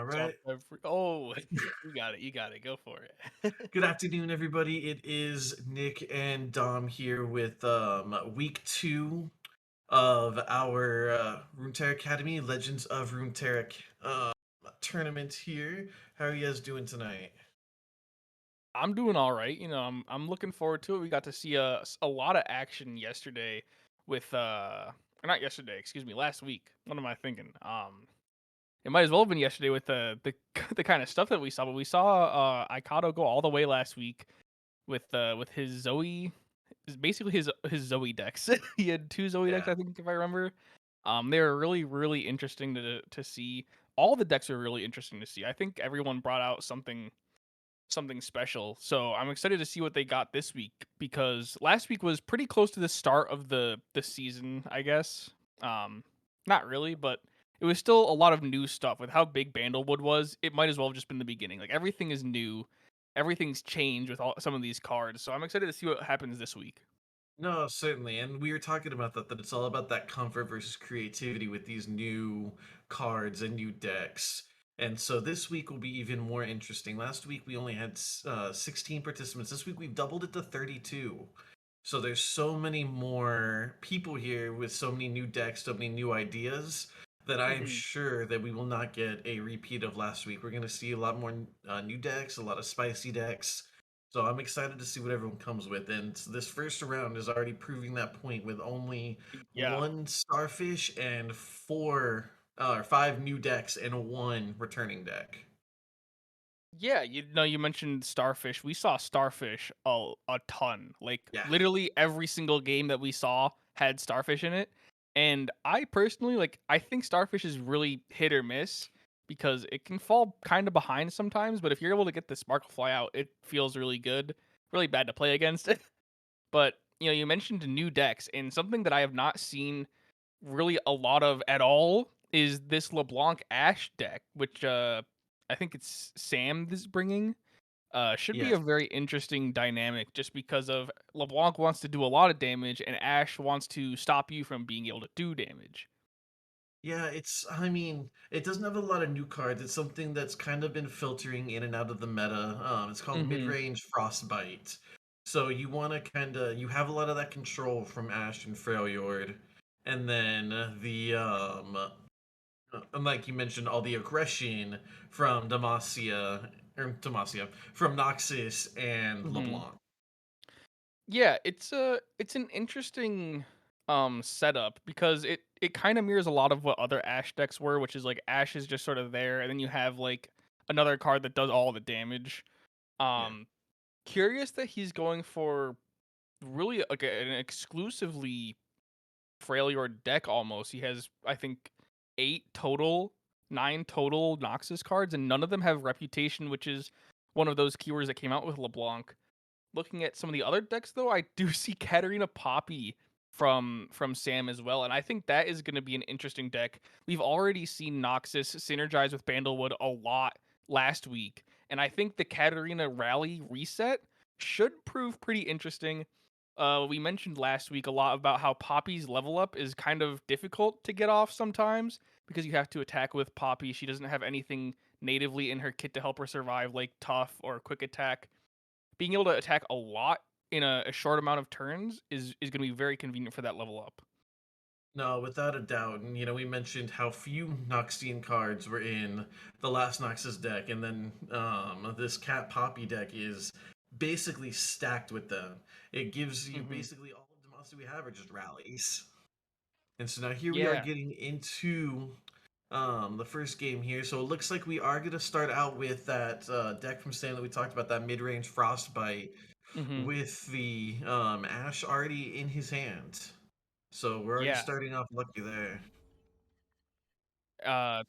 All Drop right. every oh, you got it, you got it, go for it. Good afternoon, everybody. It is Nick and Dom here with week two of our Runeterra Academy Legends of Runeterra tournament here. How are you guys doing tonight? I'm doing alright, I'm looking forward to it. We got to see a lot of action yesterday with, or not yesterday, excuse me, last week. What am I thinking? It might as well have been yesterday with the the kinda stuff that we saw, but we saw, Ikato go all the way last week with his Zoe basically his Zoe decks. He had 2 Zoe decks, Yeah. I think, if I remember. They were really, really interesting to see. All the decks are really interesting to see. I think everyone brought out something special. So I'm excited to see what they got this week because last week was pretty close to the start of the season, I guess. Um, Not really, but it was still a lot of new stuff with how big Bandlewood was. It might as well have just been the beginning. Like everything is new, everything's changed with all some of these cards. So I'm excited to see what happens this week. No, certainly. And we were talking about that it's all about that comfort versus creativity with these new cards and new decks. And so this week will be even more interesting. Last week we only had 16 participants. This week we've doubled it to 32. So there's so many more people here with so many new decks, so many new ideas that I am Mhm. sure that we will not get a repeat of last week. We're going to see a lot more new decks, a lot of spicy decks. So I'm excited to see what everyone comes with. And this first round is already proving that point with only Yeah. one starfish and or five new decks and one returning deck. Yeah, you mentioned Starfish. We saw Starfish a ton. Like Yeah. literally every single game that we saw had Starfish in it. And I personally I think Starfish is really hit or miss because it can fall kind of behind sometimes, but if you're able to get the Sparkle Fly out, it feels really good. Really bad to play against. But, you mentioned new decks and something that I have not seen really a lot of at all is this LeBlanc Ash deck, which I think it's Sam is bringing. Should be Yes. a very interesting dynamic just because of LeBlanc wants to do a lot of damage and Ash wants to stop you from being able to do damage. Yeah, I mean, it doesn't have a lot of new cards. It's something that's kind of been filtering in and out of the meta. It's called Mhm. mid-range Frostbite. So you want to you have a lot of that control from Ash and Freljord. And then and like you mentioned, all the aggression from from Noxus and Mhm. LeBlanc. Yeah, it's an interesting setup because it kind of mirrors a lot of what other Ash decks were, which is like Ash is just sort of there and then you have like another card that does all the damage. Yeah. Um Curious that he's going for really like an exclusively Freljord deck almost. He has, I think, 8 total, 9 total Noxus cards, and none of them have reputation, which is one of those keywords that came out with LeBlanc. Looking at some of the other decks, though, I do see Katarina Poppy from Sam as well, and I think that is going to be an interesting deck. We've already seen Noxus synergize with Bandlewood a lot last week, and I think the Katarina Rally reset should prove pretty interesting. We mentioned last week a lot about how Poppy's level up is kind of difficult to get off sometimes because you have to attack with Poppy. She doesn't have anything natively in her kit to help her survive, like Tough or Quick Attack. Being able to attack a lot in a short amount of turns is going to be very convenient for that level up. No, without a doubt. And, we mentioned how few Noxian cards were in the last Noxus deck, and then this Cat Poppy deck is basically stacked with them. It gives you Hmm. basically all of the monsters we have are just rallies. And so now here we are Yeah. getting into the first game here. So it looks like we are going to start out with that deck from Stan that we talked about, that mid-range Frostbite, Hmm. with the Ash already in his hand. So we're already Yeah. starting off lucky there. Uh,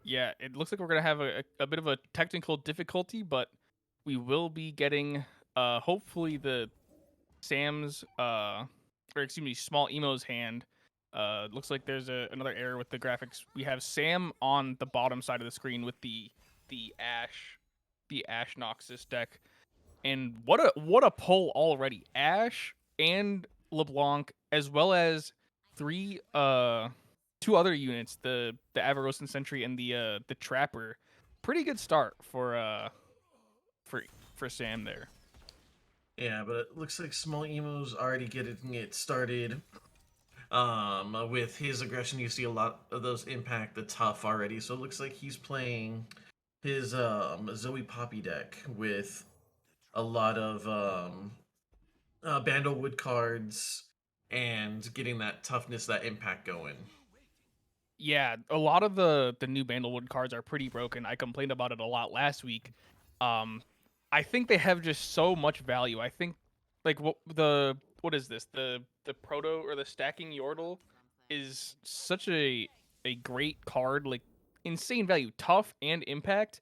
yeah. It looks like we're gonna have a bit of a technical difficulty, but we will be getting hopefully the Sam's or excuse me, small emo's hand. Looks like there's another error with the graphics. We have Sam on the bottom side of the screen with the Ash the Ash Noxus deck. And what a pull already. Ash and LeBlanc, as well as two other units, the Avarosan Sentry and the Trapper. Pretty good start for for Sam there. Yeah, but it looks like Small Emo's already getting it started. With his aggression, you see a lot of those impact the tough already. So it looks like he's playing his Zoe Poppy deck with a lot of Bandlewood cards and getting that toughness, that impact going. Yeah, a lot of the new Bandlewood cards are pretty broken. I complained about it a lot last week. Um, I think they have just so much value. I think like what is this? The proto or the stacking Yordle is such a great card, like insane value, tough and impact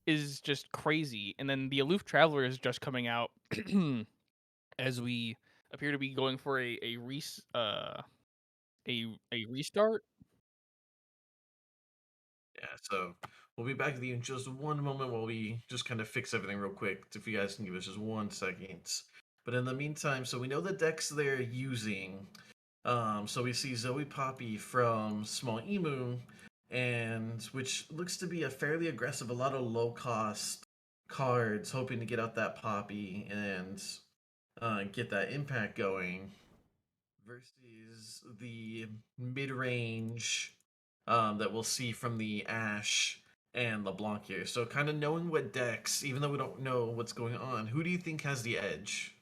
is just crazy. And then the Aloof Traveler is just coming out as we appear to be going for a restart. Yeah, so we'll be back with you in just one moment while we just kind of fix everything real quick. If you guys can give us just 1 second. But in the meantime, so we know the decks they're using. So we see Zoe Poppy from Small Emu, and which looks to be a fairly aggressive, a lot of low cost cards, hoping to get out that Poppy and get that impact going versus the mid range that we'll see from the Ash and LeBlanc here. So, kind of knowing what decks, even though we don't know what's going on, who do you think has the edge?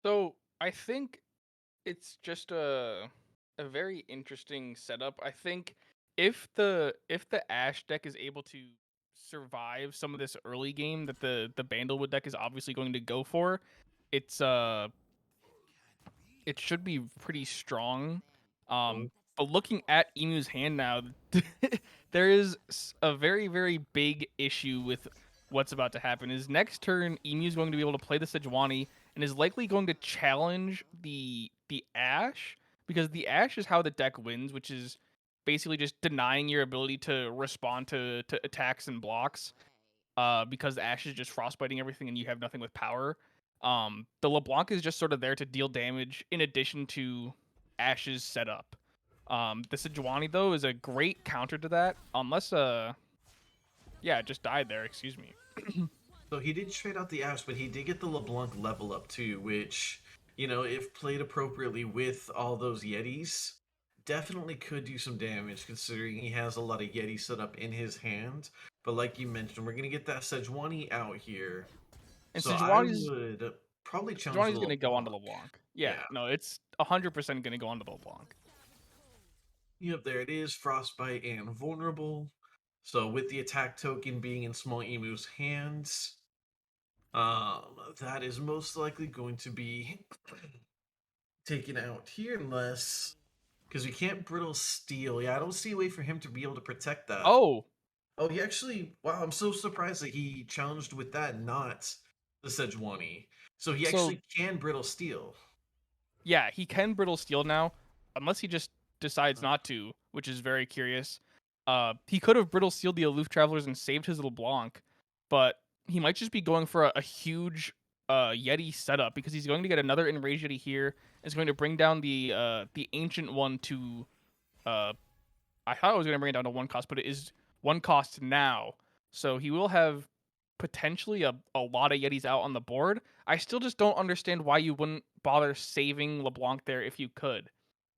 So I think it's just a very interesting setup. I think if the Ash deck is able to survive some of this early game that the Bandlewood deck is obviously going to go for, it's it should be pretty strong. Oh, But looking at Emu's hand now, there is a very very big issue with what's about to happen. Is next turn Emu's going to be able to play the Sejuani and is likely going to challenge the Ash because the Ash is how the deck wins, which is basically just denying your ability to respond to attacks and blocks because the Ash is just frostbiting everything and you have nothing with power. The LeBlanc is just sort of there to deal damage in addition to Ash's setup. The Sejuani though is a great counter to that, unless yeah, it just died there. Excuse me. so he did trade out the Ash, but he did get the LeBlanc level up too, which, if played appropriately with all those Yetis, definitely could do some damage considering he has a lot of Yeti set up in his hand. But like you mentioned, we're going to get that Sejuani out here. And So I Sejuani's would probably challenge the Sejuani's gonna go onto LeBlanc. LeBlanc. Yeah, Yeah. no, it's 100% gonna go onto LeBlanc. Yep, there it is. Frostbite and vulnerable. So with the attack token being in Small Emu's hands, that is most likely going to be taken out here unless because we can't brittle steel. Yeah, I don't see a way for him to be able to protect that. Oh, Oh, he actually wow, I'm so surprised that he challenged with that, not the Sejuani. So he so actually can brittle steel. yeah, he can brittle steel now, unless he just decides Uh, not to, which is very curious. He could have brittle sealed the aloof travelers and saved his LeBlanc, but he might just be going for a huge Yeti setup because he's going to get another enraged Yeti here. It's going to bring down the ancient one to uh I thought I was going to bring it down to 1 cost, but it is 1 cost now. So he will have potentially a lot of Yetis out on the board. I still just don't understand why you wouldn't bother saving LeBlanc there if you could.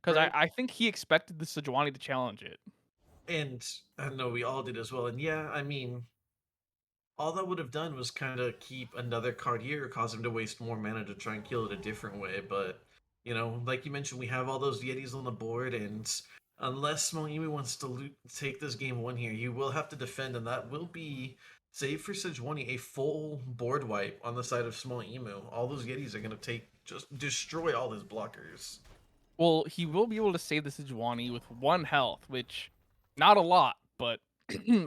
Because I, right? I think he expected the Sejuani to challenge it. And I know we all did as well. And yeah, I mean, all that would have done was kind of keep another card here, cause him to waste more mana to try and kill it a different way. But like you mentioned, we have all those Yetis on the board, and unless Small Emu wants to take this game one here, you will have to defend, and that will be, save for Sejuani, a full board wipe on the side of Small Emu. All those Yetis are gonna just destroy all his blockers. Well, he will be able to save the Sejuani with 1 health, which not a lot, but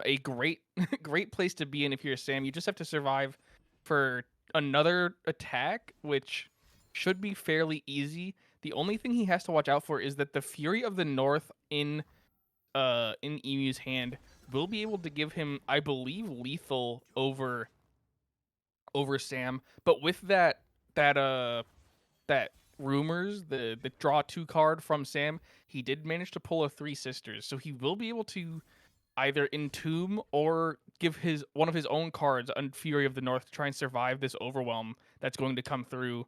a great great place to be in if you're Sam. You just have to survive for another attack, which should be fairly easy. The only thing he has to watch out for is that the Fury of the North in Emu's hand will be able to give him, I believe, lethal over Sam. But with that rumors, the draw 2 card from Sam, he did manage to pull a Three Sisters, so he will be able to either entomb or give his one of his own cards on Fury of the North to try and survive this overwhelm that's going to come through.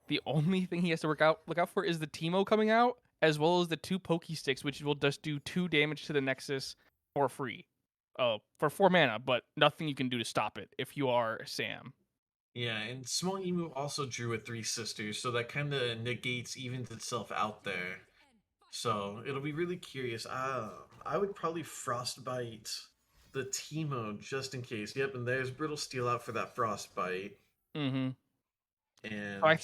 The only thing he has to look out for is the Teemo coming out, as well as the 2 Pokey Sticks, which will just do 2 damage to the Nexus for free. For 4 mana, but nothing you can do to stop it if you are Sam. Yeah, and Small Emu also drew a Three Sisters, so that kind of negates, evens itself out there. So it'll be really curious. I would probably Frostbite the Teemo just in case. Yep, and there's Brittle Steel out for that Frostbite. Mm-hmm. So And I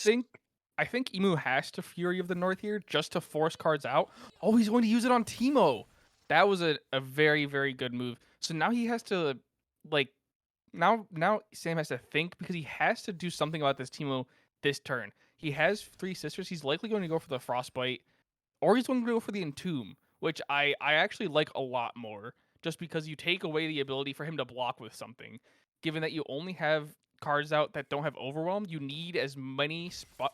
think Emu has to Fury of the North here just to force cards out. Oh, he's going to use it on Teemo. That was a very, very good move. So now he has to like now Sam has to think because he has to do something about this Teemo this turn. He has Three Sisters. He's likely going to go for the Frostbite, or he's going to go for the Entomb, which I actually like a lot more, just because you take away the ability for him to block with something. Given that you only have cards out that don't have Overwhelm, you need as many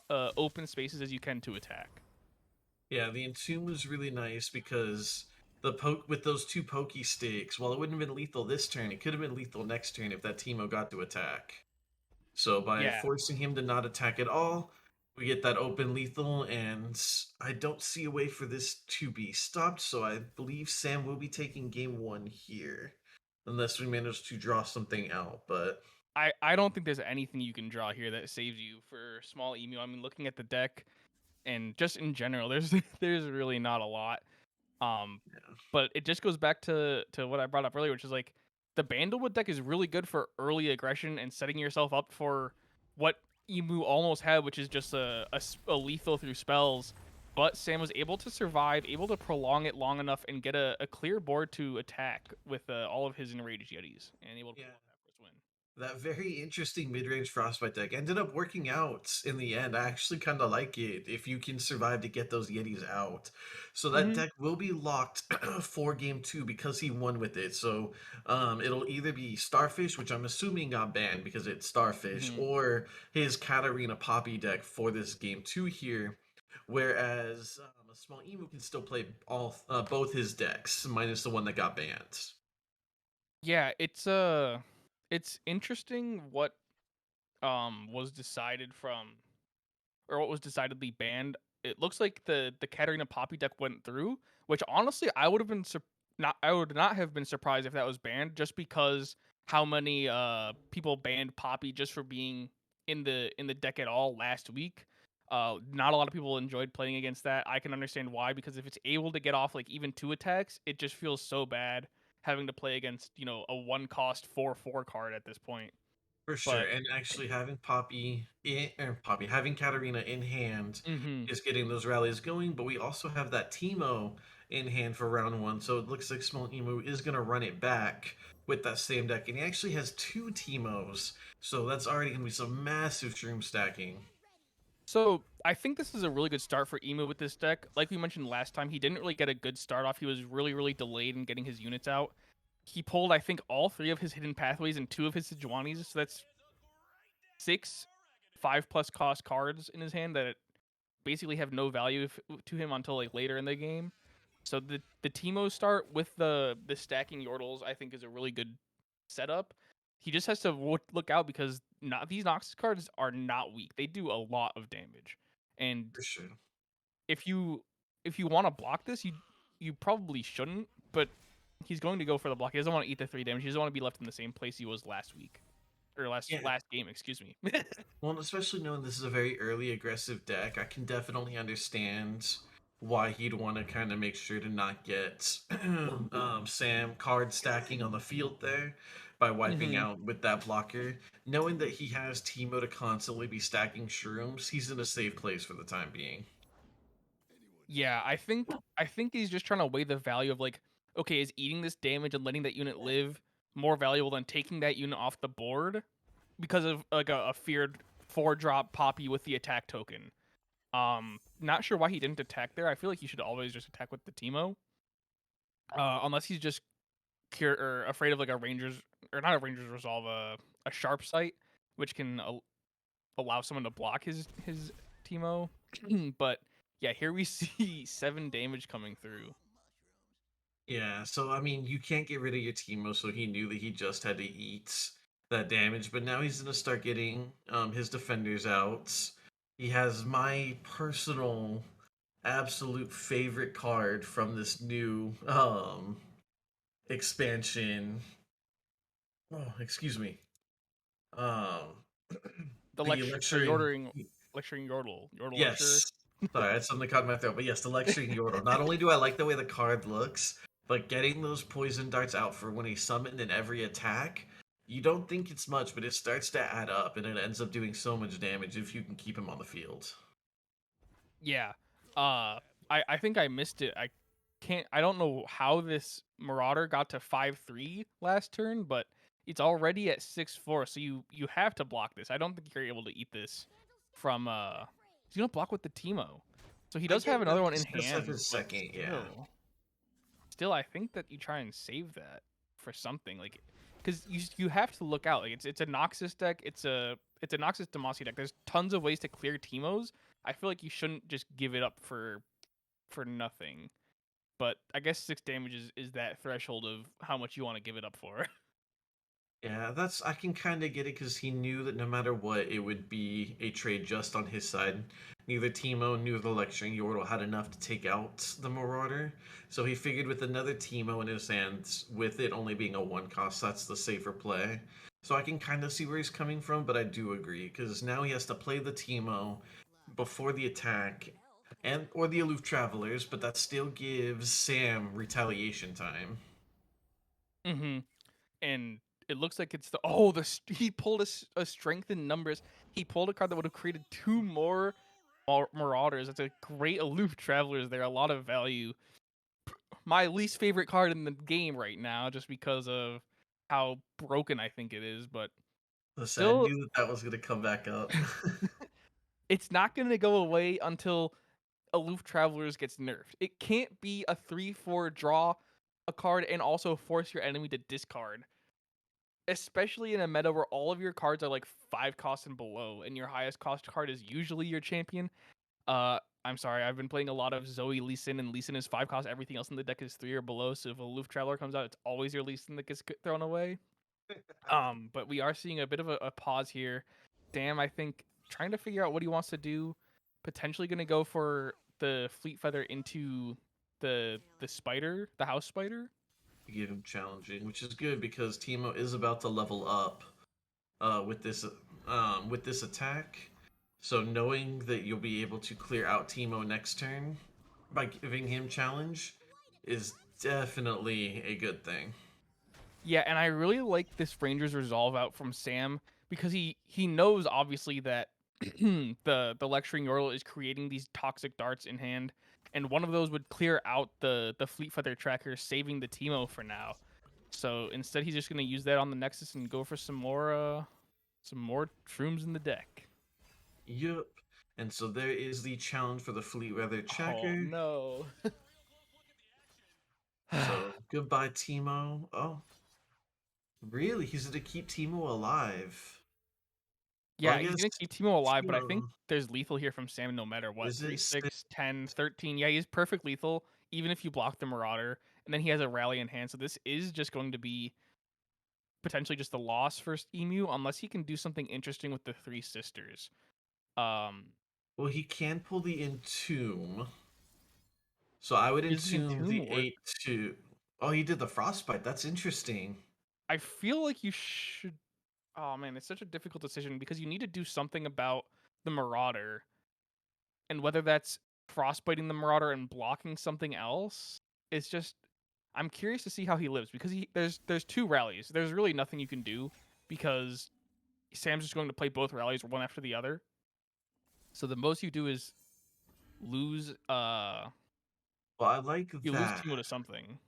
open spaces as you can to attack. yeah, the Entomb was really nice because the poke with those 2 Pokey Sticks, while it wouldn't have been lethal this turn, it could have been lethal next turn if that Teemo got to attack. So by Yeah, forcing him to not attack at all, we get that open lethal, and I don't see a way for this to be stopped. So I believe Sam will be taking game 1 here, unless we manage to draw something out. But I don't think there's anything you can draw here that saves you for small emu. I mean, looking at the deck and just in general, there's there's really not a lot. Um, yeah, but it just goes back to what I brought up earlier, which is like the Bandlewood deck is really good for early aggression and setting yourself up for what Emu almost had, which is just a lethal through spells. But Sam was able to survive, able to prolong it long enough, and get a clear board to attack with all of his enraged Yetis, and able to yeah. pull off that first win. That very interesting mid-range Frostbite deck ended up working out in the end. I actually kind of like it if you can survive to get those Yetis out. So that Mm-hmm. deck will be locked for game 2 because he won with it. So it'll either be Starfish, which I'm assuming got banned because it's Starfish, Mm-hmm. or his Katarina Poppy deck for this game 2 here. Whereas a small emu can still play all both his decks minus the one that got banned. Yeah, it's interesting what was decided from or what was decidedly banned. It looks like the Katarina Poppy deck went through, which honestly I would have been not I would not have been surprised if that was banned, just because how many people banned Poppy just for being in the deck at all last week. Not a lot of people enjoyed playing against that. I can understand why, because if it's able to get off like even 2 attacks, it just feels so bad having to play against, a 1 cost 4/4 card at this point. For sure, But and actually having having Katarina in hand mhm. is getting those rallies going, but we also have that Teemo in hand for round 1, so it looks like Small Emu is going to run it back with that same deck, and he actually has 2 Teemos, so that's already going to be some massive shroom stacking. So I think this is a really good start for Emu with this deck. Like we mentioned last time, he didn't really get a good start off. He was really, really delayed in getting his units out. He pulled, I think, all 3 of his hidden pathways and 2 of his Sejuanis. So that's 6 5+ cost cards in his hand that basically have no value to him until like later in the game. So the Teemo start with the stacking Yordles, I think, is a really good setup. He just has to look out because not these Noxus cards are not weak. They do a lot of damage, and For sure. if you if you want to block this, you probably shouldn't. But he's going to go for the block. He doesn't want to eat the 3 damage. He doesn't want to be left in the same place he was last week or Yeah, last game. Excuse me. well, especially knowing this is a very early aggressive deck, I can definitely understand why he'd want to kind of make sure to not get Sam card stacking on the field there by wiping hmm out with that blocker. Knowing that he has Teemo to constantly be stacking shrooms, he's in a safe place for the time being. Yeah, I think he's just trying to weigh the value of like, okay, is eating this damage and letting that unit live more valuable than taking that unit off the board because of like a feared 4-drop Poppy with the attack token. Not sure why he didn't attack there. I feel like he should always just attack with the Teemo, unless he's just or afraid of like a Rangers or not a Rangers resolve, a sharp sight, which can allow someone to block his Teemo. But yeah, here we see 7 damage coming through. Yeah, so I mean, you can't get rid of your Teemo, so he knew that he just had to eat that damage. But now he's gonna start getting his defenders out. He has my personal absolute favorite card from this new expansion. Oh, excuse me. Um, The the lecture, lecturing. lecturing Yordle lecturer. Yes. Sorry, I had something caught in my throat. But yes, the lecturing Yordle. Not only do I like the way the card looks, but getting those poison darts out for when he's summoned in every attack, you don't think it's much, but it starts to add up, and it ends up doing so much damage if you can keep him on the field. Yeah. I think I missed it. I don't know how this Marauder got to 5-3 last turn, but it's already at 6-4, so you have to block this. I don't think you're able to eat this from you don't block with the Teemo. So he I does get have it. another one in He does have hand, his but second, yeah. still I think that you try and save that for something like because you have to look out. Like it's a Noxus deck. It's a Noxus Demacia deck. There's tons of ways to clear Teemos. I feel like you shouldn't just give it up for nothing. But I guess 6 damage is that threshold of how much you want to give it up for. Yeah, that's I can kind of get it because he knew that no matter what, it would be a trade just on his side. Neither Teemo nor the lecturing Yordle had enough to take out the Marauder, so he figured with another Teemo in his hands, with it only being a one cost, that's the safer play. So I can kind of see where he's coming from, but I do agree because now he has to play the Teemo before the attack, and or the Aloof Travelers, but that still gives Sam retaliation time. Mm-hmm. And it looks like it's he pulled a strength in numbers. He pulled a card that would have created 2 more Marauders. That's a great aloof travelers there. A lot of value. My least favorite card in the game right now, just because of how broken I think it is. But Listen, I still, knew that that was going to come back up. it's not going to go away until Aloof Travelers gets nerfed. It can't be a 3-4 draw a card and also force your enemy to discard. Especially in a meta where all of your cards are like 5 costs and below, and your highest cost card is usually your champion. I'm sorry, I've been playing a lot of Zoe Lee Sin, and Lee Sin is 5 cost. Everything else in the deck is 3 or below. So if a Aloof Traveler comes out, it's always your Lee Sin that gets thrown away. But we are seeing a bit of a pause here. Damn, I think trying to figure out what he wants to do. Potentially going to go for the Fleet Feather into the spider, the house spider. Give him challenging, which is good because Timo is about to level up with this attack. So knowing that you'll be able to clear out Timo next turn by giving him challenge is definitely a good thing. Yeah, and I really like this Ranger's resolve out from Sam because he knows obviously that the lecturing Yordle is creating these toxic darts in hand, and one of those would clear out the Fleet Feather tracker, saving the Teemo for now. So instead, he's just gonna use that on the Nexus and go for some more shrooms in the deck. Yup. And so there is the challenge for the Fleet Weather Oh Checker. no. So goodbye, Timo. Oh, really? He's gonna keep Timo alive. Well, I Yeah, he's guess gonna keep Teemo alive, but I think Timo there's lethal here from Sam no matter what. is 3, it. 6, 10, 13. Yeah, he's perfect lethal, even if you block the Marauder. And then he has a rally in hand. So this is just going to be potentially just a loss for Emu, unless he can do something interesting with the three sisters. Um Well, he can pull the Entomb. So I would is the entomb Entomb the worth 8 to. Oh, he did the Frostbite. That's interesting. I feel like you should oh man, it's such a difficult decision because you need to do something about the Marauder. And whether that's frostbiting the Marauder and blocking something else, it's just I'm curious to see how he lives because there's 2 rallies. There's really nothing you can do because Sam's just going to play both rallies one after the other. So the most you do is lose Well, I like you lose that. Timo to something.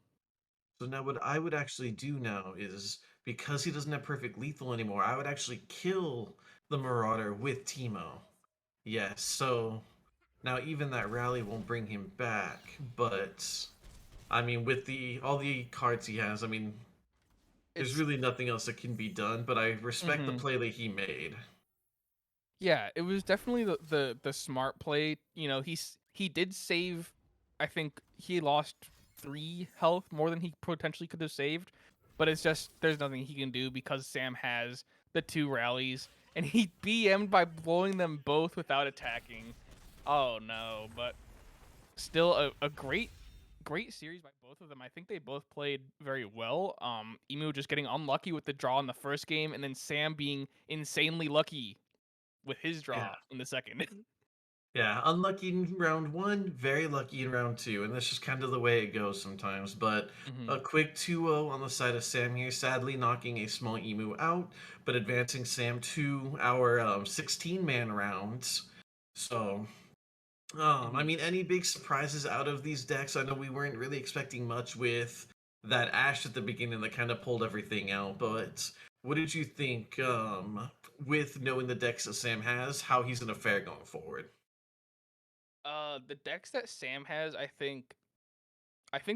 So now what I would actually do now is because he doesn't have perfect lethal anymore, I would actually kill the Marauder with Teemo. Yes, so now even that rally won't bring him back, but I mean with the all the cards he has, I mean there's It's really nothing else that can be done, but I respect the mhm. play that he made. Yeah, it was definitely the smart play. You know, he did save. I think he lost 3 health more than he potentially could have saved, but it's just there's nothing he can do because Sam has the 2 rallies and he BM'd by blowing them both without attacking. Oh no, but still a great series by both of them. I think they both played very well. Emu just getting unlucky with the draw in the first game, and then Sam being insanely lucky with his Yeah. draw in the second. Yeah, unlucky in round one, very lucky in round two, and that's just kind of the way it goes sometimes. But Hmm. a quick 2-0 on the side of Sam here, sadly knocking a small emu out, but advancing Sam to our 16-man rounds. So, I Hmm. mean, any big surprises out of these decks? I know we weren't really expecting much with that Ash at the beginning that kind of pulled everything out, but what did you think with knowing the decks that Sam has, how he's going to fare going forward? The decks that Sam has, I think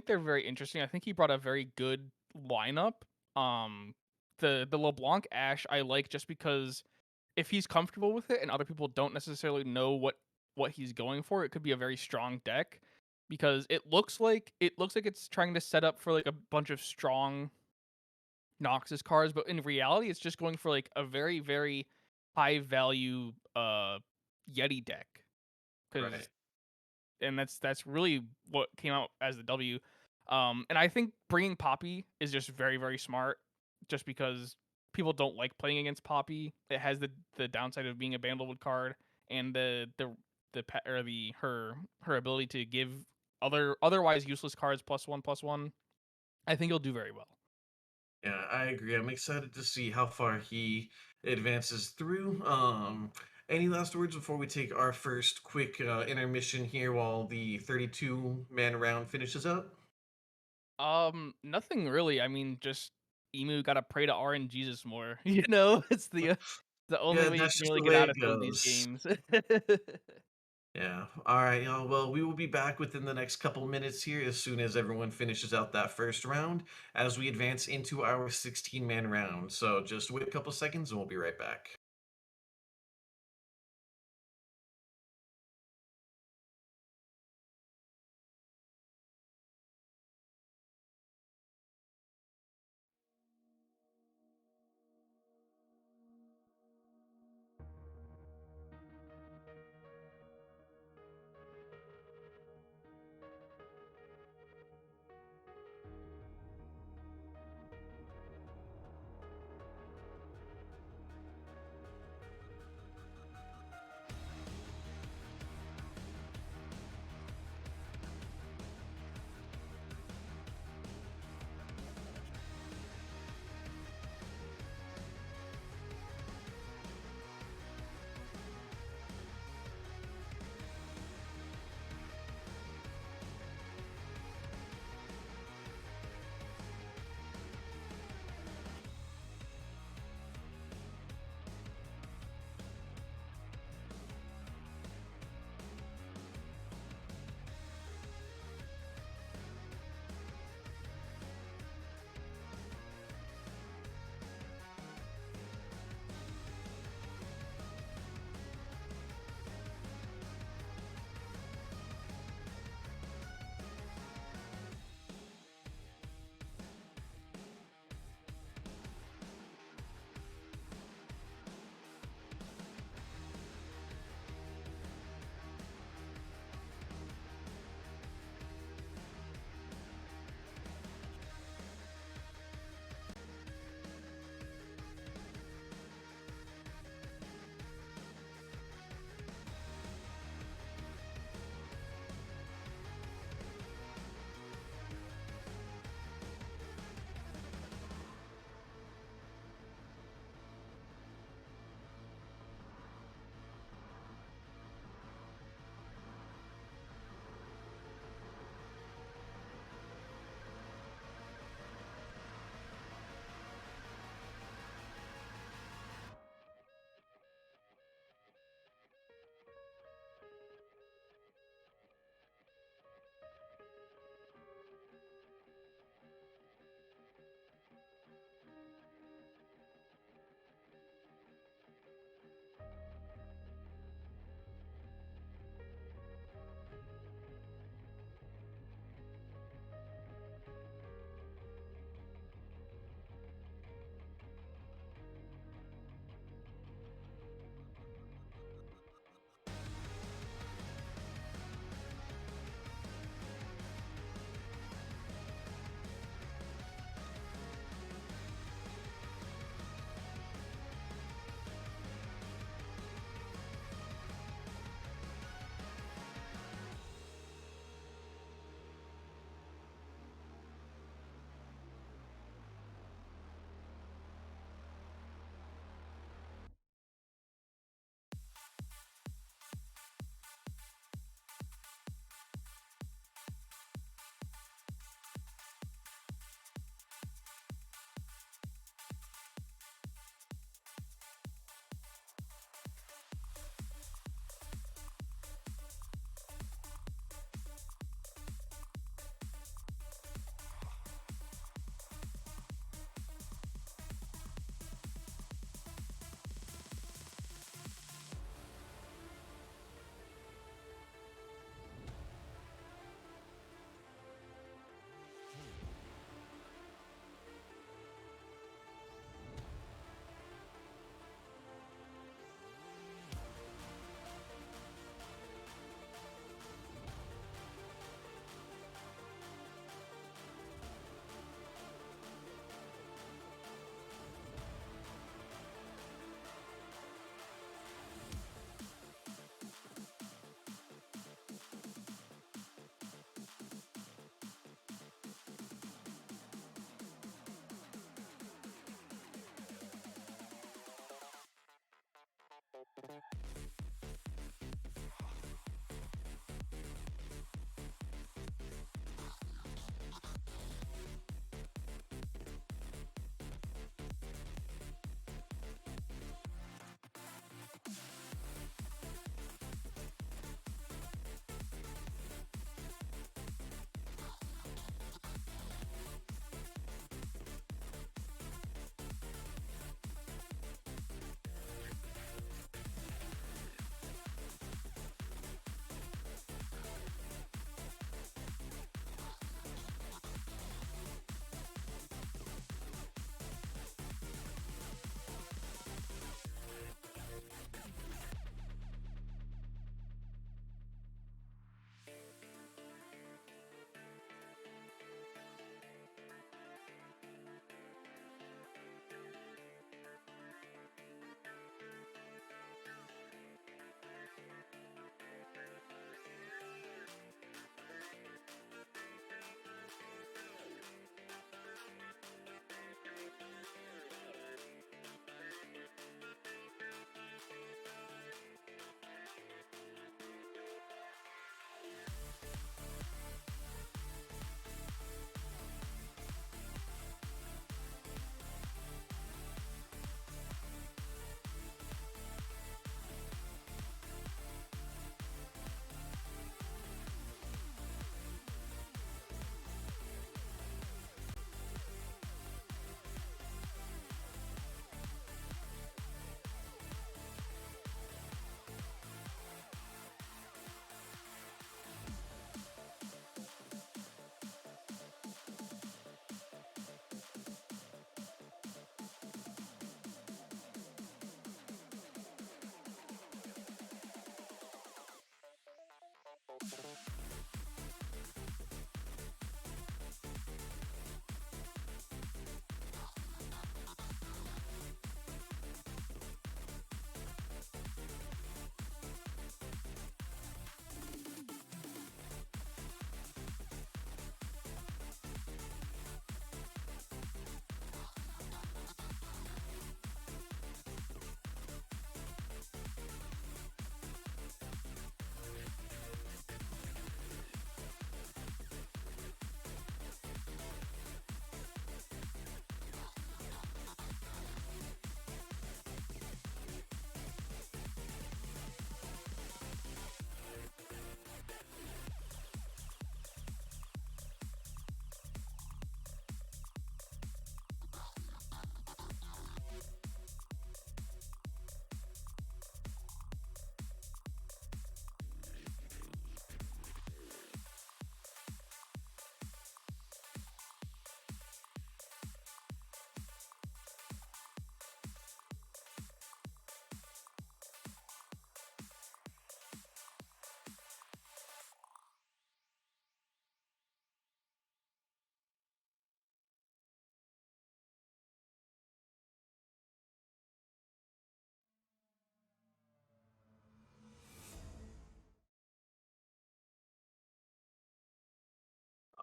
they're very interesting. I think he brought a very good lineup. Um, the LeBlanc Ash I like just because if he's comfortable with it and other people don't necessarily know what he's going for, it could be a very strong deck because it looks like it's trying to set up for like a bunch of strong Noxus cards, but in reality, it's just going for like a very very high value Yeti deck because Right. and that's really what came out as the W. And I think bringing Poppy is just very very smart, just because people don't like playing against Poppy. It has the downside of being a bandlewood card and or the her ability to give otherwise useless cards +1/+1. I think he'll do very well. Yeah, I agree. I'm excited to see how far he advances through. Any last words before we take our first quick intermission here while the 32-man round finishes up? Nothing really. I mean, just Emu gotta pray to RNGesus more. You know, it's the only Yeah, way you that's can just really the get way out it of some of these goes. games. Yeah. All right, y'all. Well, we will be back within the next couple minutes here as soon as everyone finishes out that first round as we advance into our 16-man round. So just wait a couple seconds and we'll be right back.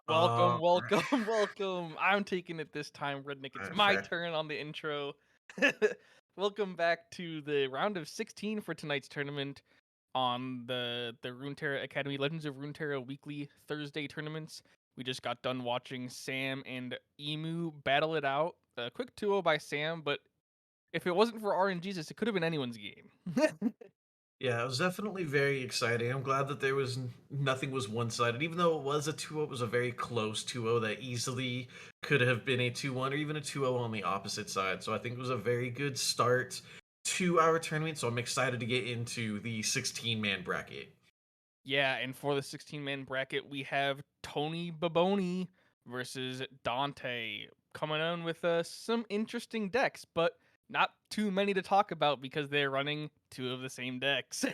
Welcome, Alright, welcome, welcome. I'm taking it this time, Rednick. It's my perfect. turn on the intro. Welcome back to the round of 16 for tonight's tournament on the Runeterra Academy Legends of Runeterra weekly Thursday tournaments. We just got done watching Sam and Emu battle it out. A quick 2-0 by Sam, but if it wasn't for RNGesus, it could have been anyone's game. Yeah, it was definitely very exciting. I'm glad that there was nothing was one-sided. Even though it was a 2-0, it was a very close 2-0 that easily could have been a 2-1 or even a 2-0 on the opposite side. So I think it was a very good start to our tournament. So I'm excited to get into the 16-man bracket. Yeah, and for the 16-man bracket, we have Tony Baboni versus Dante coming on with some interesting decks, but not too many to talk about because they're running two of the same decks.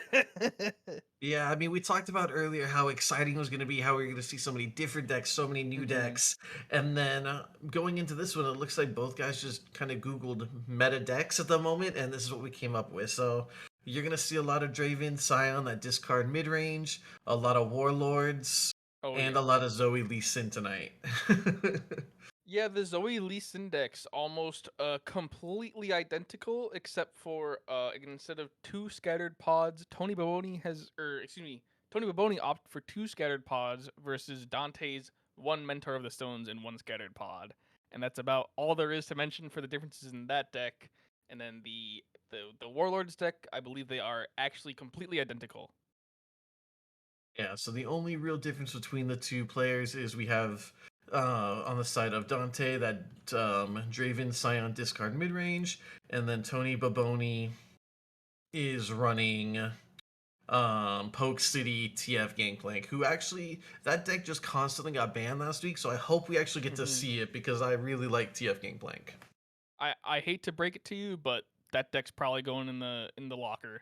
Yeah, I mean, we talked about earlier how exciting it was going to be, how we are going to see so many different decks, so many new hmm decks. And then going into this one, it looks like both guys just kind of Googled meta decks at the moment, and this is what we came up with. So you're going to see a lot of Draven, Scion that discard mid range, a lot of Warlords, Oh and yeah. a lot of Zoe Lee Sin tonight. Yeah, the Zoe Lease Index almost completely identical, except for instead of two scattered pods, Tony Baboni opted for two scattered pods versus Dante's one Mentor of the Stones and one scattered pod, and that's about all there is to mention for the differences in that deck. And then the Warlords deck, I believe they are actually completely identical. Yeah, so the only real difference between the two players is we have on the side of Dante that Draven Scion discard mid range, and then Tony Baboni is running Poke City TF Gangplank, who actually that deck just constantly got banned last week, so I hope we actually get to hmm see it because I really like TF Gangplank. I hate to break it to you, but that deck's probably going in the locker.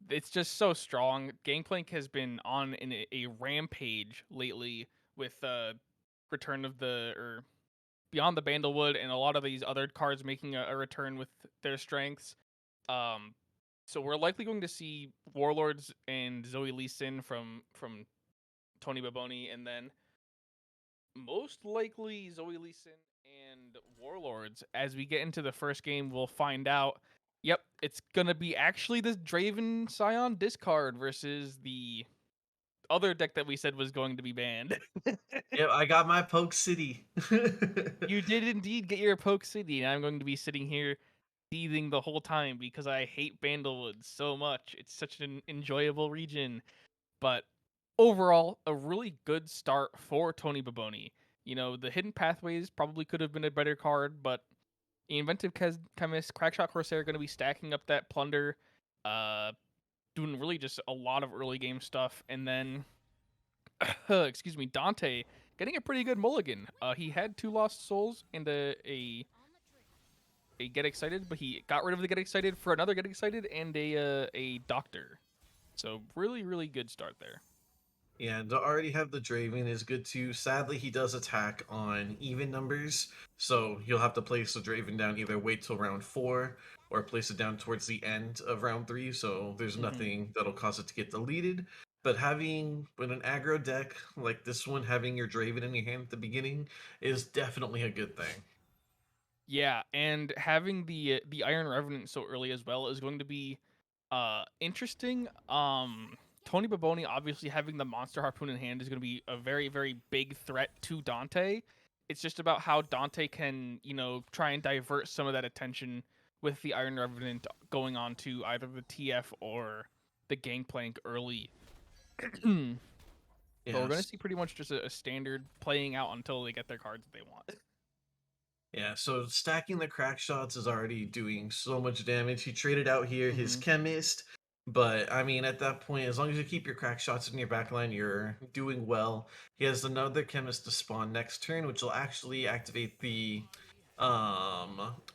It's just so strong. Gangplank has been on a rampage lately with Return of the or Beyond the Bandlewood and a lot of these other cards making a return with their strengths. Um, so we're likely going to see Warlords and Zoe Lee Sin from Tony Baboni, and then most likely Zoe Lee Sin and Warlords. As we get into the first game, we'll find out. Yep, it's gonna be actually this Draven Scion discard versus the other deck that we said was going to be banned. Yep, I got my Poke City. You did indeed get your Poke City, and I'm going to be sitting here seething the whole time because I hate Bandlewood so much. It's such an enjoyable region. But overall, a really good start for Tony Baboni. You know, the Hidden Pathways probably could have been a better card, but Inventive Chemist, Crackshot Corsair are going to be stacking up that plunder, uh, doing really just a lot of early game stuff. And then, excuse me, Dante getting a pretty good mulligan. He had two Lost Souls and a Get Excited, but he got rid of the Get Excited for another Get Excited and a Doctor. So really, really good start there. Yeah, and to already have the Draven is good too. Sadly, he does attack on even numbers, so you'll have to place the Draven down, either wait till round 4 or place it down towards the end of round 3, so there's hmm nothing that'll cause it to get deleted. But having, with an aggro deck like this one, having your Draven in your hand at the beginning is definitely a good thing. Yeah, and having the Iron Revenant so early as well is going to be interesting. Tony Baboni obviously having the Monster Harpoon in hand is going to be a very very big threat to Dante. It's just about how Dante can, you know, try and divert some of that attention with the Iron Revenant going on to either the TF or the Gangplank early. But we're going to Yes. see pretty much just a standard playing out until they get their cards that they want. Yeah, so stacking the crack shots is already doing so much damage. He traded out here his hmm chemist, but I mean, at that point, as long as you keep your crack shots in your backline, you're doing well. He has another chemist to spawn next turn, which will actually activate the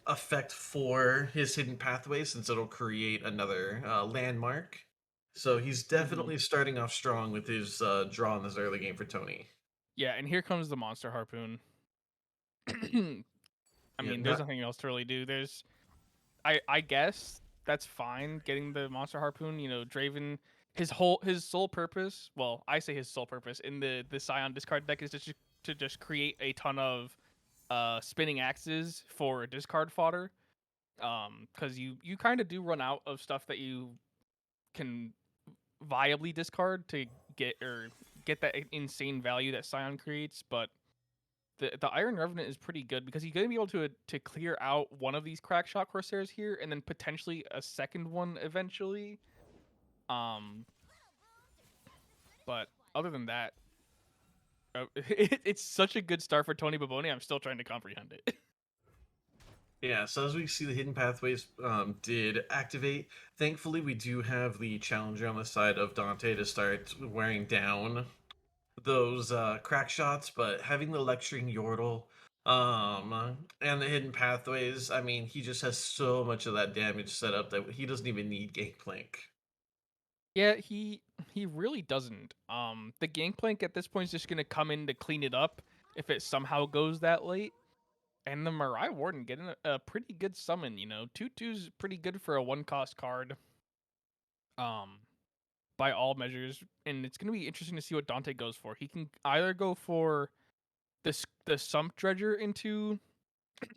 effect for his hidden pathway since it'll create another landmark. So he's hmm definitely starting off strong with his draw in this early game for Tony. Yeah, and here comes the Monster Harpoon. I Yeah, mean, there's not nothing else to really do. I guess that's fine getting the monster harpoon. You know, Draven his sole purpose, well, I say his sole purpose in the Scion discard deck is to just create a ton of spinning axes for discard fodder. Because you kind of do run out of stuff that you can viably discard to get that insane value that Scion creates, but the Iron Revenant is pretty good because he's going to be able to clear out one of these Crackshot Corsairs here, and then potentially a second one eventually. Um, but other than that, it's such a good start for Tony Baboni. I'm still trying to comprehend it. Yeah, so as we see, the hidden pathways did activate. Thankfully, we do have the challenger on the side of Dante to start wearing down those crack shots, but having the lecturing Yordle and the hidden pathways, I mean, he just has so much of that damage set up that he doesn't even need Gangplank. Yeah, he really doesn't. The Gangplank at this point is just going to come in to clean it up if it somehow goes that late. And the Mirai Warden getting a pretty good summon, 2/2's pretty good for a one cost card. Um, by all measures, and it's going to be interesting to see what Dante goes for. He can either go for the Sump Dredger into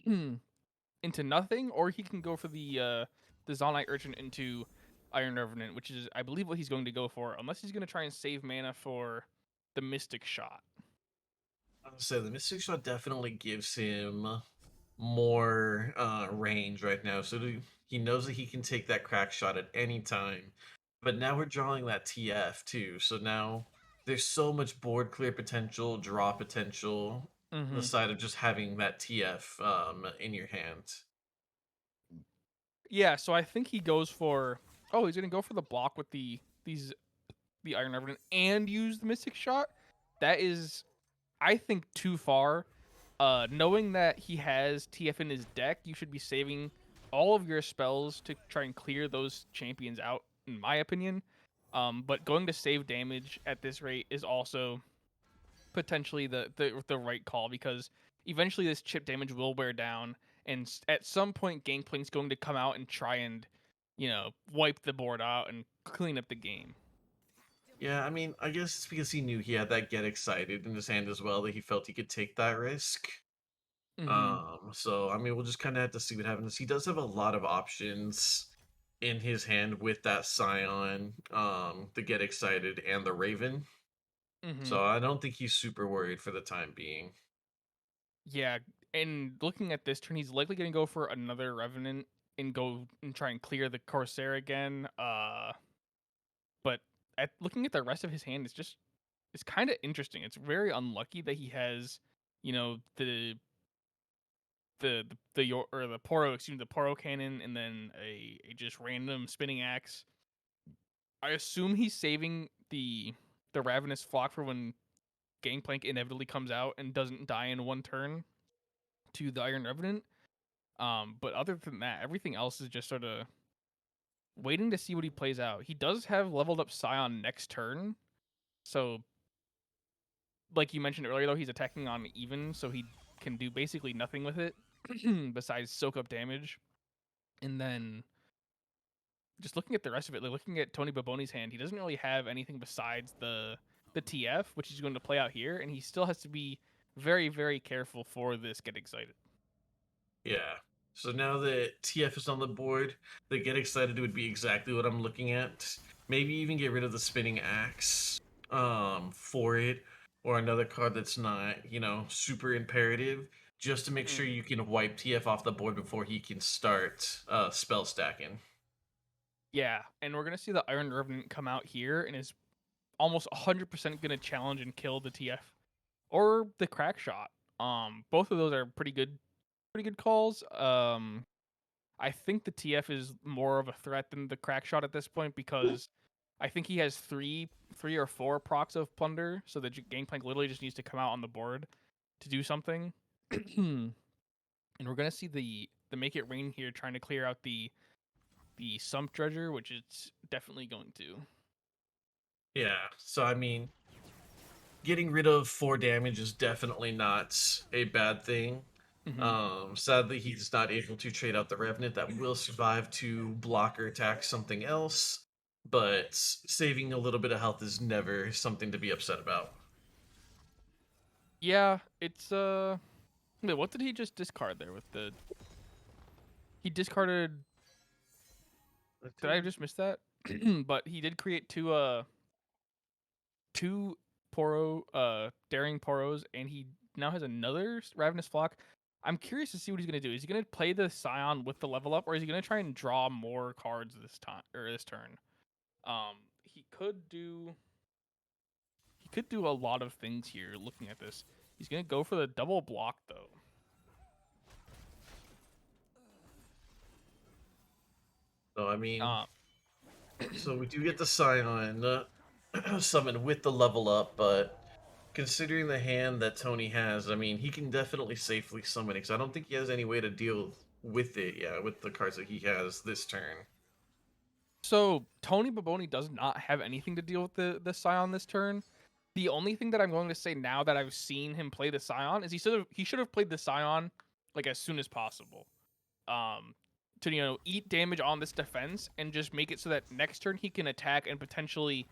into nothing, or he can go for the Zonite Urchin into Iron Revenant, which is I believe what he's going to go for, unless he's going to try and save mana for the Mystic Shot. So the Mystic Shot definitely gives him more range right now. So he knows that he can take that crack shot at any time. But now we're drawing that TF too. So now there's so much board clear potential, draw potential, the Mm-hmm. side of just having that TF in your hand. Yeah, so I think he goes for. Oh, he's going to go for the block with the Iron Revenant and use the Mystic Shot. That is, I think, too far. Knowing that he has TF in his deck, you should be saving all of your spells to try and clear those champions out, in my opinion. But going to save damage at this rate is also potentially the right call because eventually this chip damage will wear down, and at some point Gangplank's going to come out and try and wipe the board out and clean up the game. Yeah, I mean, I guess it's because he knew he had that get excited in his hand as well that he felt he could take that risk. Mm-hmm. So I mean, we'll just kind of have to see what happens. He does have a lot of options in his hand with that Scion, the Get Excited and the Raven. Mm-hmm. So I don't think he's super worried for the time being. Yeah, and looking at this turn, he's likely going to go for another Revenant and go and try and clear the Corsair again. But looking at the rest of his hand, it's kind of interesting. It's very unlucky that he has, the Poro, excuse me, the Poro cannon, and then a just random spinning axe. I assume he's saving the Ravenous Flock for when Gangplank inevitably comes out and doesn't die in one turn to the Iron Revenant. But other than that, everything else is just sort of waiting to see what he plays out. He does have leveled up Scion next turn, so like you mentioned earlier, though, he's attacking on even, so he can do basically nothing with it besides soak up damage. And then just looking at the rest of it, like looking at Tony Baboni's hand, he doesn't really have anything besides the TF, which he's going to play out here, and he still has to be very, very careful for this Get Excited. Yeah. So now that TF is on the board, the Get Excited would be exactly what I'm looking at. Maybe even get rid of the Spinning Axe for it, or another card that's not, super imperative, just to make sure Mm. you can wipe TF off the board before he can start spell stacking. Yeah, and we're gonna see the Iron Revenant come out here and is almost 100% gonna challenge and kill the TF or the Crack Shot. Both of those are pretty good calls. I think the TF is more of a threat than the Crack Shot at this point because I think he has three or four procs of Plunder, so the Gangplank literally just needs to come out on the board to do something. And we're gonna see the Make It Rain here trying to clear out the Sump Dredger, which it's definitely going to. Yeah. So I mean, getting rid of 4 damage is definitely not a bad thing. Mm-hmm. Sadly, he's not able to trade out the Revenant that will survive to block or attack something else. but saving a little bit of health is never something to be upset about. Yeah, it's wait, what did he just discard there with the he discarded I did I think just miss that? But he did create two Poro daring Poros, and he now has another Ravenous Flock. I'm curious to see what he's gonna do. Is he gonna play the Scion with the level up, or is he gonna try and draw more cards this time or this turn? He could do a lot of things here. Looking at this, he's gonna go for the double block though. so. I mean, Um, so we do get the Scion summon with the level up, but considering the hand that Tony has, I mean, he can definitely safely summon it. 'Cause I don't think he has any way to deal with it. Yeah, with the cards that he has this turn. So Tony Baboni does not have anything to deal with the Scion this turn. The only thing that I'm going to say now that I've seen him play the Scion is he should have played the Scion like as soon as possible. Um, to eat damage on this defense and just make it so that next turn he can attack and potentially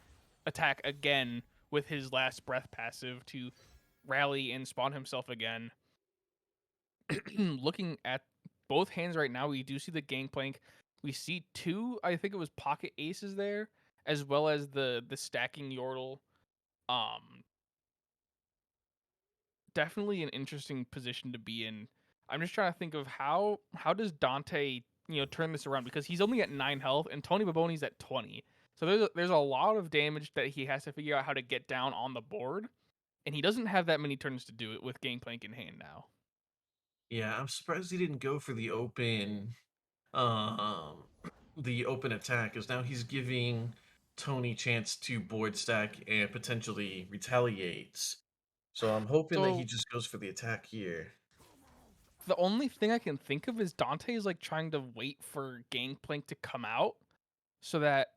attack again with his last breath passive to rally and spawn himself again. Looking at both hands right now, we do see the Gangplank. We see two, I think it was pocket aces there, as well as the stacking Yordle. Um, Definitely an interesting position to be in. I'm just trying to think of how does Dante turn this around because he's only at 9 health and Tony Baboni's at 20. So there's a lot of damage that he has to figure out how to get down on the board, and he doesn't have that many turns to do it with Gangplank in hand now. Yeah, I'm surprised he didn't go for um, the open attack, because now he's giving Tony chance to board stack and potentially retaliate. So I'm hoping that he So just goes for the attack here. the only thing I can think of is Dante is like trying to wait for Gangplank to come out so that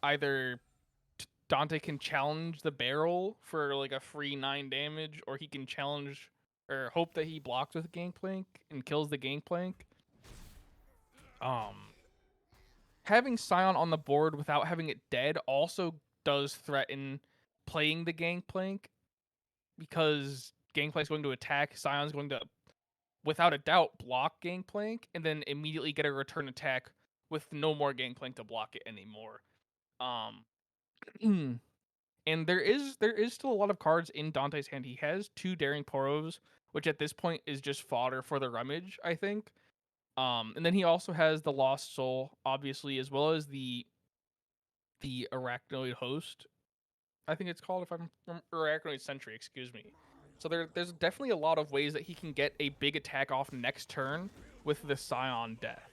either Dante can challenge the barrel for like a free 9 damage, or he can challenge or hope that he blocks with Gangplank and kills the Gangplank. Um, Having Scion on the board without having it dead also does threaten playing the Gangplank because Gangplank's going to attack, Scion's going to without a doubt block Gangplank and then immediately get a return attack with no more Gangplank to block it anymore. Um, and there is still a lot of cards in Dante's hand. He has two Daring Poros, which at this point is just fodder for the Rummage, I think. And then he also has the Lost Soul, obviously, as well as the Arachnoid Host. I think it's called, if I'm Arachnoid Sentry, excuse me. So there's definitely a lot of ways that he can get a big attack off next turn with the Scion Death.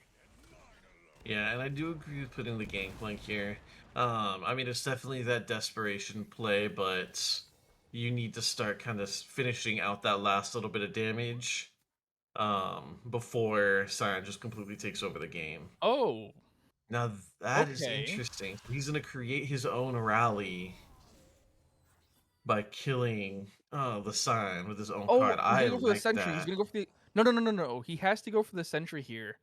Yeah, and I do agree with putting the Gangplank here. I mean, it's definitely that desperation play, but you need to start kind of finishing out that last little bit of damage before Scion just completely takes over the game. Oh, Now that is okay. interesting. He's gonna create his own rally by killing the Scion with his own Oh, card. he's I gonna go for the like Sentry. He's that. gonna go for the no, no, no, no, no. He has to go for the Sentry here.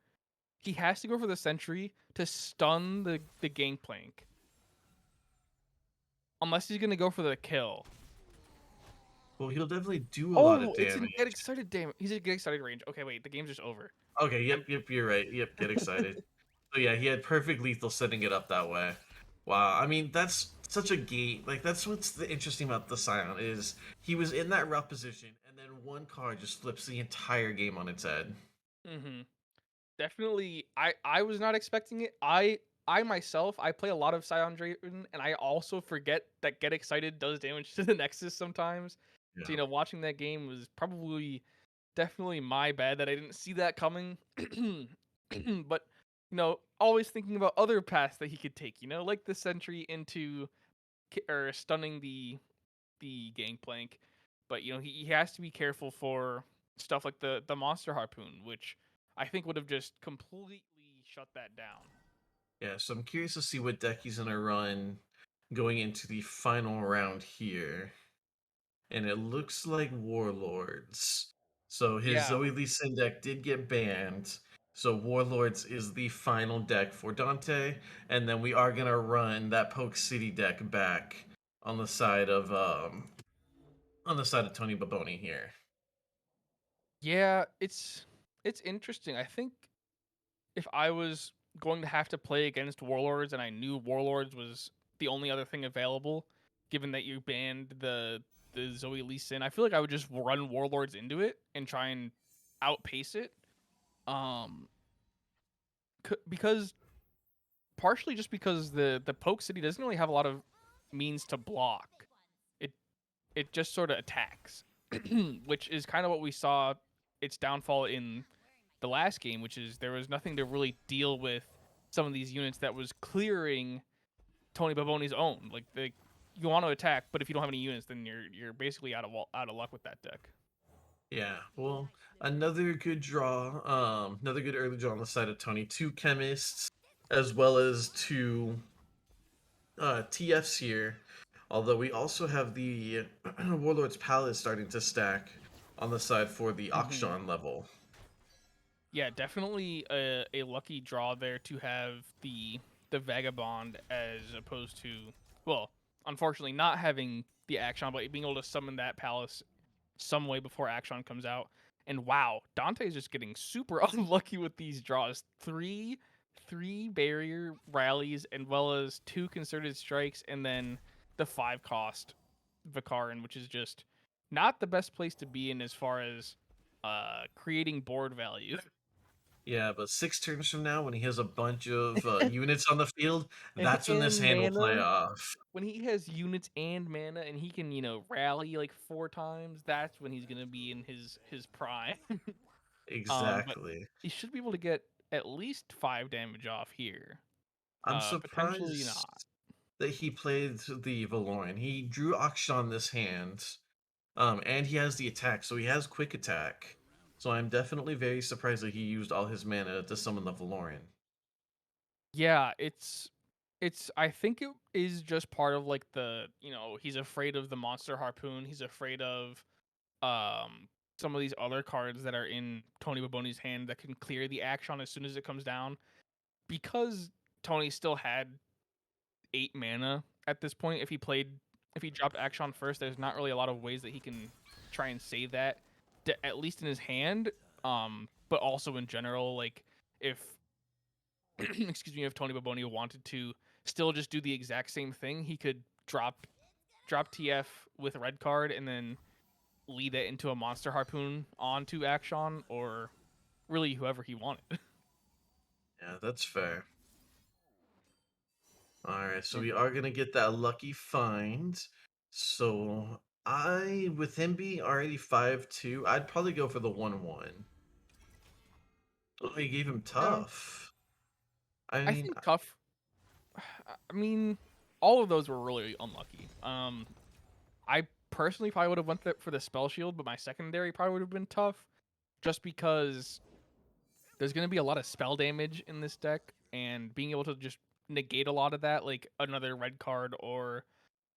He has to go for the Sentry to stun the Gangplank. Unless he's gonna go for the kill. Well, he'll definitely do a lot of Oh, it's in Get damage. Excited. Damn, he's in Get Excited range. Okay, wait, the game's just over. Okay, I'm yep, you're right. Yep, get excited. So yeah, he had perfect lethal setting it up that way. Wow, I mean that's such a gate. Like that's what's the interesting about the Scion is he was in that rough position, and then one card just flips the entire game on its head. mm-hmm. Definitely. I was not expecting it. I myself I play a lot of Scion Draven, and I also forget that Get Excited does damage to the Nexus sometimes. So Yeah. watching that game was probably definitely my bad that I didn't see that coming. But always thinking about other paths that he could take. Like the Sentry into or stunning the Gangplank. But he has to be careful for stuff like the Monster Harpoon, which I think would have just completely shut that down. Yeah, so I'm curious to see what deck he's gonna run going into the final round here. And it looks like Warlords. So his Yeah. Zoe Lee Sin deck did get banned. So Warlords is the final deck for Dante, and then we are gonna run that Poke City deck back on the side of Tony Baboni here. Yeah, it's interesting. I think if I was going to have to play against Warlords and I knew Warlords was the only other thing available, given that you banned the Zoe Lee Sin, I feel like I would just run Warlords into it and try and outpace it. Um, because partially just because the Poke City doesn't really have a lot of means to block. It it just sort of attacks, which is kind of what we saw its downfall in the last game, which is there was nothing to really deal with some of these units that was clearing Tony Baboni's own. Like you want to attack, but if you don't have any units, then you're basically out of luck with that deck. Yeah, well, another good draw, another good early draw on the side of Tony. Two chemists, as well as two TFs here. Although we also have the Warlord's Palace starting to stack on the side for the Mm-hmm. Akshan level. Yeah, definitely a lucky draw there to have the Vagabond as opposed to, well, unfortunately not having the Action, but being able to summon that Palace some way before Action comes out. And wow, Dante is just getting super unlucky with these draws. Three barrier rallies, and well as two concerted strikes, and then the 5 cost Vikarin, which is just not the best place to be in as far as creating board value. Yeah, but 6 turns from now, when he has a bunch of units on the field, that's when this And hand will play mana, off. when he has units and mana and he can, rally like 4 times, that's when he's gonna be in his prime. But Exactly. he should be able to get at least 5 damage off here. I'm Potentially surprised not. that he played the Valoran. He drew Akshan this hand, and he has the attack, so he has quick attack. So I'm definitely very surprised that he used all his mana to summon the Valoran. Yeah, it's I think it is just part of like he's afraid of the monster harpoon. He's afraid of some of these other cards that are in Tony Baboni's hand that can clear the action as soon as it comes down. Because Tony still had 8 mana at this point, if he dropped Action first, there's not really a lot of ways that he can try and save that, at least in his hand. But also in general, like if excuse me, if Tony Baboni wanted to still just do the exact same thing, he could drop TF with a red card and then lead it into a monster harpoon onto Action or really whoever he wanted. Yeah, that's fair. Alright, so And we are gonna get that lucky find. So with him being already 5-2, I'd probably go for the 1-1. Oh, he gave him yeah, tough. I I mean, think tough. I mean, all of those were really unlucky. I personally probably would have went for the spell shield, but my secondary probably would have been tough, just because there's going to be a lot of spell damage in this deck, and being able to just negate a lot of that, like another red card or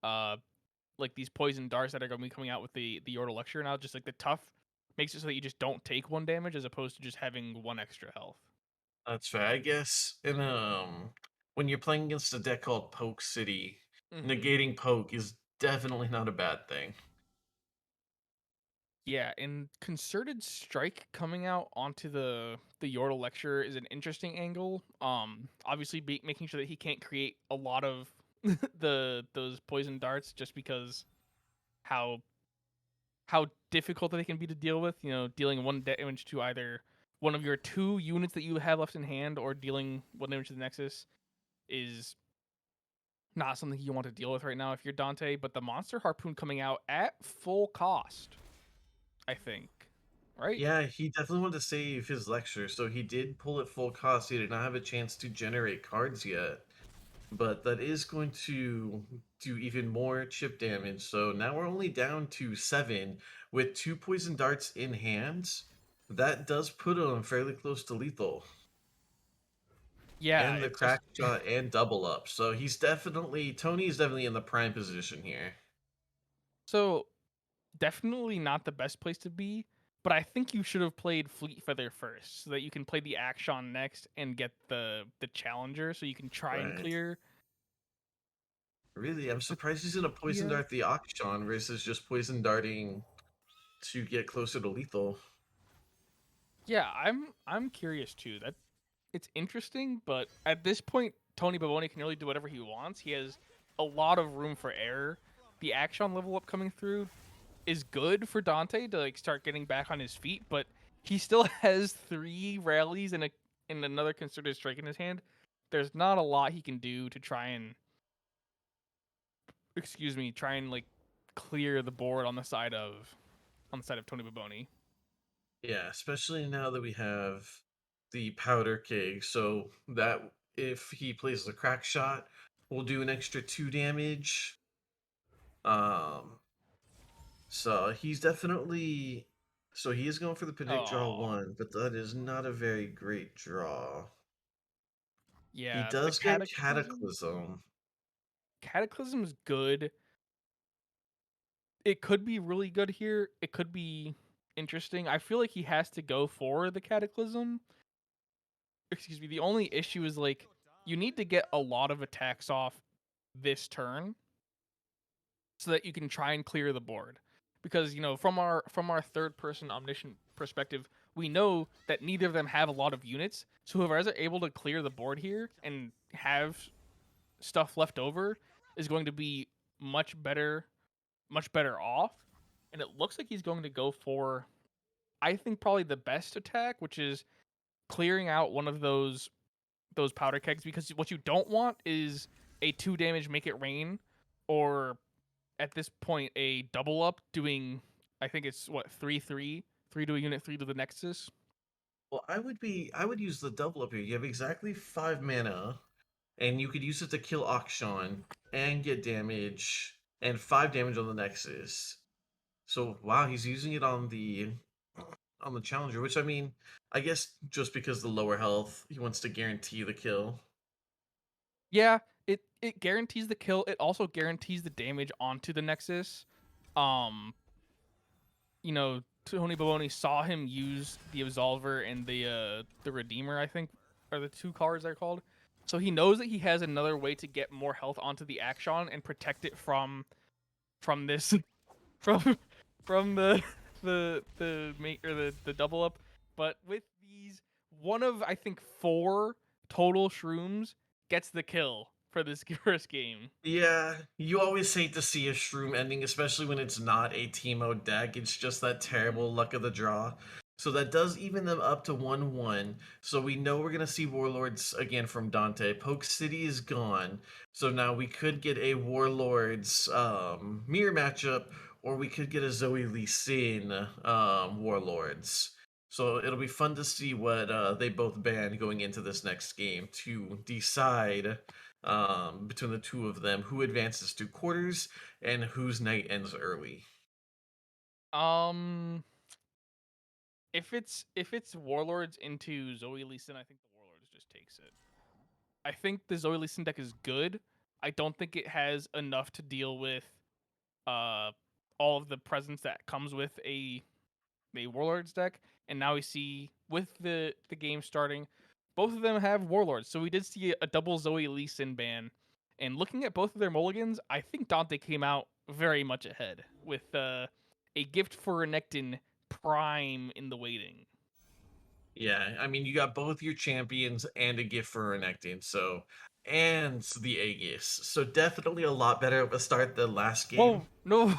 uh like these poison darts that are going to be coming out with the Yordle lecture now, just like the tough makes it so that you just don't take 1 damage as opposed to just having 1 extra health. that's fair. I guess when you're playing against a deck called Poke City, Mm-hmm. negating Poke is definitely not a bad thing. Yeah, and concerted strike coming out onto the Yordle lecture is an interesting angle. Obviously, making sure that he can't create a lot of those poison darts, just because how how difficult they can be to deal with. Dealing 1 damage to either one of your 2 units that you have left in hand, or dealing 1 damage to the Nexus is not something you want to deal with right now if you're Dante. But the monster harpoon coming out at full cost, I think, right? Yeah, he definitely wanted to save his lecture, so he did pull it full cost. He did not have a chance to generate cards yet, but that is going to do even more chip damage. So now we're only down to 7 with 2 poison darts in hand. That does put him fairly close to lethal. Yeah, And the it's just crack shot and double up. So Tony's definitely in the prime position here. so definitely not the best place to be, but I think you should have played Fleet Feather first, so that you can play the Action next and get the Challenger, so you can try and Right. clear Really, I'm the surprised he's gonna poison yeah. dart the Akshan versus just poison darting to get closer to lethal. Yeah, I'm curious too. That it's interesting, but at this point, Tony Baboni can really do whatever he wants. He has a lot of room for error. The Action level up coming through is good for Dante to like start getting back on his feet, but he still has 3 rallies and another concerted strike in his hand. There's not a lot he can do to try and try and like clear the board on the side of Tony Baboni. Yeah, especially now that we have the powder keg, so that if he plays the crack shot, we'll do an extra 2 damage. Um, so he's definitely so he is going for the predict draw Oh, 1, but that is not a very great draw. He yeah, the does get Cataclysm. Cataclysm's good. It could be really good here. It could be interesting. I feel like he has to go for the Cataclysm. Excuse me. The only issue is like you need to get a lot of attacks off this turn so that you can try and clear the board. Because from our third person omniscient perspective, we know that neither of them have a lot of units. So whoever's able to clear the board here and have stuff left over is going to be much better off. And it looks like he's going to go for, I think, probably the best attack, which is clearing out one of those powder kegs. Because what you don't want is a 2 damage make it rain, or at this point a double up doing, I think it's what, 3/3, 3 to a unit, 3 to the Nexus. Well, I would use the double up here. You have exactly 5 mana, and you could use it to kill Akshan and get damage and 5 damage on the Nexus. So wow, he's using it on the challenger, which I mean, I guess just because the lower health, he wants to guarantee the kill. Yeah, it guarantees the kill. It also guarantees the damage onto the Nexus. Um, Tony Baloney saw him use the Absolver and the Redeemer, I think, are the 2 cards they're called. So he knows that he has another way to get more health onto the Action and protect it from this from from the make or the double up. But with these, one of I think 4 total shrooms gets the kill for this first game. Yeah, you always hate to see a shroom ending, especially when it's not a Teemo deck. It's just that terrible luck of the draw. So that does even them up to 1-1. So we know we're gonna see Warlords again from Dante. Poke City is gone. So now we could get a Warlords mirror matchup, or we could get a Zoe Lee Sin Warlords. So it'll be fun to see what they both ban going into this next game to decide between the two of them who advances to quarters and whose night ends early. Um, if it's Warlords into Zoe Lee Sin, I think the Warlords just takes it. I think the Zoe Lee Sin deck is good. I don't think it has enough to deal with uh all of the presence that comes with a Warlords deck. And now we see with the game starting, both of them have Warlords. So we did see a double Zoe Lee Sin ban. And looking at both of their mulligans, I think Dante came out very much ahead with a gift for Renekton prime in the waiting. Yeah, I mean, you got both your champions and a gift for Renekton, so and the Aegis. So definitely a lot better of a start than last game. Whoa, no,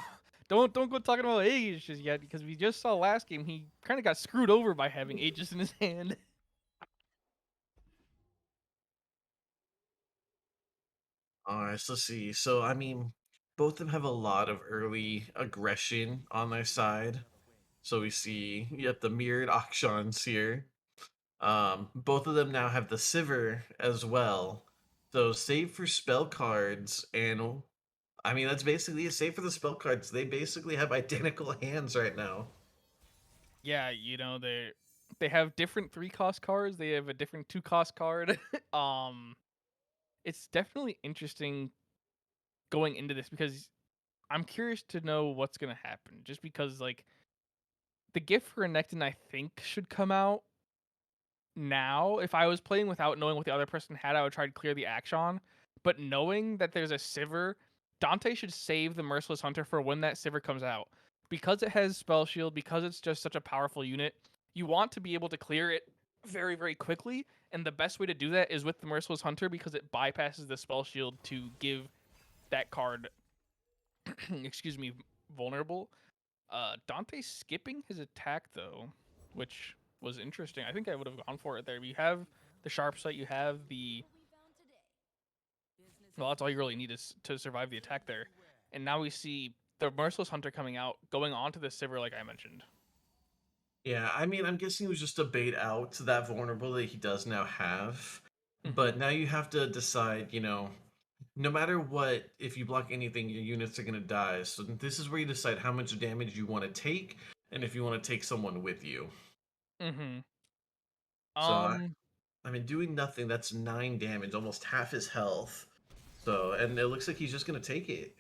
don't go talking about Aegis just yet, because we just saw last game he kind of got screwed over by having Aegis in his hand. All right, so let's see. So I mean, both of them have a lot of early aggression on their side. So we see you have the mirrored Akshans here. Both of them now have the Sivir as well. So save for spell cards, and I mean that's basically a save for the spell cards. They basically have identical hands right now. Yeah, they have different 3 cost cards. They have a different 2 cost card. um, it's definitely interesting going into this because I'm curious to know what's gonna happen. Just because like the gift for Renekton I think should come out now. If I was playing without knowing what the other person had, I would try to clear the Action. But knowing that there's a Sivir, Dante should save the Merciless Hunter for when that Sivir comes out. Because it has Spell Shield, because it's just such a powerful unit, you want to be able to clear it very, very quickly. And the best way to do that is with the Merciless Hunter because it bypasses the Spell Shield to give that card, excuse me, vulnerable. Dante's skipping his attack though, which was interesting. I think I would have gone for it there. You have the sharp sight, you have the well, that's all you really need is to survive the attack there. And now we see the Merciless Hunter coming out, going onto the Sivir like I mentioned. Yeah, I mean, I'm guessing it was just a bait out to that vulnerable that he does now have. But Mm-hmm. now you have to decide, no matter what, if you block anything, your units are going to die. So this is where you decide how much damage you want to take and if you want to take someone with you. Mm-hmm. So, Um, I mean, doing nothing, that's 9 damage, almost half his health. So, and it looks like he's just going to take it.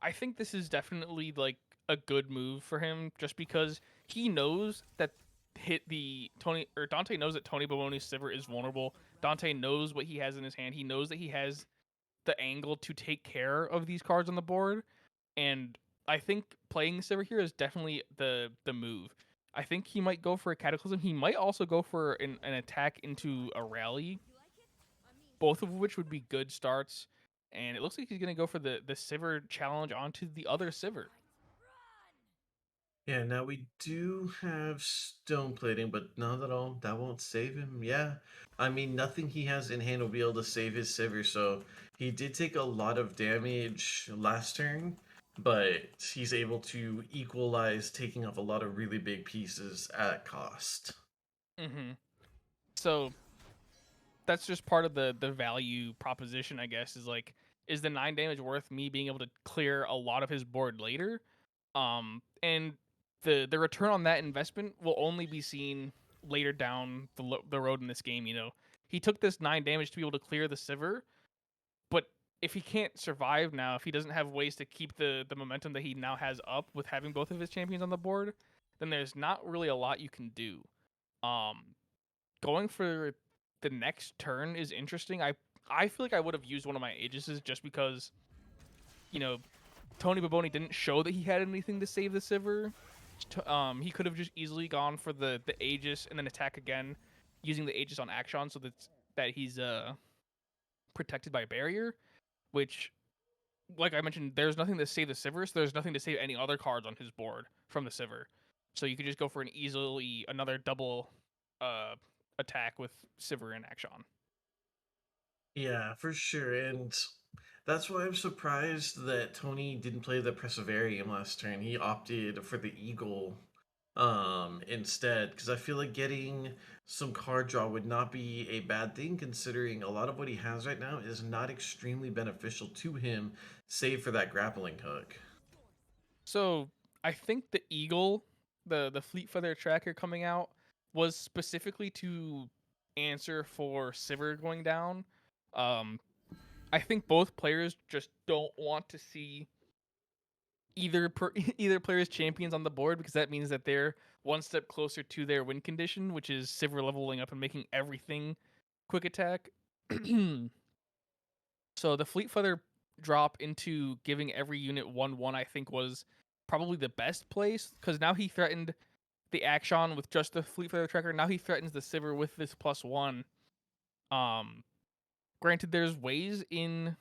I think this is definitely like a good move for him, just because he knows that hit the Tony or Dante knows that Tony Baloney's Sivir is vulnerable. Dante knows what he has in his hand. He knows that he has the angle to take care of these cards on the board, and I think playing Sivir here is definitely the move. I think he might go for a Cataclysm. He might also go for an attack into a rally, both of which would be good starts. And it looks like he's going to go for the Sivir challenge onto the other Sivir. Yeah, now we do have stone plating, but not at all. That won't save him. Yeah. I mean, nothing he has in hand will be able to save his Sivir, so he did take a lot of damage last turn, but he's able to equalize taking off a lot of really big pieces at cost. Mm-hmm. So that's just part of the value proposition, I guess. Is like, is the 9 damage worth me being able to clear a lot of his board later? And the return on that investment will only be seen later down the road in this game. He took this 9 damage to be able to clear the Sivir, but if he can't survive now, if he doesn't have ways to keep the momentum that he now has up with having both of his champions on the board, then there's not really a lot you can do. Um, Going for the next turn is interesting. I feel like I would have used one of my Aegises just because you know Tony Baboni didn't show that he had anything to save the Sivir. He could have just easily gone for the Aegis and then attack again, using the Aegis on Action so that he's protected by a barrier. Which, like I mentioned, there's nothing to save the Sivir, so there's nothing to save any other cards on his board from the Sivir. So you could just go for an easily another double uh, attack with Sivir in Action. Yeah, for sure. And that's why I'm surprised that Tony didn't play the Perseverium last turn. He opted for the Eagle instead because I feel like getting some card draw would not be a bad thing considering a lot of what he has right now is not extremely beneficial to him save for that grappling hook. So I think the Eagle, the Fleet Feather Tracker coming out, was specifically to answer for Sivir going down. Um, I think both players just don't want to see either player's champions on the board because that means that they're one step closer to their win condition, which is Sivir leveling up and making everything quick attack. So the Fleet Feather drop into giving every unit 1/1, I think, was probably the best place because now he threatened the Action with just the Fleet Feather Tracker. Now he threatens the Sivir with this +1. Um, Granted, there's ways in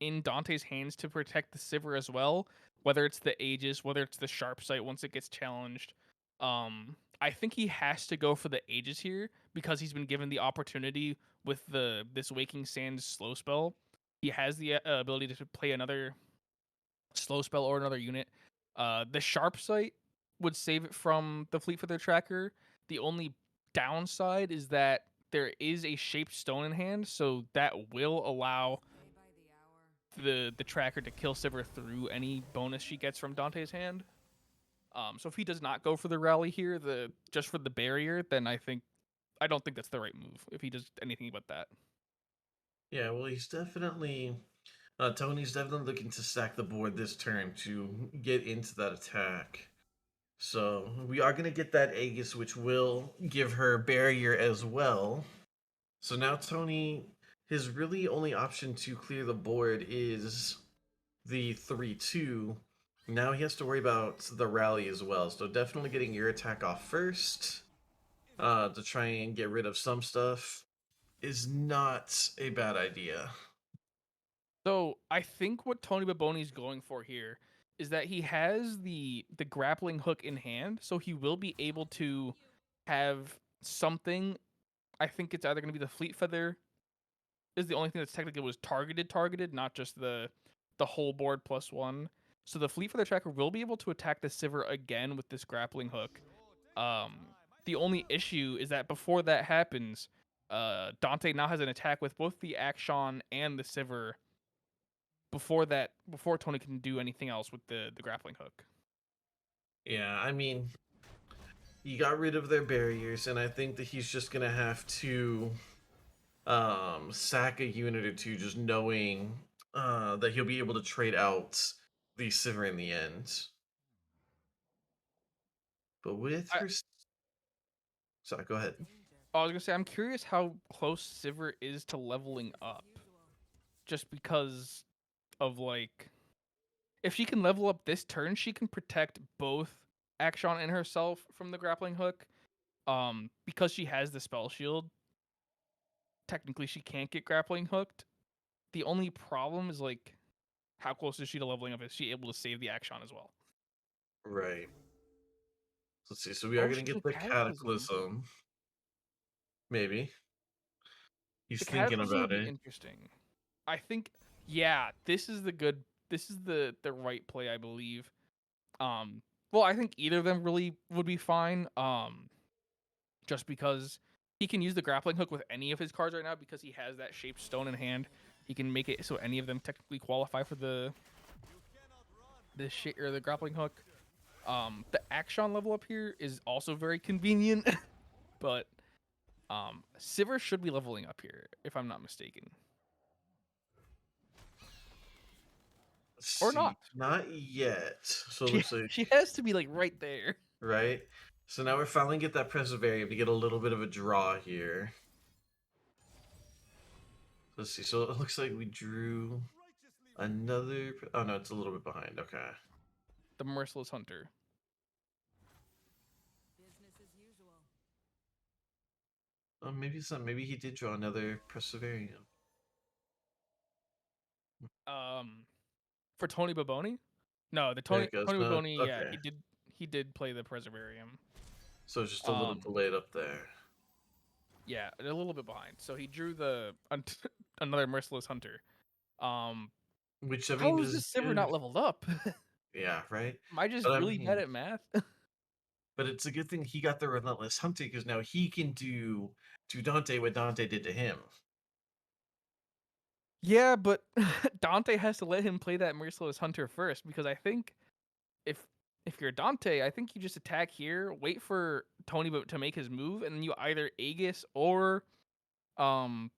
Dante's hands to protect the Sivir as well, whether it's the Aegis, whether it's the Sharp Sight once it gets challenged. I think he has to go for the Aegis here because he's been given the opportunity with this Waking Sands slow spell. He has the ability to play another slow spell or another unit. The Sharp Sight would save it from the Fleet Feather Tracker. The only downside is that there is a shaped stone in hand, so that will allow the tracker to kill Sivir through any bonus she gets from Dante's hand. So if he does not go for the rally here, the just for the barrier, then I don't think that's the right move. If he does anything but that. Yeah, well, Tony's definitely looking to stack the board this turn to get into that attack. So we are going to get that Aegis, which will give her barrier as well. So now Tony, his really only option to clear the board is the 3-2. Now he has to worry about the rally as well. So definitely getting your attack off first to try and get rid of some stuff is not a bad idea. So I think what Tony Baboni's going for here is that he has the grappling hook in hand, so he will be able to have something. I think it's either going to be the Fleet Feather is the only thing that's technically was targeted, not just the whole board +1. So the Fleet Feather Tracker will be able to attack the Sivir again with this grappling hook. The only issue is that before that happens, Dante now has an attack with both the Action and the Sivir before Tony can do anything else with the grappling hook. Yeah, I mean, he got rid of their barriers, and I think that he's just gonna have to sack a unit or two, just knowing that he'll be able to trade out the Sivir in the end. But with I, her, sorry, go ahead. I was gonna say I'm curious how close Sivir is to leveling up, just because of like if she can level up this turn, she can protect both Action and herself from the grappling hook. Because she has the spell shield, technically she can't get grappling hooked. The only problem is like how close is she to leveling up? Is she able to save the Action as well? Right. Let's see. So we are gonna Ocean get of the Cataclysm. Cataclysm. Maybe he's The thinking Cataclysm about would be it. interesting. I think, yeah, this is the good. This is the right play, I believe. Um, well, I think either of them really would be fine. Just because he can use the grappling hook with any of his cards right now because he has that shaped stone in hand. He can make it so any of them technically qualify for the grappling hook. The Action level up here is also very convenient, but Sivir should be leveling up here if I'm not mistaken, Let's or not. see. Not yet. So it She looks like she has to be like right there. right. So now we're finally get that Preservarium to get a little bit of a draw here. Let's see. So it looks like we drew another. Oh no, it's a little bit behind. Okay. The Merciless Hunter. Maybe it's not. Maybe he did draw another Preservarium. Um, for Tony Baboni? No, the There Tony it goes. Tony No. Baboni. Yeah, Okay. he did play the Preservarium. So it's just a little Um, delayed up there. yeah, a little bit behind. So he drew another Merciless Hunter. Um, Which I mean how is is this Sivir good. not leveled up? Yeah. Right. Am I just But I really bad mean, at math? but it's a good thing he got the Relentless Hunter because now he can do to Dante what Dante did to him. Yeah, but Dante has to let him play that Merciless Hunter first because I think if if you're Dante, I think you just attack here, wait for Tony to make his move, and then you either Aegis um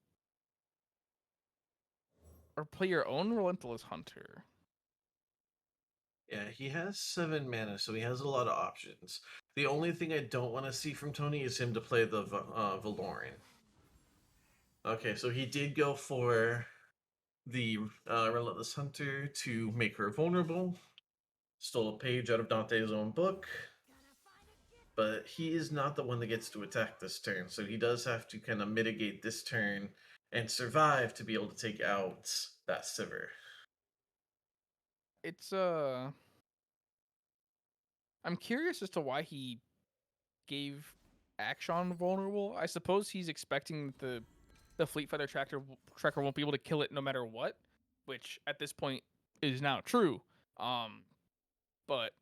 or play your own Relentless Hunter. Yeah, he has 7 mana, so he has a lot of options. The only thing I don't want to see from Tony is him to play the Valoran. Okay, so he did go for the Relentless Hunter to make her vulnerable. Stole a page out of Dante's own book. But he is not the one that gets to attack this turn, so he does have to kind of mitigate this turn and survive to be able to take out that Sivir. It's I'm curious as to why he gave Action vulnerable. I suppose he's expecting the Fleet Feather tracker won't be able to kill it no matter what, which at this point is now true. Um, but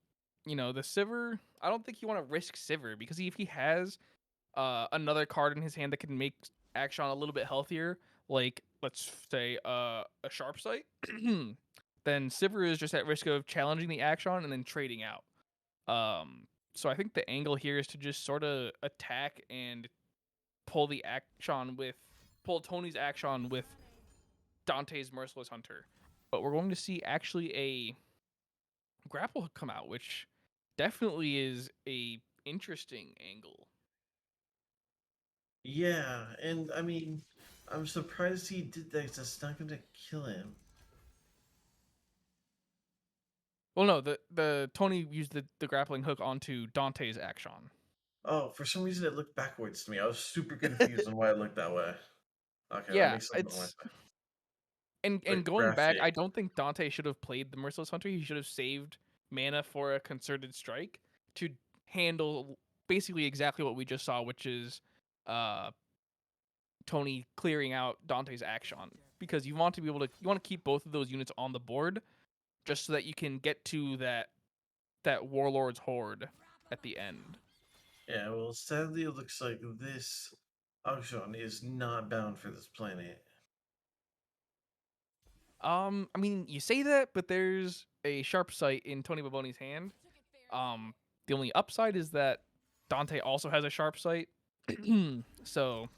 the Sivir, I don't think you want to risk Sivir because if he has another card in his hand that can make Action a little bit healthier, like let's say a Sharp Sight, then Sivir is just at risk of challenging the Action and then trading out. So I think the angle here is to just sort of attack and pull Tony's Action with Dante's Merciless Hunter. But we're going to see actually a grapple hook come out, which definitely is a interesting angle. Yeah, and I mean, I'm surprised he did that. 'Cause that's not gonna kill him. Well, no, the Tony used the grappling hook onto Dante's action. Oh, for some reason it looked backwards to me. I was super confused on why it looked that way. Okay, let Yeah, me send the it's and Like going back, I graphic. don't think Dante should have played the Merciless Hunter. He should have saved mana for a concerted strike to handle basically exactly what we just saw, which is uh Tony clearing out Dante's action. Because you want to be able to you want to keep both of those units on the board just so that you can get to that Warlord's horde at the end. Yeah, well, sadly it looks like this auction is not bound for this planet. I mean, you say that, but there's a sharp sight in Tony Baboni's hand. The only upside is that Dante also has a sharp sight. So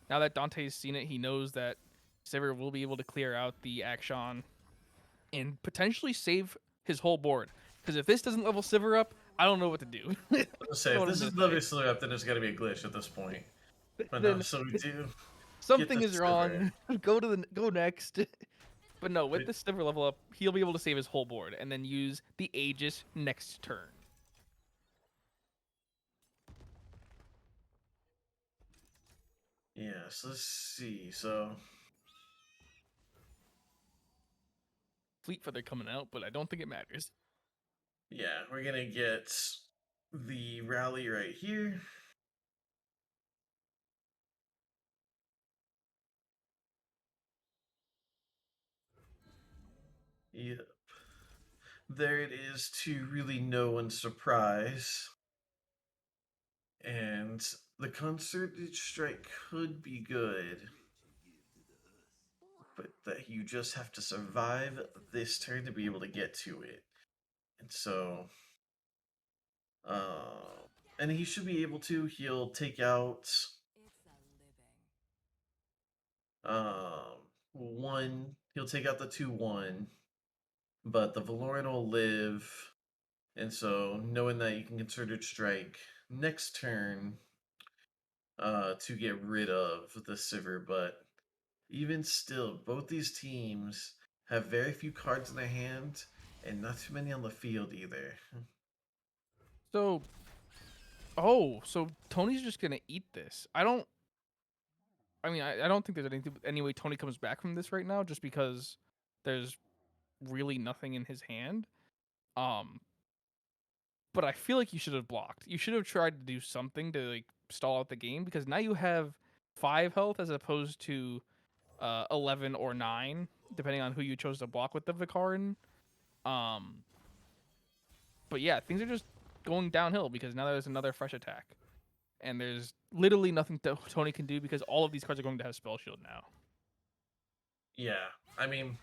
now that Dante's seen it, he knows that Sivir will be able to clear out the Akshan and potentially save his whole board. Because if this doesn't level Sivir up, I don't know what to do. I Let's don't say know if what I'm this is gonna the say. Vistler up, then there's gotta be a glitch at this point. But no, Then so we do get something the is Sivir. wrong. Go next. But no, with the Sivir level up, he'll be able to save his whole board and then use the Aegis next turn. Yeah, so let's see. So Fleet Feather coming out, but I don't think it matters. yeah, we're gonna get the rally right here. Yep. There it is to really no one's surprise. And the concerted strike could be good, but that you just have to survive this turn to be able to get to it. And so, uh, and he should be able to. He'll take out one. He'll take out the 2-1, but the Valoran will live. And so, knowing that you can concerted strike next turn, to get rid of the Sivir, but even still, both these teams have very few cards in their hand and not too many on the field either. So, so Tony's just gonna eat this. I mean, I don't think there's any way Tony comes back from this right now, just because there's really nothing in his hand. Um, but I feel like you should have blocked. You should have tried to do something to like stall out the game because now you have 5 health as opposed to 11 or 9, depending on who you chose to block with the Vikarin. Um, but yeah, things are just going downhill because now there's another fresh attack, and there's literally nothing that Tony can do because all of these cards are going to have spell shield now. Yeah, I mean,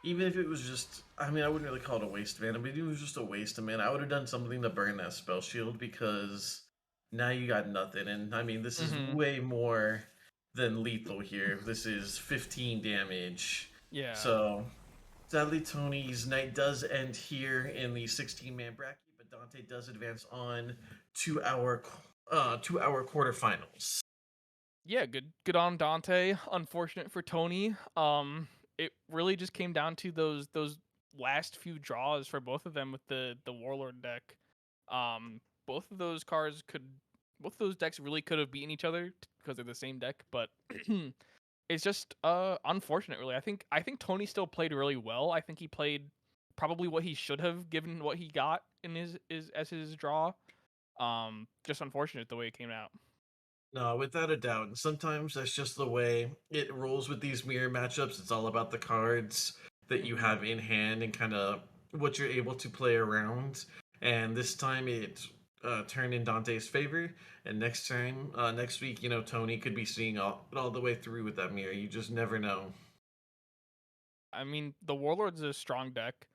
even if it was just, I mean, I wouldn't really call it a waste of mana, but if it was just a waste of mana, I would have done something to burn that spell shield because now you got nothing. And I mean, this is Mm-hmm. way more than lethal here. This is 15 damage. Yeah. So sadly, Tony's night does end here in the 16-man bracket, but Dante does advance on to our quarterfinals. Yeah, good on Dante. Unfortunate for Tony. It really just came down to those last few draws for both of them with the Warlord deck. Both of those cards could both of those decks really could have beaten each other because they're the same deck, but it's just unfortunate really. I think Tony still played really well. I think he played probably what he should have given what he got in his as his draw. Just unfortunate the way it came out. No, without a doubt. And sometimes that's just the way it rolls with these mirror matchups. It's all about the cards that you Mhm. have in hand and kind of what you're able to play around. And this time it turned in Dante's favor. And next time, next week, Tony could be seeing all the way through with that mirror. You just never know. I mean, the Warlord's a strong deck.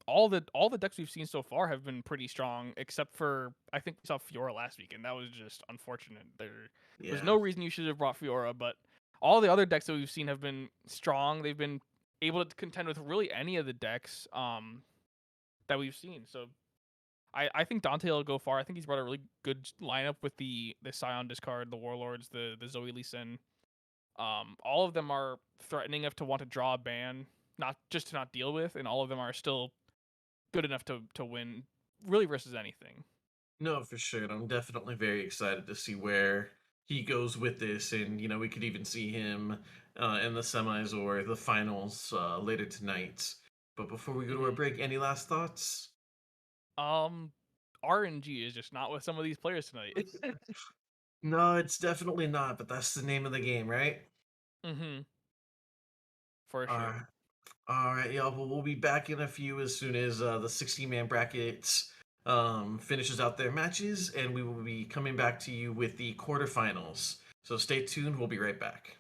All the decks we've seen so far have been pretty strong, except for I think we saw Fiora last week, and that was just unfortunate. There was Yeah. no reason you should have brought Fiora, but all the other decks that we've seen have been strong. They've been able to contend with really any of the decks that we've seen. So I think Dante will go far. I think he's brought a really good lineup with the Scion discard, the Warlords, the Zoe Lee Sin. All of them are threatening enough to want to draw a ban, not just to not deal with, and all of them are still good enough to win, really versus anything. No, for sure. And I'm definitely very excited to see where he goes with this. And, we could even see him in the semis or the finals later tonight. But before we go to our Mm-hmm. break, any last thoughts? Um, RNG is just not with some of these players tonight. No, it's definitely not, but that's the name of the game, right? Mm-hmm. For All sure. right. All right, y'all. Well, we'll be back in a few as soon as the 60-man brackets finishes out their matches, and we will be coming back to you with the quarterfinals. So stay tuned. We'll be right back.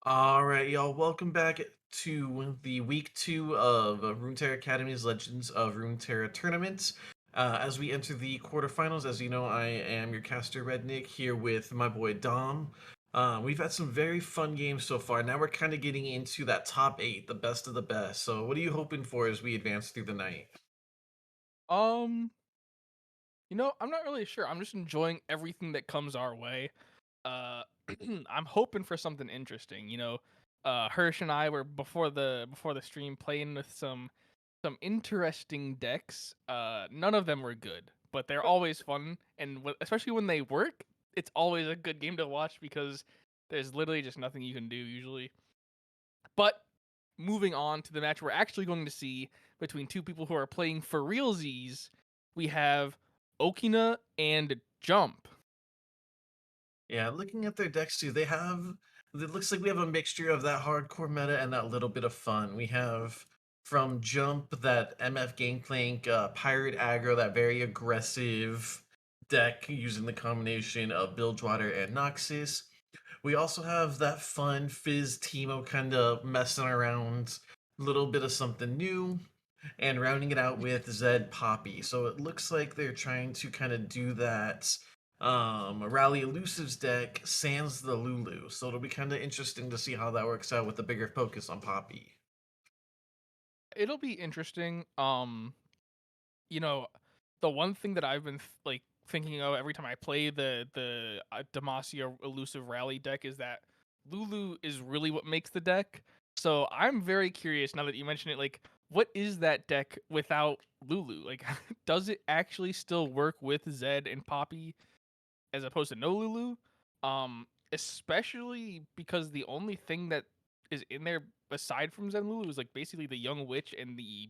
All right, y'all. Welcome back to the week two of Runeterra Academy's Legends of Runeterra tournament. As we enter the quarterfinals, as you know, I am your caster Rednick here with my boy Dom. We've had some very fun games so far. Now we're kind of getting into that top eight, the best of the best. So, what are you hoping for as we advance through the night? Um, I'm not really sure. I'm just enjoying everything that comes our way. Uh, I'm hoping for something interesting. Hirsch and I were before the stream playing with some interesting decks. None of them were good, but they're always fun, and especially when they work, it's always a good game to watch because there's literally just nothing you can do usually. But moving on to the match we're actually going to see between two people who are playing for realsies, we have Okina and Jump. Yeah, looking at their decks too, they have. It looks like we have a mixture of that hardcore meta and that little bit of fun. We have from Jump that MF Gangplank, Pirate Aggro, that very aggressive deck using the combination of Bilgewater and Noxus. We also have that fun Fizz Teemo kind of messing around, little bit of something new, and rounding it out with Zed Poppy. So it looks like they're trying to kind of do that Rally Elusives deck sans the Lulu. So it'll be kind of interesting to see how that works out with the bigger focus on Poppy. It'll be interesting. You know, the one thing that I've been thinking of every time I play the Demacia elusive rally deck is that Lulu is really what makes the deck. So I'm very curious now that you mention it. Like, what is that deck without Lulu? Like, does it actually still work with Zed and Poppy as opposed to no Lulu? Especially because the only thing that is in there aside from Zed and Lulu is like basically the Young Witch and the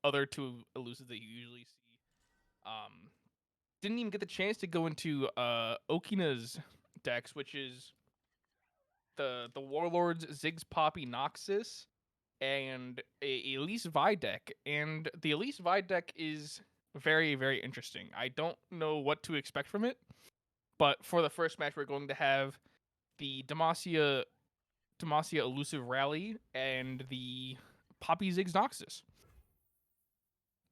other two elusives that you usually see. Um, didn't even get the chance to go into Okina's decks, which is the Warlords Ziggs Poppy Noxus and a Elise Vi deck. And the Elise Vi deck is very, very interesting. I don't know what to expect from it, but for the first match, we're going to have the Demacia Elusive Rally and the Poppy Ziggs Noxus.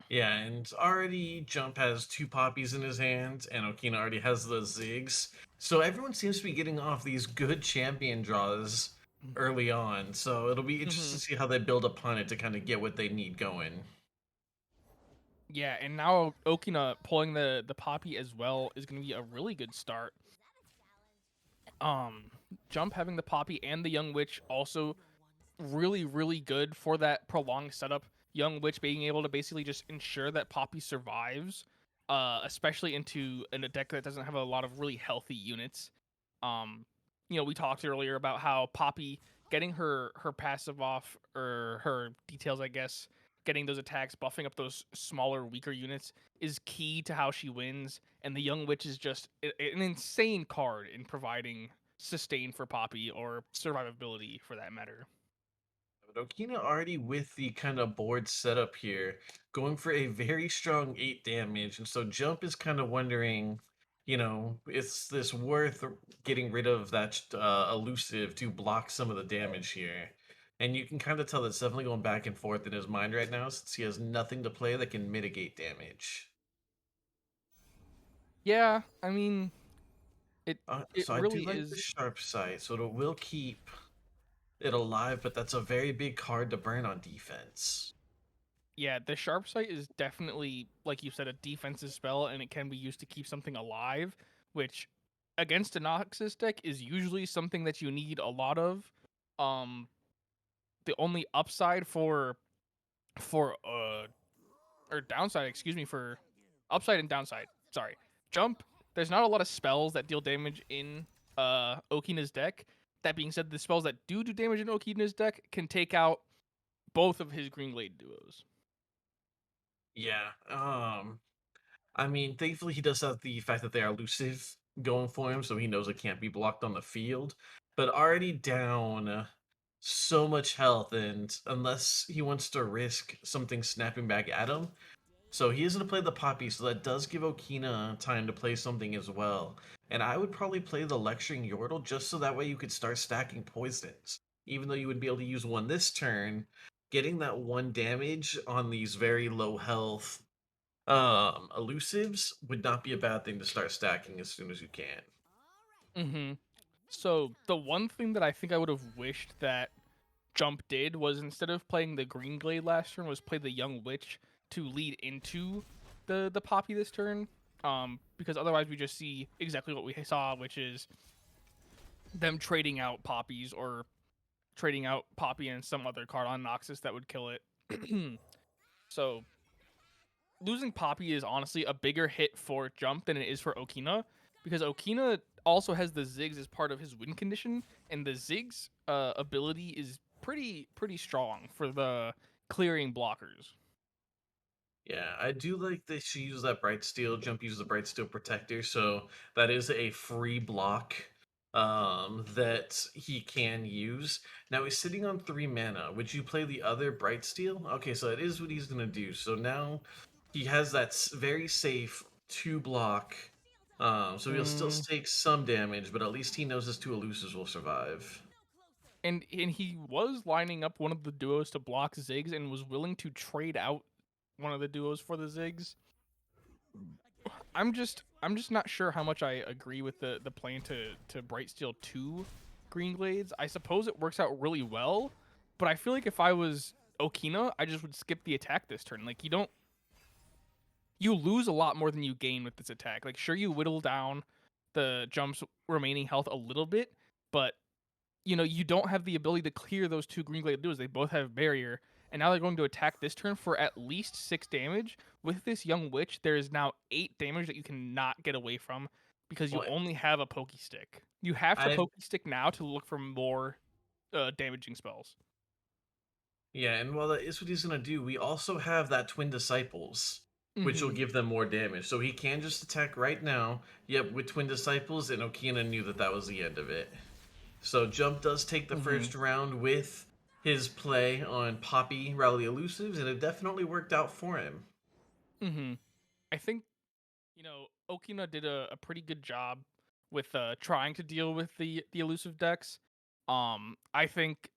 Yeah, and already Jump has two poppies in his hand, and Okina already has the Ziggs. So everyone seems to be getting off these good champion draws early on. So it'll be interesting Mm-hmm. to see how they build upon it to kind of get what they need going. Yeah, and now Okina pulling the Poppy as well is going to be a really good start. Um, Jump having the Poppy and the Young Witch also really, really good for that prolonged setup. Young Witch being able to basically just ensure that Poppy survives, especially in a deck that doesn't have a lot of really healthy units. Um, we talked earlier about how Poppy getting her passive off or her details, I guess, getting those attacks, buffing up those smaller, weaker units is key to how she wins. And the Young Witch is just an insane card in providing sustain for Poppy or survivability for that matter. But Okina already with the kind of board setup here, going for a very strong 8 damage. And so Jump is kind of wondering, is this worth getting rid of that elusive to block some of the damage here? And you can kind of tell that's definitely going back and forth in his mind right now since he has nothing to play that can mitigate damage. Yeah, I mean, it it So I do really like the is. sharp sight, so it will keep it alive, but that's a very big card to burn on defense. Yeah, the sharp sight is definitely, like you said, a defensive spell, and it can be used to keep something alive, which against a Noxus deck is usually something that you need a lot of. Um, the only upside for or downside, excuse me, for upside and downside. Sorry, jump. There's not a lot of spells that deal damage in Okina's deck. That being said, the spells that do damage in Okina's deck can take out both of his Green Glade duos. Yeah. I mean, thankfully he does have the fact that they are elusive going for him, so he knows it can't be blocked on the field. But already down so much health, and unless he wants to risk something snapping back at him, so he is going to play the Poppy, so that does give Okina time to play something as well. And I would probably play the Lecturing Yordle just so that way you could start stacking poisons. even though you would be able to use one this turn, getting that one damage on these very low health elusives would not be a bad thing to start stacking as soon as you can. Mm-hmm. So the one thing that I think I would have wished that Jump did was instead of playing the Green Glade last turn, was play the Young Witch to lead into the Poppy this turn. Because otherwise we just see exactly what we saw, which is them trading out Poppies or trading out Poppy and some other card on Noxus that would kill it. So losing Poppy is honestly a bigger hit for Jump than it is for Okina, because Okina also has the Ziggs as part of his win condition, and the Ziggs ability is pretty strong for the clearing blockers. Yeah, I do like that she uses that Bright Steel. Jump uses the Bright Steel Protector, so that is a free block that he can use. Now he's sitting on 3 mana. Would you play the other Bright Steel? Okay, so it is what he's gonna do. So now he has that very safe 2 block. So he'll still Mm, take some damage, but at least he knows his 2 elusives will survive. and he was lining up one of the duos to block Ziggs and was willing to trade out one of the duos for the Ziggs. I'm just not sure how much I agree with the plan to Bright Steel 2 Green Glades. I suppose it works out really well, but I feel like if I was Okina, I just would skip the attack this turn. Like you lose a lot more than you gain with this attack. Like sure you whittle down the Jump's remaining health a little bit, but you don't have the ability to clear those two Green Glade duos. They both have barrier, and now they're going to attack this turn for at least 6 damage. With this Young Witch, there is now 8 damage that you cannot get away from because you Well, only have a Pokey Stick. You have to I Pokey Stick now to look for more damaging spells. Yeah, and while that is what he's gonna do, we also have that Twin Disciples, which will Mm-hmm. give them more damage. So he can just attack right now. Yep, with Twin Disciples, and Okina knew that that was the end of it. So Jump does take the Mm-hmm. first round with his play on Poppy Rally Elusives, and it definitely worked out for him. Mm-hmm. I think Okina did a pretty good job with trying to deal with the elusive decks. I think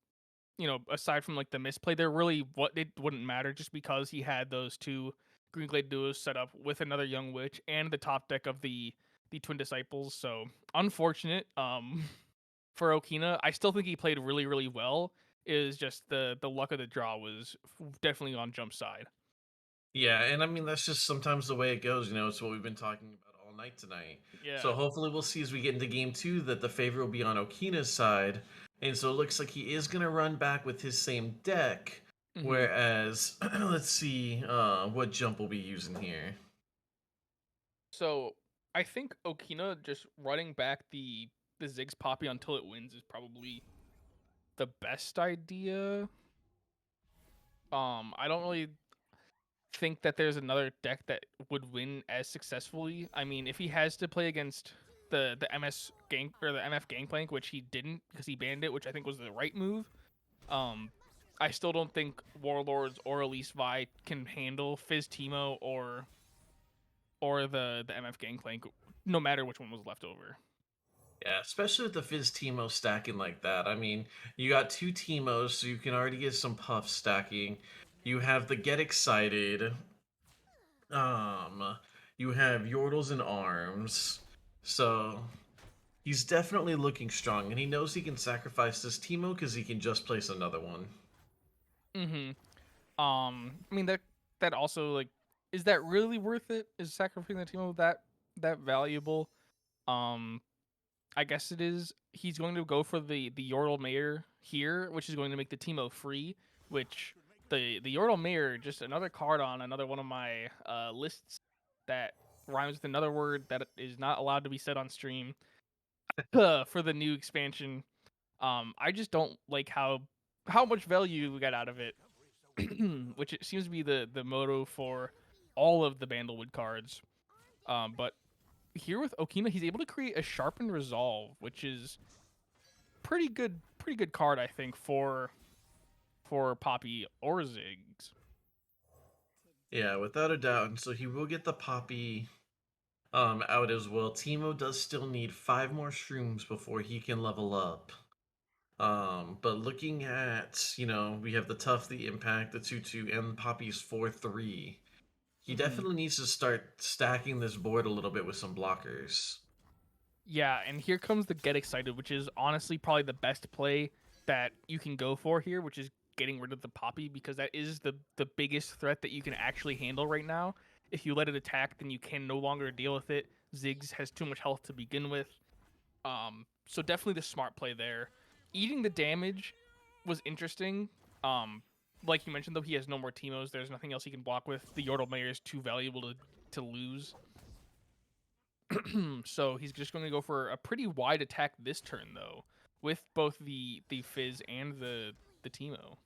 aside from like the misplay, there really what it wouldn't matter just because he had those two Green Glade duos set up with another Young Witch and the top deck of the Twin Disciples. So unfortunate for Okina. I still think he played really well. Is just the luck of the draw was definitely on Jump's side. Yeah, and I mean that's just sometimes the way it goes. It's what we've been talking about all night tonight. So Yeah. hopefully we'll see as we get into game 2 that the favor will be on Okina's side, and so it looks like he is gonna run back with his same deck. hmm Whereas, let's see what jump we'll be using here. So I think Okina just running back the Ziggs Poppy until it wins is probably the best idea. I don't really think that there's another deck that would win as successfully. I mean, if he has to play against the MS gang or the MF Gangplank, which he didn't because he banned it, which I think was the right move. Um, I still don't think Warlords or Elise Vi can handle Fizz Timo or the MF Gangplank, no matter which one was left over. Yeah, especially with the Fizz Teemo stacking like that. I mean, you got 2 Teemos, so you can already get some puff stacking. You have the Get Excited. Um, you have Yordles and Arms. So he's definitely looking strong, and he knows he can sacrifice this Teemo because he can just place another one. Mm-hmm. I mean that also like is that really worth it? Is sacrificing the Timo that valuable? Um, I guess it is. He's going to go for the Yordle Mayor here, which is going to make the Teemo free. Which the Yordle Mayor, just another card on another one of my lists that rhymes with another word that is not allowed to be said on stream for the new expansion. I just don't like how much value we got out of it, which it seems to be the motto for all of the Bandlewood cards. But here with Okina, he's able to create a sharpened resolve, which is pretty good card I think for Poppy or Ziggs. Yeah, without a doubt. And so he will get the Poppy out as well. Teemo does still need 5 more shrooms before he can level up. But looking at, we have the Tough, the Impact, the 2-2, and Poppy's 4-3. He Hmm. definitely needs to start stacking this board a little bit with some blockers. Yeah, and here comes the get excited, which is honestly probably the best play that you can go for here, which is getting rid of the poppy because that is the biggest threat that you can actually handle right now. If you let it attack, then you can no longer deal with it. Ziggs has too much health to begin with. So definitely the smart play there. Eating the damage was interesting. Um, like you mentioned though, he has no more Teemos. There's nothing else he can block with. The Yordle Mayor is too valuable to lose. So he's just going to go for a pretty wide attack this turn though, with both the Fizz and the Teemo.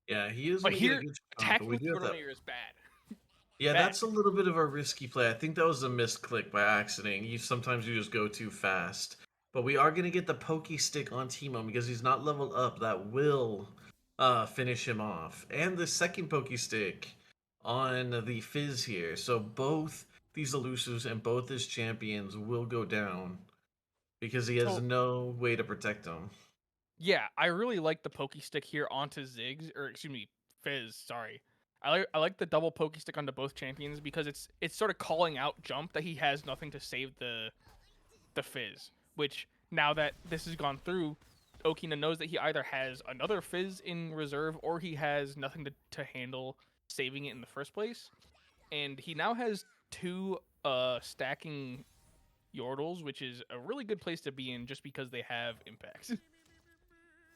Yeah, he is But going to get a here, good comp, but attacking we with do the have Yordle that. Mayor is bad. Yeah, Bad. that's a little bit of a risky play. I think that was a misclick by accident. Sometimes you just go too fast. But we are gonna get the pokey stick on Teemo because he's not leveled up. That will finish him off. And the second pokey stick on the Fizz here. So both these elusives and both his champions will go down because he has So no way to protect them. yeah, I really like the pokey stick here onto Ziggs, or excuse me, Fizz. Sorry, I like the double pokey stick onto both champions because it's sort of calling out Jump that he has nothing to save the Fizz. Which now that this has gone through, Okina knows that he either has another Fizz in reserve or he has nothing to handle saving it in the first place, and he now has two stacking Yordles, which is a really good place to be in just because they have impacts.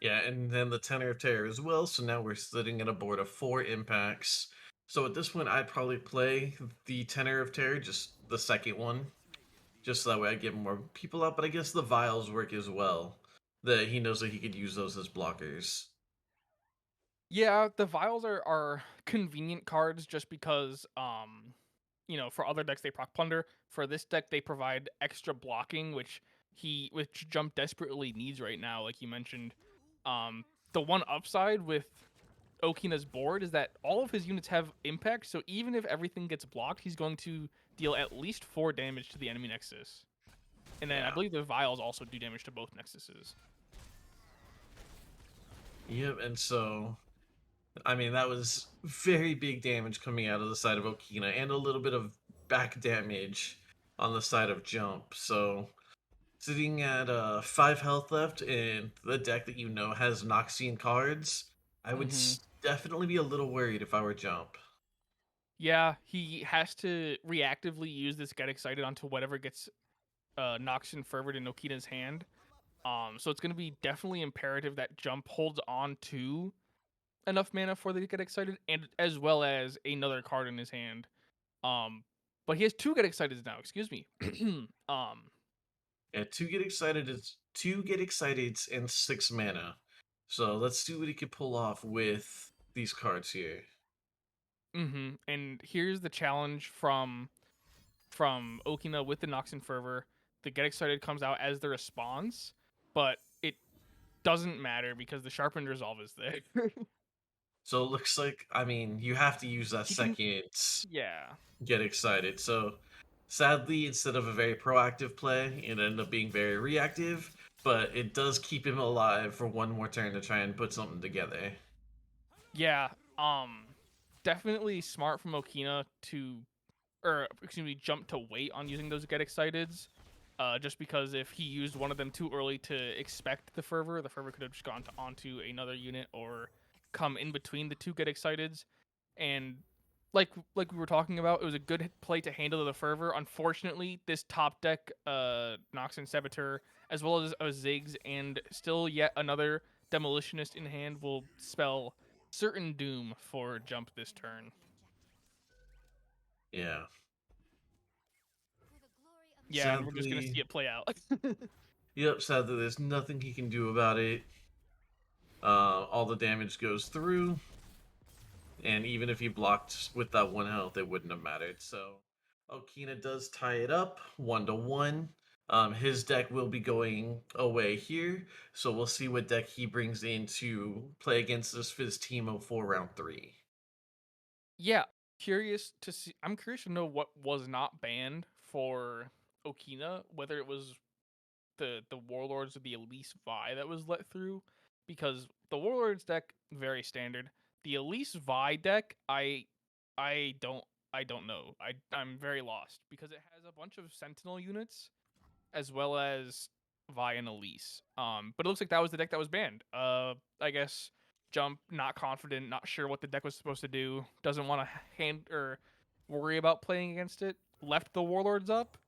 Yeah, and then the Tenor of Terror as well. So now we're sitting at a board of 4 impacts. So at this point, I'd probably play the Tenor of Terror, just the second one, just so that way I get more people out. But I guess the Vials work as well. That he knows that he could use those as blockers. Yeah, the vials are convenient cards just because for other decks they proc plunder. For this deck they provide extra blocking which Jump desperately needs right now, like you mentioned. The one upside with Okina's board is that all of his units have impact, so even if everything gets blocked, he's going to deal at least 4 damage to the enemy nexus. And then I Yeah. believe the vials also do damage to both nexuses. Yep. And so, I mean, that was very big damage coming out of the side of Okina, and a little bit of back damage on the side of Jump. So sitting at 5 health left in the deck that has Noxian cards, I would Mhm. definitely be a little worried if I were Jump. Yeah, he has to reactively use this get excited onto whatever gets Noxian Fervor in Okina's hand. So it's going to be definitely imperative that Jump holds on to enough mana for the get excited, and as well as another card in his hand. Um, but he has two get exciteds now. Excuse me. um, Yeah, two get excited and 6 mana. So let's see what he can pull off with these cards here. And here's the challenge from Okina with the Noxian Fervor. The get excited comes out as the response, but it doesn't matter because the sharpened resolve is there. So it looks like, I mean, you have to use that He can, second yeah. get excited. So sadly, instead of a very proactive play, it ended up being very reactive, but it does keep him alive for one more turn to try and put something together. Yeah, definitely smart from Okina to, or excuse me, jump to wait on using those get exciteds. Just because if he used one of them too early to expect the fervor could have just gone onto another unit or come in between the two get exciteds. And like we were talking about, it was a good play to handle the fervor. Unfortunately, this top deck, Nox and Saboteur, as well as a Ziggs and still yet another Demolitionist in hand will spell certain doom for Jump this turn. Yeah. Yeah, and we're just gonna Sadly, see it play out. yep, sadly, there's nothing he can do about it. All the damage goes through, and even if he blocked with that 1 health, it wouldn't have mattered. So Okina does tie it up 1-1. His deck will be going away here, so we'll see what deck he brings in to play against this Fizz Teemo for round 3. Yeah, curious to see. I'm curious to know what was not banned for Okina, whether it was the Warlords of the Elise Vi that was let through, because the Warlords deck very standard. The Elise Vi deck, I don't know. I'm very lost because it has a bunch of Sentinel units as well as Vi and Elise. But it looks like that was the deck that was banned. I guess Jump not confident, not sure what the deck was supposed to do, doesn't want to hand or worry about playing against it. Left the Warlords up.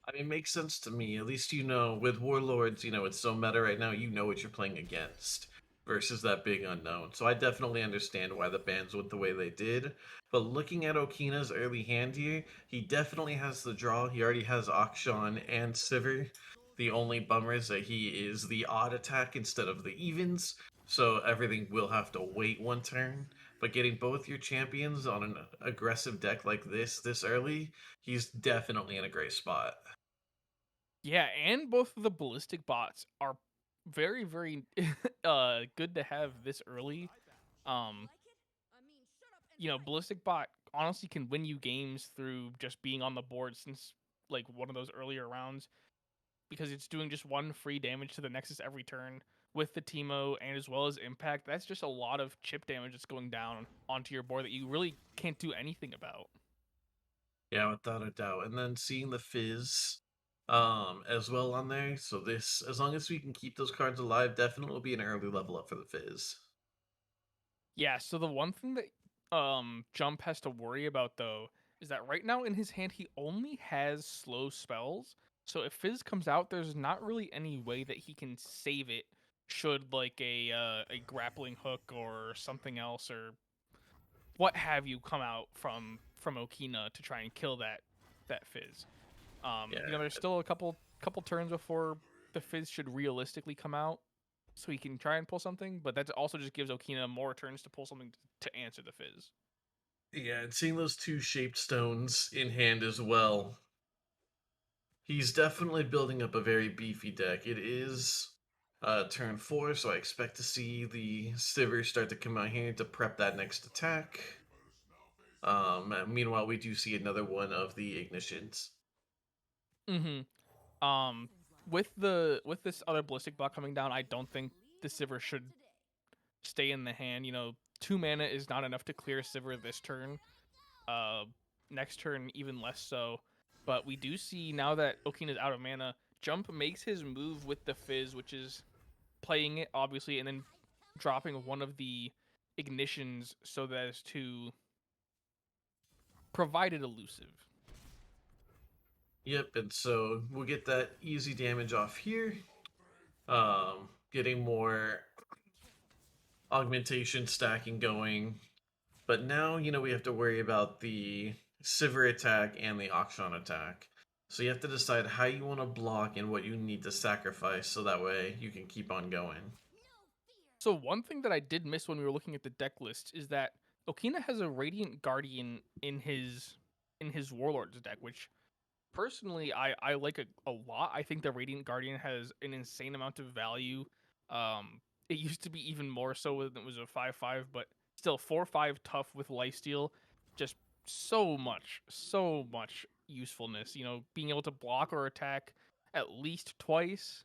I mean, it makes sense to me. At least you know, with Warlords, it's so meta right now, you know what you're playing against versus that big unknown. So I definitely understand why the bans went the way they did. But looking at Okina's early hand here, he definitely has the draw. He already has Akshan and Sivir. The only bummer is that he is the odd attack instead of the evens, so everything will have to wait one turn. But getting both your champions on an aggressive deck like this early, he's definitely in a great spot. Yeah, and both of the ballistic bots are very, very good to have this early. Um, ballistic bot honestly can win you games through just being on the board since like one of those earlier rounds because it's doing just one free damage to the Nexus every turn with the Teemo and as well as impact. That's just a lot of chip damage that's going down onto your board that you really can't do anything about. Yeah, without a doubt. And then seeing the Fizz as well on there. So this, as long as we can keep those cards alive, definitely will be an early level up for the Fizz. Yeah, so the one thing that Jump has to worry about though is that right now in his hand he only has slow spells. So if Fizz comes out, there's not really any way that he can save it should like a grappling hook or something else or what have you come out from Okina to try and kill that Fizz. Yeah. There's still a couple turns before the Fizz should realistically come out, so he can try and pull something. But that also just gives Okina more turns to pull something to answer the Fizz. Yeah, and seeing those two shaped stones in hand as well. He's definitely building up a very beefy deck. It is turn 4, so I expect to see the Sivir start to come out here to prep that next attack. Meanwhile, we do see another one of the ignitions. Mm-hmm. With this other ballistic bot coming down, I don't think the Sivir should stay in the hand. 2 mana is not enough to clear Sivir this turn. Uh, Next turn even less so. But we do see now that Okina's out of mana, Jump makes his move with the Fizz, which is playing it obviously, and then dropping one of the ignitions so that as to provide it elusive. Yep, and so we'll get that easy damage off here. Getting more augmentation stacking going. But now, we have to worry about the Sivir attack and the Akshan attack. So you have to decide how you want to block and what you need to sacrifice so that way you can keep on going. So one thing that I did miss when we were looking at the deck list is that Okina has a Radiant Guardian in his Warlords deck, which personally I like a lot. I think the Radiant Guardian has an insane amount of value. It used to be even more so when it was a 5/5, but still 4/5 tough with lifesteal, just so much usefulness. Being able to block or attack at least twice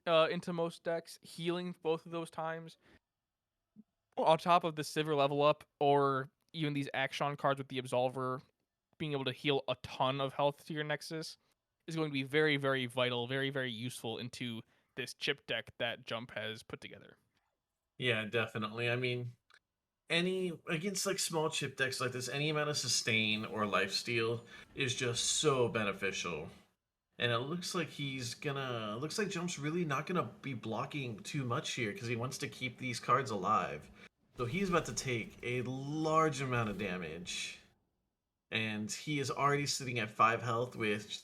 into most decks, healing both of those times on top of the Sivir level up, or even these Action cards with the Absolver being able to heal a ton of health to your Nexus is going to be very, very vital, very, very useful into this chip deck that Jump has put together. Yeah, definitely. I mean, any against like small chip decks like this, any amount of sustain or lifesteal is just so beneficial. And it looks like looks like Jump's really not gonna be blocking too much here because he wants to keep these cards alive. So he's about to take a large amount of damage. And he is already sitting at 5 health, with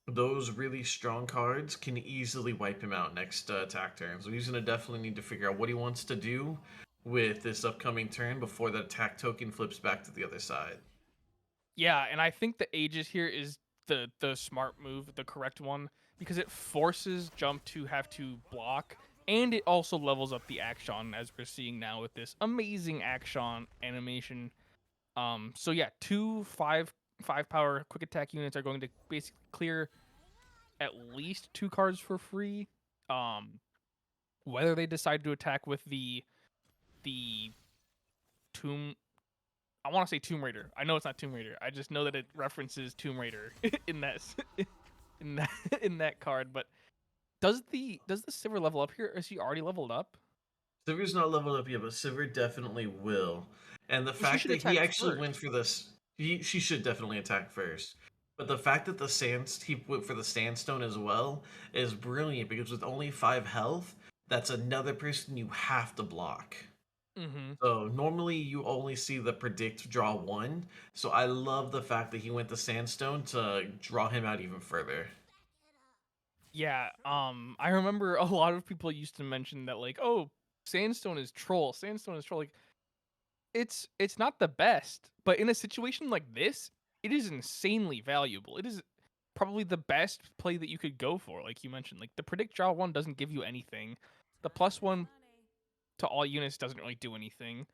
those really strong cards can easily wipe him out next attack turn. So he's going to definitely need to figure out what he wants to do with this upcoming turn before the attack token flips back to the other side. Yeah, and I think the Aegis here is the smart move, the correct one, because it forces Jump to have to block, and it also levels up the Action as we're seeing now with this amazing Action animation. So yeah, two five power quick attack units are going to basically clear at least 2 cards for free. Um, whether they decide to attack with the Tomb, I want to say Tomb Raider. I know it's not Tomb Raider. I just know that it references Tomb Raider in that in that in that card. But does the Sivir level up here? Or is he already leveled up? Sivir's not leveled up yet, but Sivir definitely will. And the Well, she fact should that he attack actually went first. for this, she should definitely attack first. But the fact that he went for the sandstone as well is brilliant because with only 5 health, that's another person you have to block. Mm-hmm. So normally you only see the predict draw one. So I love the fact that he went the sandstone to draw him out even further. Yeah. I remember a lot of people used to mention that like, oh, Sandstone is troll. Sandstone is troll. Like, it's not the best, but in a situation like this, it is insanely valuable. It is probably the best play that you could go for, like you mentioned. Like the predict draw one doesn't give you anything. The +1 to all units doesn't really do anything.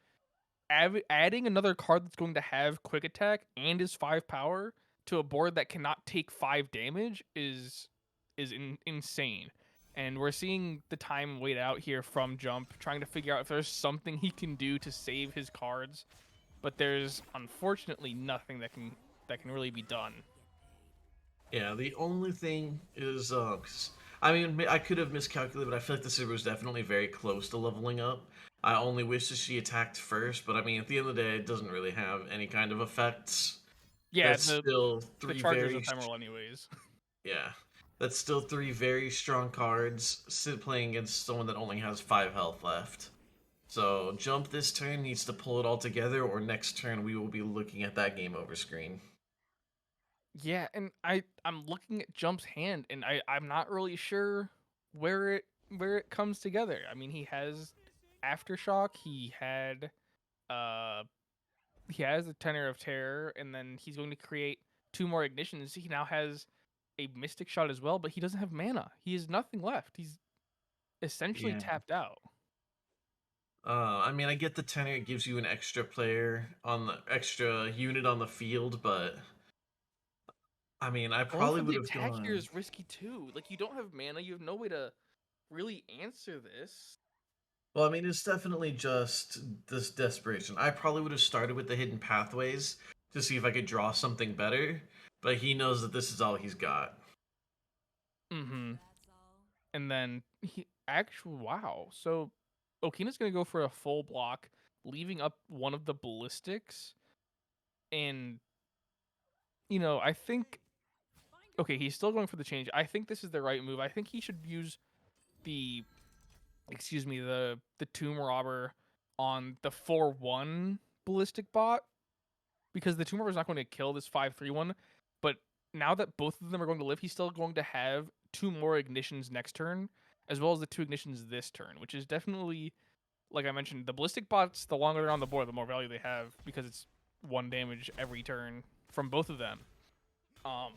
Adding another card that's going to have quick attack and is 5 power to a board that cannot take 5 damage is insane. And we're seeing the time wait out here from Jump, trying to figure out if there's something he can do to save his cards, but there's unfortunately nothing that can really be done. Yeah, the only thing is, 'cause- I mean, I could have miscalculated, but I feel like the Sivir was definitely very close to leveling up. I only wish that she attacked first, but I mean, at the end of the day, it doesn't really have any kind of effects. Yeah, That's the still the three charger's very, ephemeral anyways. yeah, that's still three very strong cards sit playing against someone that only has 5 health left. So Jump this turn needs to pull it all together, or next turn we will be looking at that game over screen. Yeah, and I'm looking at Jump's hand, and I'm not really sure where it comes together. I mean, he has Aftershock. Uh he has the Tenor of Terror, and then he's going to create 2 more ignitions. He now has a Mystic Shot as well, but he doesn't have mana. He has nothing left. He's essentially Yeah. tapped out. I mean, I get the tenor; it gives you an extra player on the extra unit on the field, but I mean, I Going probably for would the have attack here gone. is risky too. Like you don't have mana. You have no way to really answer this. Well, I mean, it's definitely just this desperation. I probably would have started with the hidden pathways to see if I could draw something better, but he knows that this is all he's got. Mm-hmm. And then he actually wow. So Okina's gonna go for a full block, leaving up one of the ballistics. And I think okay, he's still going for the change. I think this is the right move. I think he should use the the tomb robber on the 4-1 ballistic bot because the tomb robber is not going to kill this 5-3-1. But now that both of them are going to live, he's still going to have 2 more ignitions next turn, as well as the 2 ignitions this turn, which is definitely, like I mentioned, the ballistic bots, the longer they're on the board, the more value they have because it's 1 damage every turn from both of them. Um,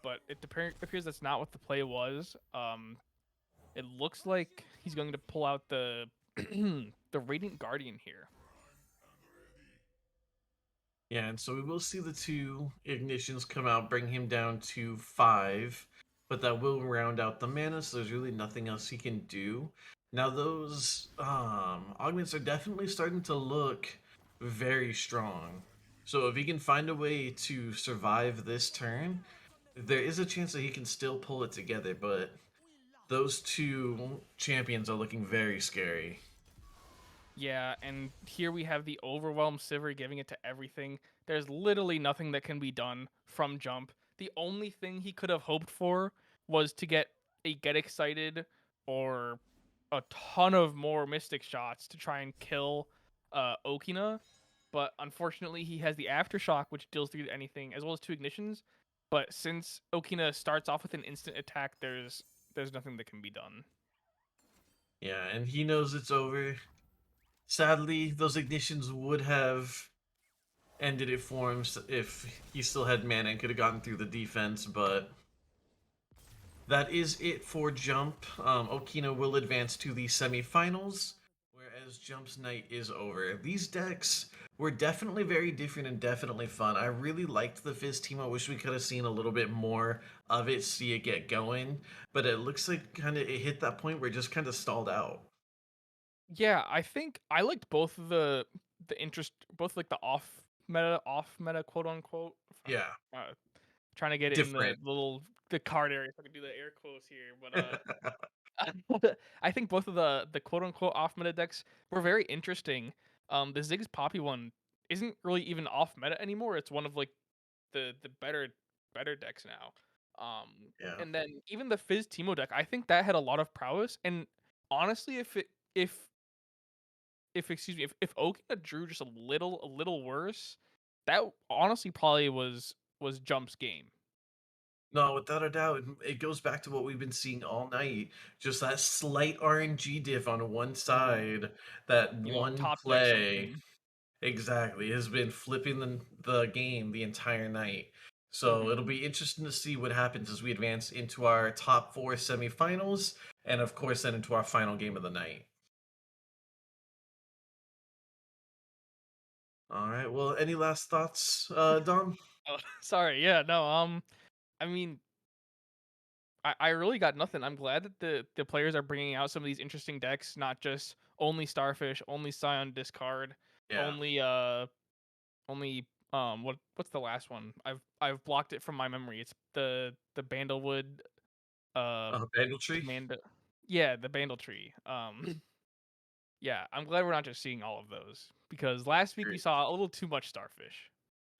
but it appears that's not what the play was. It looks like he's going to pull out the the Radiant Guardian here. Yeah, and so we will see the two ignitions come out, bring him down to 5, but that will round out the mana, so there's really nothing else he can do. Now those augments are definitely starting to look very strong. So if he can find a way to survive this turn, there is a chance that he can still pull it together, but those two champions are looking very scary. Yeah, and here we have the overwhelmed Sivir giving it to everything. There's literally nothing that can be done from Jump. The only thing he could have hoped for was to get a Get Excited or a ton of more Mystic Shots to try and kill Okina. But unfortunately, he has the Aftershock, which deals 3 to anything, as well as 2 ignitions. But since Okina starts off with an instant attack, there's nothing that can be done. Yeah, and he knows it's over. Sadly, those ignitions would have ended it for him if he still had mana and could have gotten through the defense, but that is it for Jump. Okina will advance to the semifinals, whereas because Jump's night is over. These decks were definitely very different and definitely fun. I really liked the Fizz team. I wish we could have seen a little bit more of it, see it get going. But it looks like kind of it hit that point where it just kind of stalled out. Yeah, I think I liked both of the interest, both like the off meta, quote unquote. Yeah, Trying to get it in different. the card area so I can do the air quotes here, but I think both of the quote unquote off meta decks were very interesting. The Ziggs Poppy one isn't really even off meta anymore. It's one of like the better decks now. Yeah. And then even the Fizz Teemo deck, I think that had a lot of prowess. And honestly, if excuse me, if Okina drew just a little worse, that honestly probably was Jump's game. No, without a doubt, it goes back to what we've been seeing all night. Just that slight RNG diff on one Mhm. side, that one Top deck play. something. Exactly, has been flipping the game the entire night. So Mhm. it'll be interesting to see what happens as we advance into our top four semifinals, and of course then into our final game of the night. All right. Well, any last thoughts, Dom? Oh, sorry. Yeah, no. I mean, I really got nothing. I'm glad that the players are bringing out some of these interesting decks, not just only Starfish, only Scion discard, Yeah. only only what's the last one? I've blocked it from my memory. It's the Bandlewood uh Bandle Tree. command. Yeah, the Bandle tree. Yeah, I'm glad we're not just seeing all of those because last week we saw a little too much Starfish.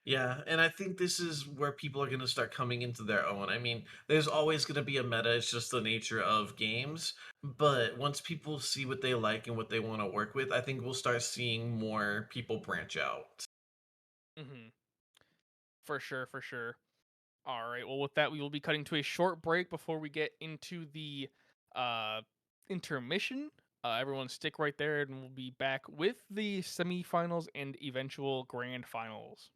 Yeah, and I think this is where people are going to start coming into their own. I mean, there's always going to be a meta, it's just the nature of games. But once people see what they like and what they want to work with, I think we'll start seeing more people branch out. Mhm. For sure, for sure. All right. Well, with that, we will be cutting to a short break before we get into the uh, intermission. Everyone, stick right there, and we'll be back with the semifinals and eventual grand finals.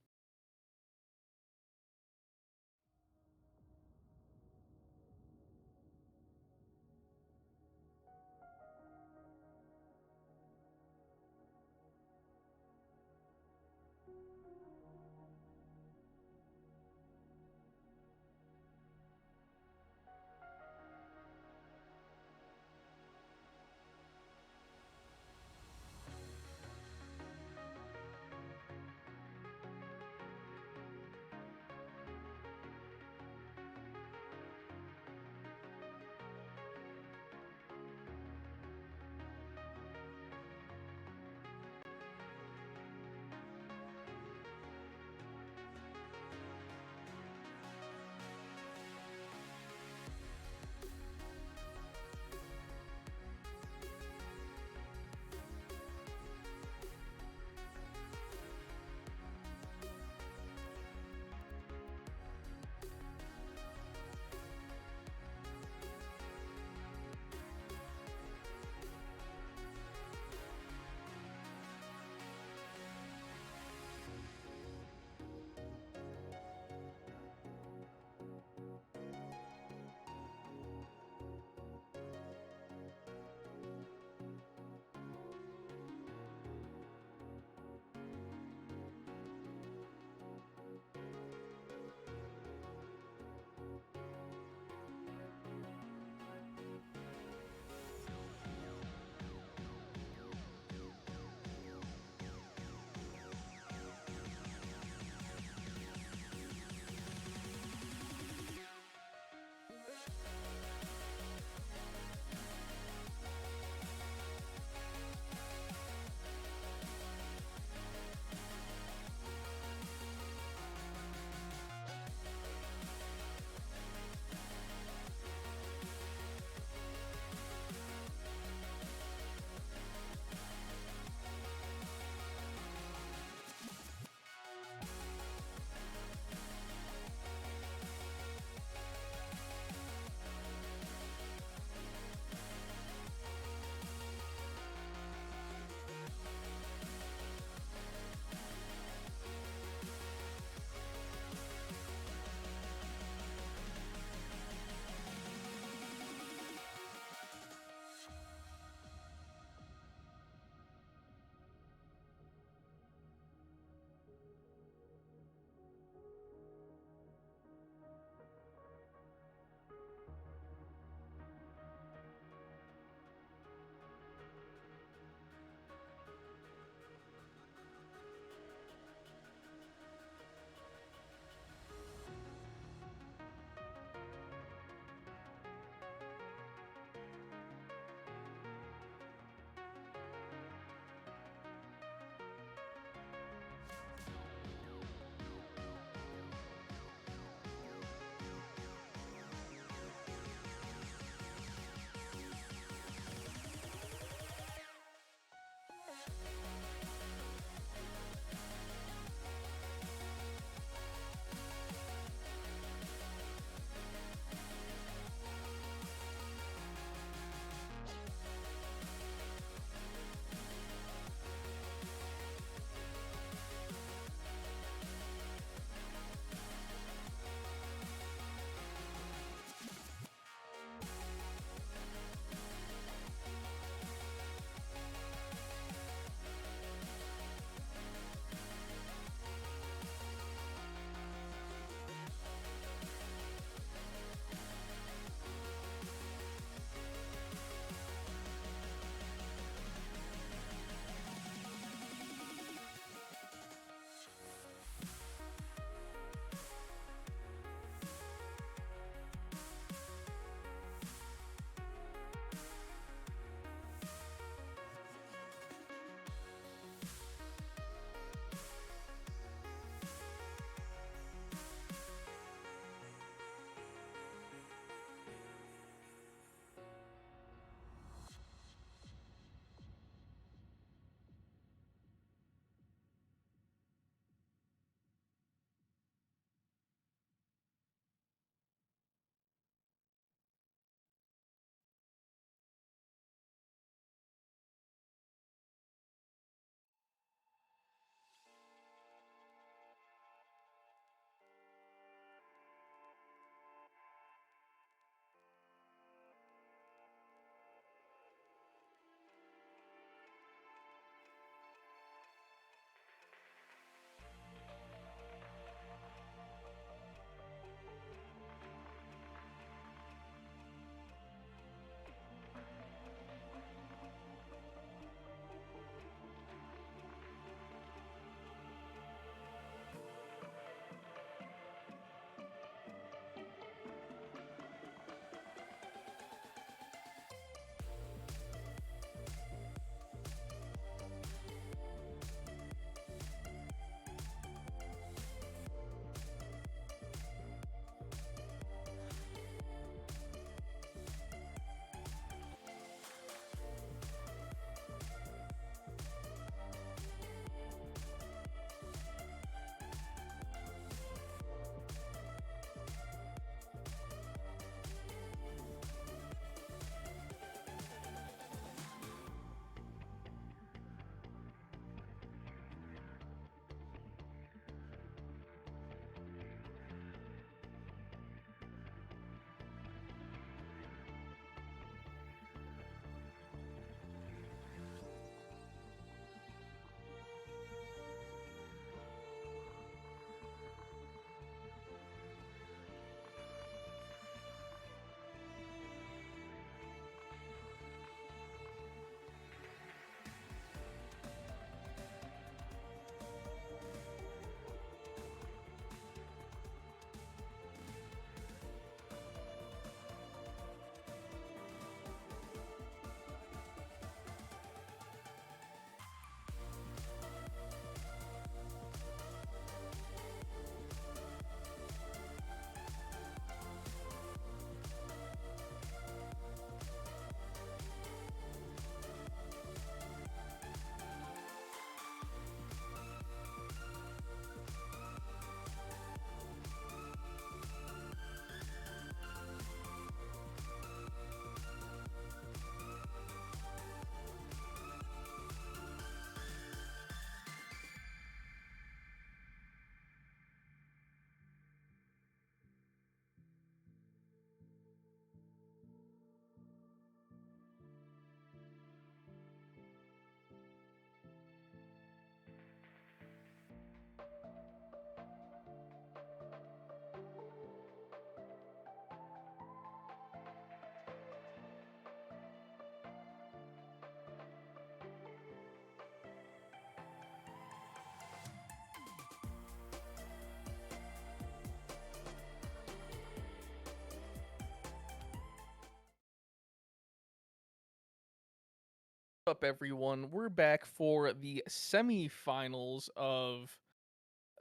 up, everyone? We're back for the semifinals of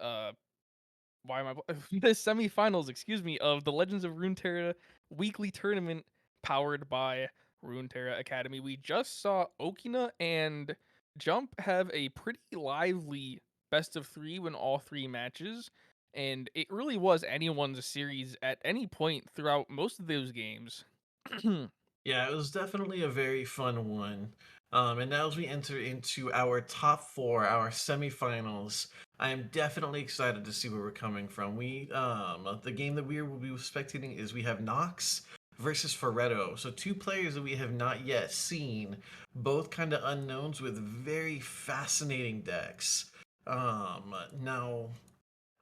uh why am I the semifinals, excuse me, of the Legends of Runeterra weekly tournament powered by Runeterra Academy. We just saw Okina and Jump have a pretty lively best of 3 win all 3 matches, and it really was anyone's series at any point throughout most of those games. Yeah, it was definitely a very fun one. And now as we enter into our top four, our semifinals, I am definitely excited to see where we're coming from. The game that we will be spectating is we have Nox versus Ferretto. So two players that we have not yet seen, both kind of unknowns with very fascinating decks. Now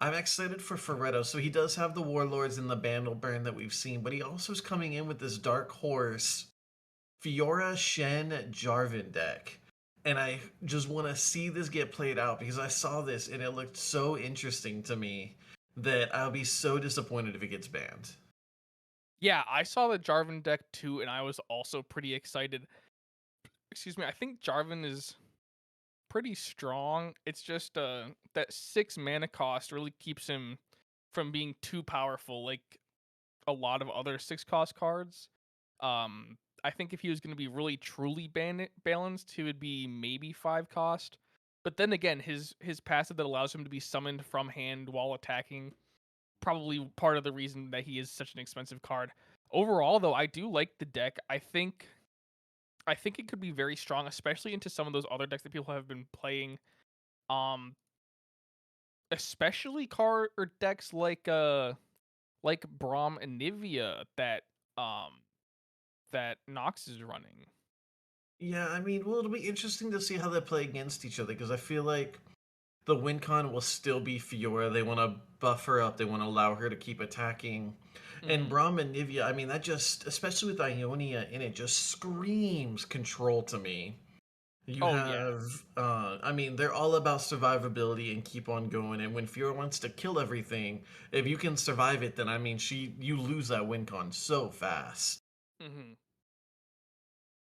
I'm excited for Ferretto. So he does have the Warlords and the Bandle Burn that we've seen, but he also is coming in with this Dark Horse Fiora Shen Jarvan deck. And I just want to see this get played out because I saw this and it looked so interesting to me that I'll be so disappointed if it gets banned. Yeah, I saw the Jarvan deck too, and I was also pretty excited. Excuse me, I think Jarvan is pretty strong. It's just that 6 mana cost really keeps him from being too powerful like a lot of other 6 cost cards. I think if he was going to be really truly balanced, he would be maybe 5 cost. But then again, his passive that allows him to be summoned from hand while attacking, probably part of the reason that he is such an expensive card. Overall, though, I do like the deck. I think it could be very strong, especially into some of those other decks that people have been playing. Um, especially card or decks like Braum and Nivea um that Nox is running. Yeah, I mean, well, it'll be interesting to see how they play against each other because I feel like the win con will still be Fiora. They want to buff her up. They want to allow her to keep attacking. And Hmm. Braum and Nivea, I mean, that just, especially with Ionia in it, just screams control to me. You Oh yeah. have, I mean, they're all about survivability and keep on going. And when Fiora wants to kill everything, if you can survive it, then I mean, you lose that win con so fast. Hmm.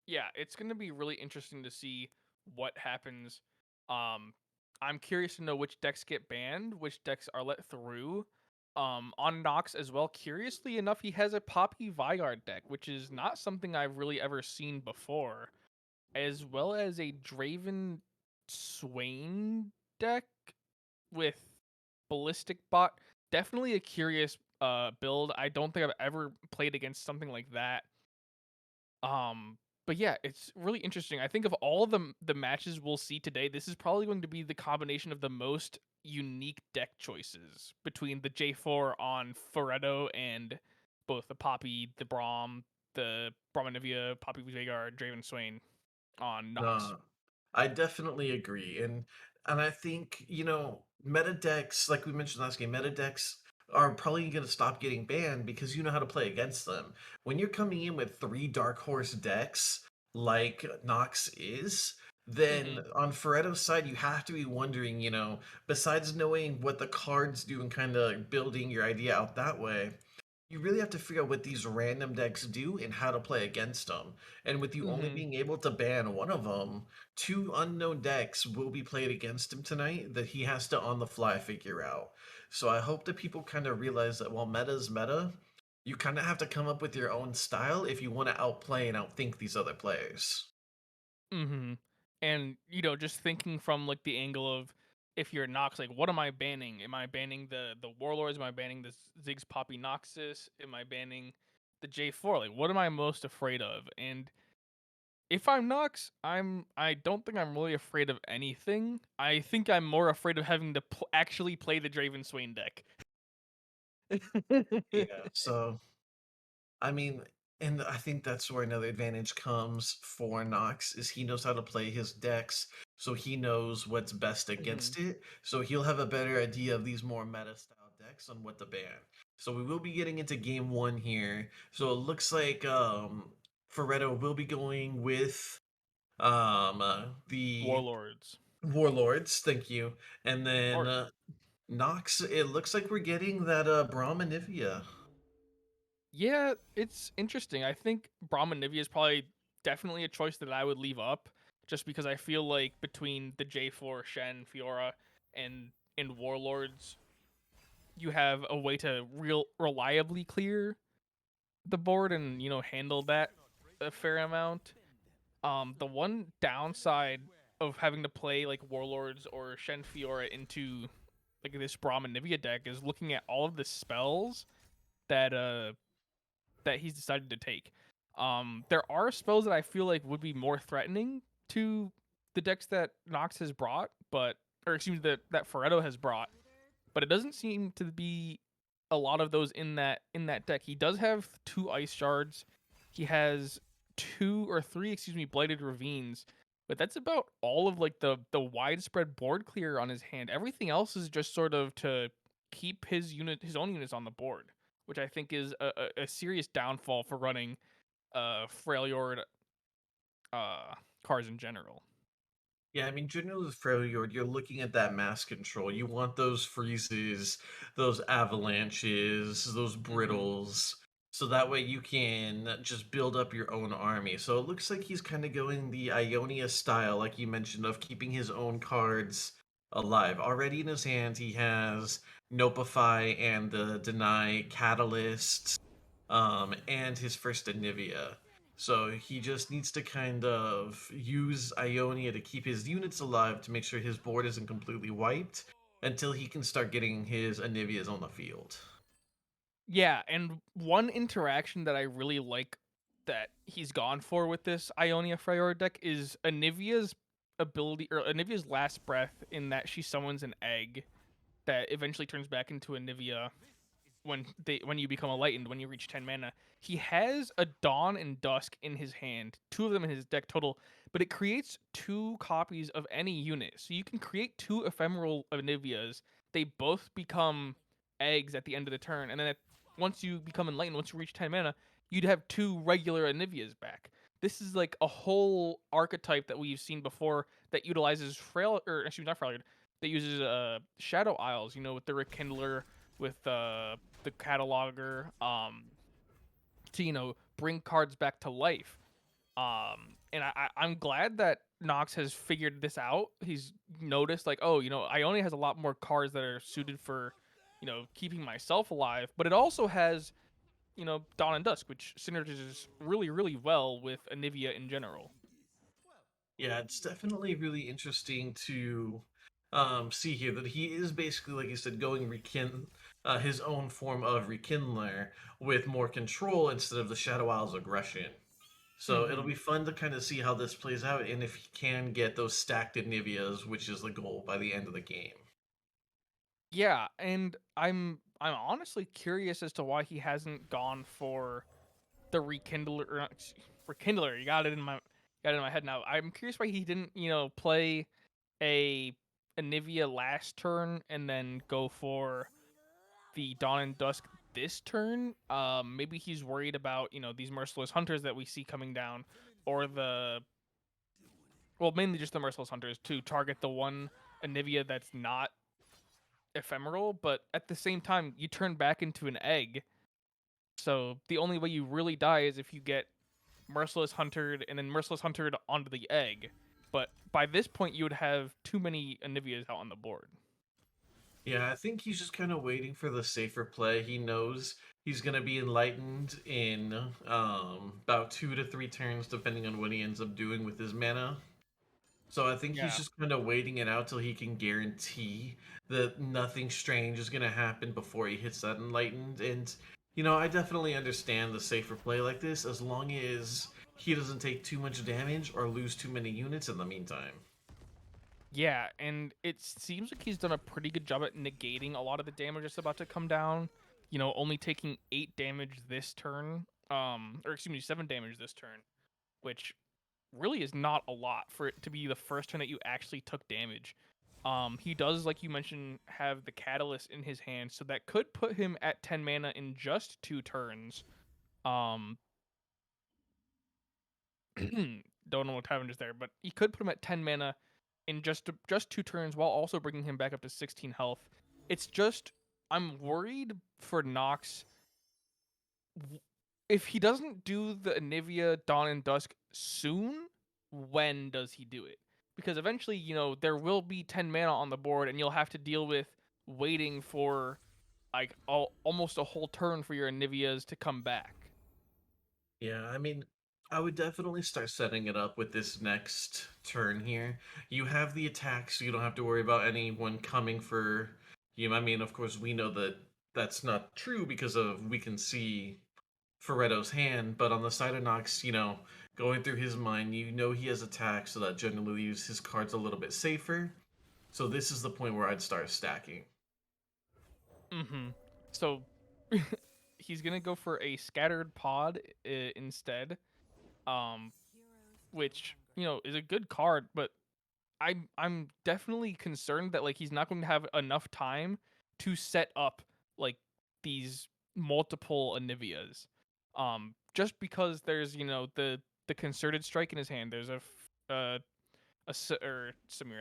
Yeah, it's gonna be really interesting to see what happens. Um, I'm curious to know which decks get banned, which decks are let through. On Nox as well. Curiously enough, he has a Poppy Vigard deck, which is not something I've really ever seen before, as well as a Draven Swain deck with Ballistic Bot. Definitely a curious build. I don't think I've ever played against something like that. But yeah, it's really interesting. I think of all the matches we'll see today, this is probably going to be the combination of the most unique deck choices between the J4 on Ferretto and both the Poppy, the Braum, the Brahmanivia, Poppy Vagar, Draven Swain on Nox. No, I definitely agree. And I think, meta decks, like we mentioned last game, meta decks are probably going to stop getting banned because you know how to play against them. When you're coming in with three Dark Horse decks like Nox is, then Mhm. on Ferretto's side, you have to be wondering, besides knowing what the cards do and kind of building your idea out that way, you really have to figure out what these random decks do and how to play against them. And with you only Mhm. being able to ban one of them, two unknown decks will be played against him tonight that he has to on the fly figure out. So I hope that people kind of realize that while meta's meta, you kind of have to come up with your own style if you want to outplay and outthink these other players. Mhm. And just thinking from like the angle of if you're Nox, like what am I banning? Am I banning the Warlords? Am I banning the Ziggs Poppy Noxus? Am I banning the J4? Like what am I most afraid of? And if I'm Nox, I don't think I'm really afraid of anything. I think I'm more afraid of having to actually play the Draven Swain deck. Yeah, so I mean, and I think that's where another advantage comes for Nox is he knows how to play his decks, so he knows what's best Mhm. against it. So he'll have a better idea of these more meta style decks on what to ban. So we will be getting into game one here. So it looks like Ferretto will be going with the Warlords. Warlords, thank you. And then Or Nox, it looks like we're getting that Brahmanivia. yeah, it's interesting. I think Brahmanivia is probably definitely a choice that I would leave up. just because I feel like between the J4, Shen, Fiora, and Warlords, you have a way to reliably clear the board and handle that a fair amount. The one downside of having to play like Warlords or Shen Fiora into like this Braum and Nivea deck is looking at all of the spells that that he's decided to take. There are spells that I feel like would be more threatening to the decks that Nox has brought, but or excuse me, that Ferretto has brought, but it doesn't seem to be a lot of those in that deck. He does have 2 Ice Shards. He has 2 or 3, excuse me, Blighted Ravines. But that's about all of like the widespread board clear on his hand. Everything else is just sort of to keep his own units on the board, which I think is a serious downfall for running Freljord cards in general. Yeah, I mean, generally with Freljord, you're looking at that mass control. You want those freezes, those avalanches, those Mm-hmm. brittles, so that way you can just build up your own army. So it looks like he's kind of going the Ionia style, like you mentioned, of keeping his own cards alive. Already in his hand, he has Nopify and the Deny Catalyst, and his first Anivia. So he just needs to kind of use Ionia to keep his units alive to make sure his board isn't completely wiped until he can start getting his Anivias on the field. Yeah, and one interaction that I really like that he's gone for with this Ionia Freyr deck is Anivia's ability or Anivia's last breath in that she summons an egg that eventually turns back into Anivia when you become enlightened when you reach 10 mana. He has a Dawn and Dusk in his hand, 2 of them in his deck total, but it creates 2 copies of any unit. So you can create 2 ephemeral Anivias. They both become eggs at the end of the turn, and then once you become enlightened, once you reach 10 mana, you'd have 2 regular Anivias back. This is like a whole archetype that we've seen before that utilizes or excuse me, not Freljord, that uses Shadow Isles, with the Rekindler, with the cataloger, to bring cards back to life. And I'm glad that Nox has figured this out. He's noticed like, oh, Ionia has a lot more cards that are suited for, keeping myself alive, but it also has, Dawn and Dusk, which synergizes really, really well with Anivia in general. Yeah, it's definitely really interesting to see here that he is basically, like you said, going his own form of Rekindler with more control instead of the Shadow Isles aggression. So it'll Mm-hmm. be fun to kind of see how this plays out and if he can get those stacked Anivias, which is the goal by the end of the game. Yeah, and I'm honestly curious as to why he hasn't gone for the rekindler rekindler. You got it in my head now. I'm curious why he didn't play a Nivea last turn and then go for the Dawn and Dusk this turn. Maybe he's worried about these Merciless Hunters that we see coming down, or mainly just the Merciless Hunters to target the one Anivia that's not ephemeral, but at the same time you turn back into an egg. So the only way you really die is if you get Merciless Huntered and then Merciless Huntered onto the egg. But by this point, you would have too many Anivias out on the board. Yeah, I think he's just kind of waiting for the safer play. He knows he's going to be enlightened in about 2 to 3 turns, depending on what he ends up doing with his mana. So I think he's Yeah. just kind of waiting it out till he can guarantee that nothing strange is going to happen before he hits that enlightened. And, I definitely understand the safer play like this as long as he doesn't take too much damage or lose too many units in the meantime. Yeah, and it seems like he's done a pretty good job at negating a lot of the damage that's about to come down. Only taking 8 damage this turn. Or excuse me, 7 damage this turn, which really is not a lot for it to be the first turn that you actually took damage. He does, like you mentioned, have the catalyst in his hand, so that could put him at 10 mana in just 2 turns. Um, don't know what time it is there, but he could put him at 10 mana in just 2 turns while also bringing him back up to 16 health. It's just I'm worried for Nox if he doesn't do the Anivia Dawn and Dusk soon. when does he do it? Because eventually, there will be 10 mana on the board, and you'll have to deal with waiting for like almost a whole turn for your Anivias to come back. Yeah, I mean, I would definitely start setting it up with this next turn here. You have the attack, so you don't have to worry about anyone coming for you. I mean, of course, we know that that's not true because of we can see Ferretto's hand, but on the side of Nox, going through his mind, he has attack, so that generally leaves his cards a little bit safer. So this is the point where I'd start stacking. Mm-hmm. So he's gonna go for a scattered pod instead, um, which is a good card, but I'm definitely concerned that like he's not going to have enough time to set up like these multiple Anivias. Just because there's the concerted strike in his hand. There's or Samira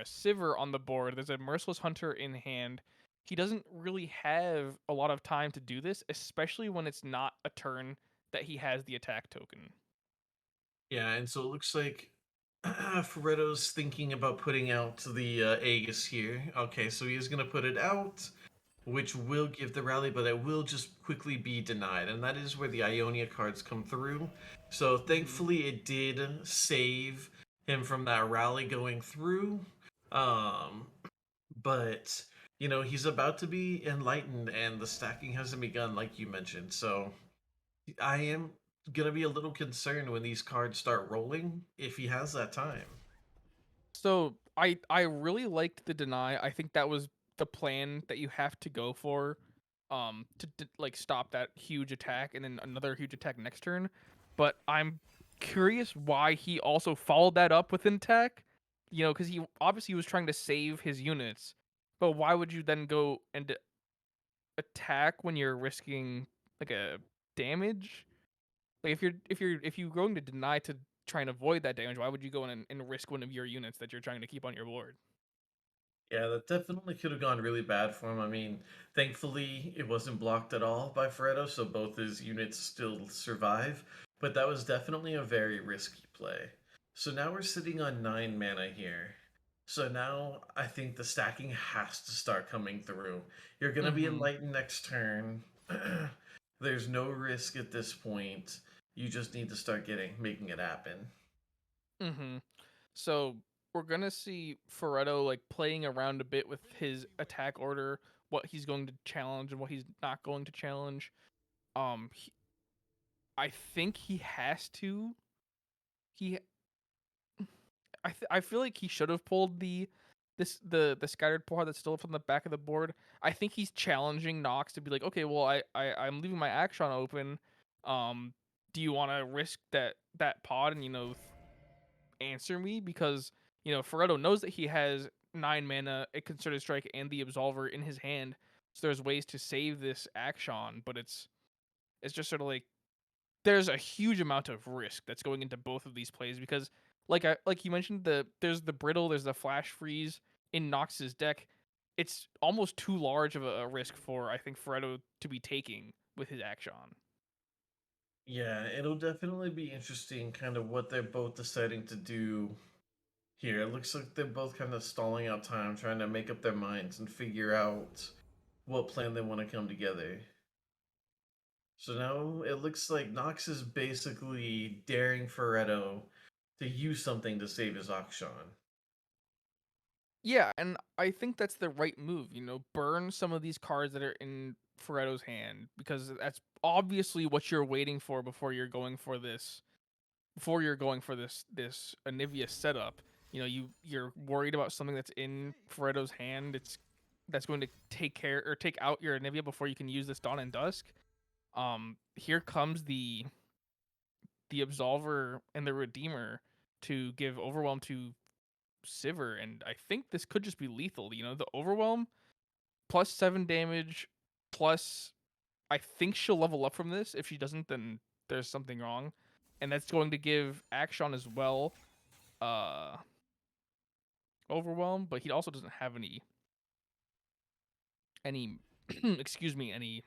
Sivir on the board. There's a Merciless Hunter in hand. He doesn't really have a lot of time to do this, especially when it's not a turn that he has the attack token. Yeah, and so it looks like Ferretto's thinking about putting out the Aegis here. Okay, so he is going to put it out, which will give the rally, but it will just quickly be denied. And that is where the Ionia cards come through. So Mm-hmm. thankfully, it did save him from that rally going through. Um, but, he's about to be enlightened, and the stacking hasn't begun, like you mentioned. So I am gonna be a little concerned when these cards start rolling if he has that time. So I really liked the deny. I think that was the plan that you have to go for, like stop that huge attack and then another huge attack next turn. But I'm curious why he also followed that up with an attack. Because he obviously was trying to save his units. But why would you then go and attack when you're risking like a damage? Like if you're going to deny to try and avoid that damage, why would you go in and risk one of your units that you're trying to keep on your board? Yeah, that definitely could have gone really bad for him. I mean, thankfully it wasn't blocked at all by Freddo, so both his units still survive. But that was definitely a very risky play. So now we're sitting on 9 mana here. So now I think the stacking has to start coming through. You're gonna be Mm-hmm. enlightened next turn. There's no risk at this point. You just need to start making it happen. Mm-hmm. So we're gonna see Ferretto like playing around a bit with his attack order, what he's going to challenge and what he's not going to challenge. He, I think he has to. He I feel like he should have pulled the scattered pod that's still from the back of the board. I think he's challenging Nox to be like, okay, well, I'm leaving my action open. Um, do you want to risk that pod and answer me? Because Ferretto knows that he has 9 mana, a concerted strike, and the absolver in his hand. So there's ways to save this action, but it's just sort of like there's a huge amount of risk that's going into both of these plays because like you mentioned there's the brittle, there's the flash freeze in Nox's deck. It's almost too large of a risk for I think Ferretto to be taking with his action. Yeah, it'll definitely be interesting kind of what they're both deciding to do here. It looks like they're both kind of stalling out time, trying to make up their minds and figure out what plan they want to come together. So now it looks like Nox is basically daring Ferretto to use something to save his Akshan. Yeah, and I think that's the right move, burn some of these cards that are in Ferretto's hand because that's obviously what you're waiting for before you're going for this Anivia setup. You're worried about something that's in Ferretto's hand. That's going to take care or take out your Anivia before you can use this Dawn and Dusk. Here comes the Absolver and the Redeemer to give Overwhelm to Sivir, and I think this could just be lethal. The Overwhelm +7 damage, plus I think she'll level up from this. If she doesn't, then there's something wrong, and that's going to give Action as well uh Overwhelm, but he also doesn't have any excuse me, any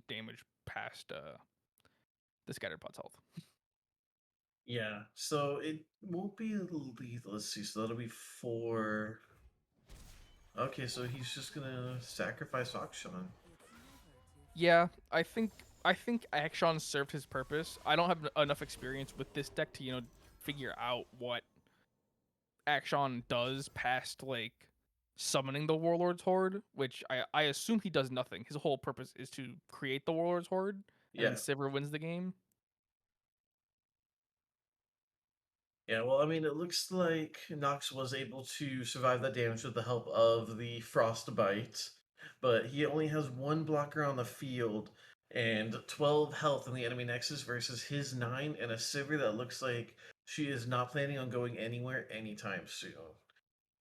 damage past the scattered pot's health. Yeah, so it won't be lethal. Let's see, so that'll be 4. Okay, so he's just gonna sacrifice Akshan. Yeah, I think Action served his purpose. I don't have enough experience with this deck to figure out what Action does past like summoning the Warlord's Horde, which I assume he does nothing. His whole purpose is to create the Warlord's Horde, and then Yeah. Sivir wins the game. Yeah, well, I mean, it looks like Nox was able to survive that damage with the help of the Frostbite, but he only has one blocker on the field and 12 health in the enemy nexus versus his 9 and a Sivir that looks like she is not planning on going anywhere anytime soon.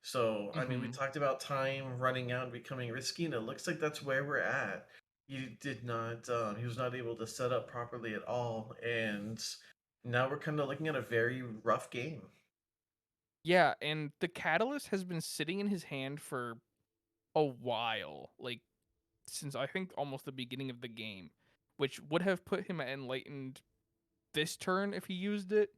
So, I mean, we Hmm. talked about time running out and becoming risky, and it looks like that's where we're at. He was not able to set up properly at all, and now we're kind of looking at a very rough game. Yeah, and the Catalyst has been sitting in his hand for a while, like since I think almost the beginning of the game, which would have put him at Enlightened this turn if he used it.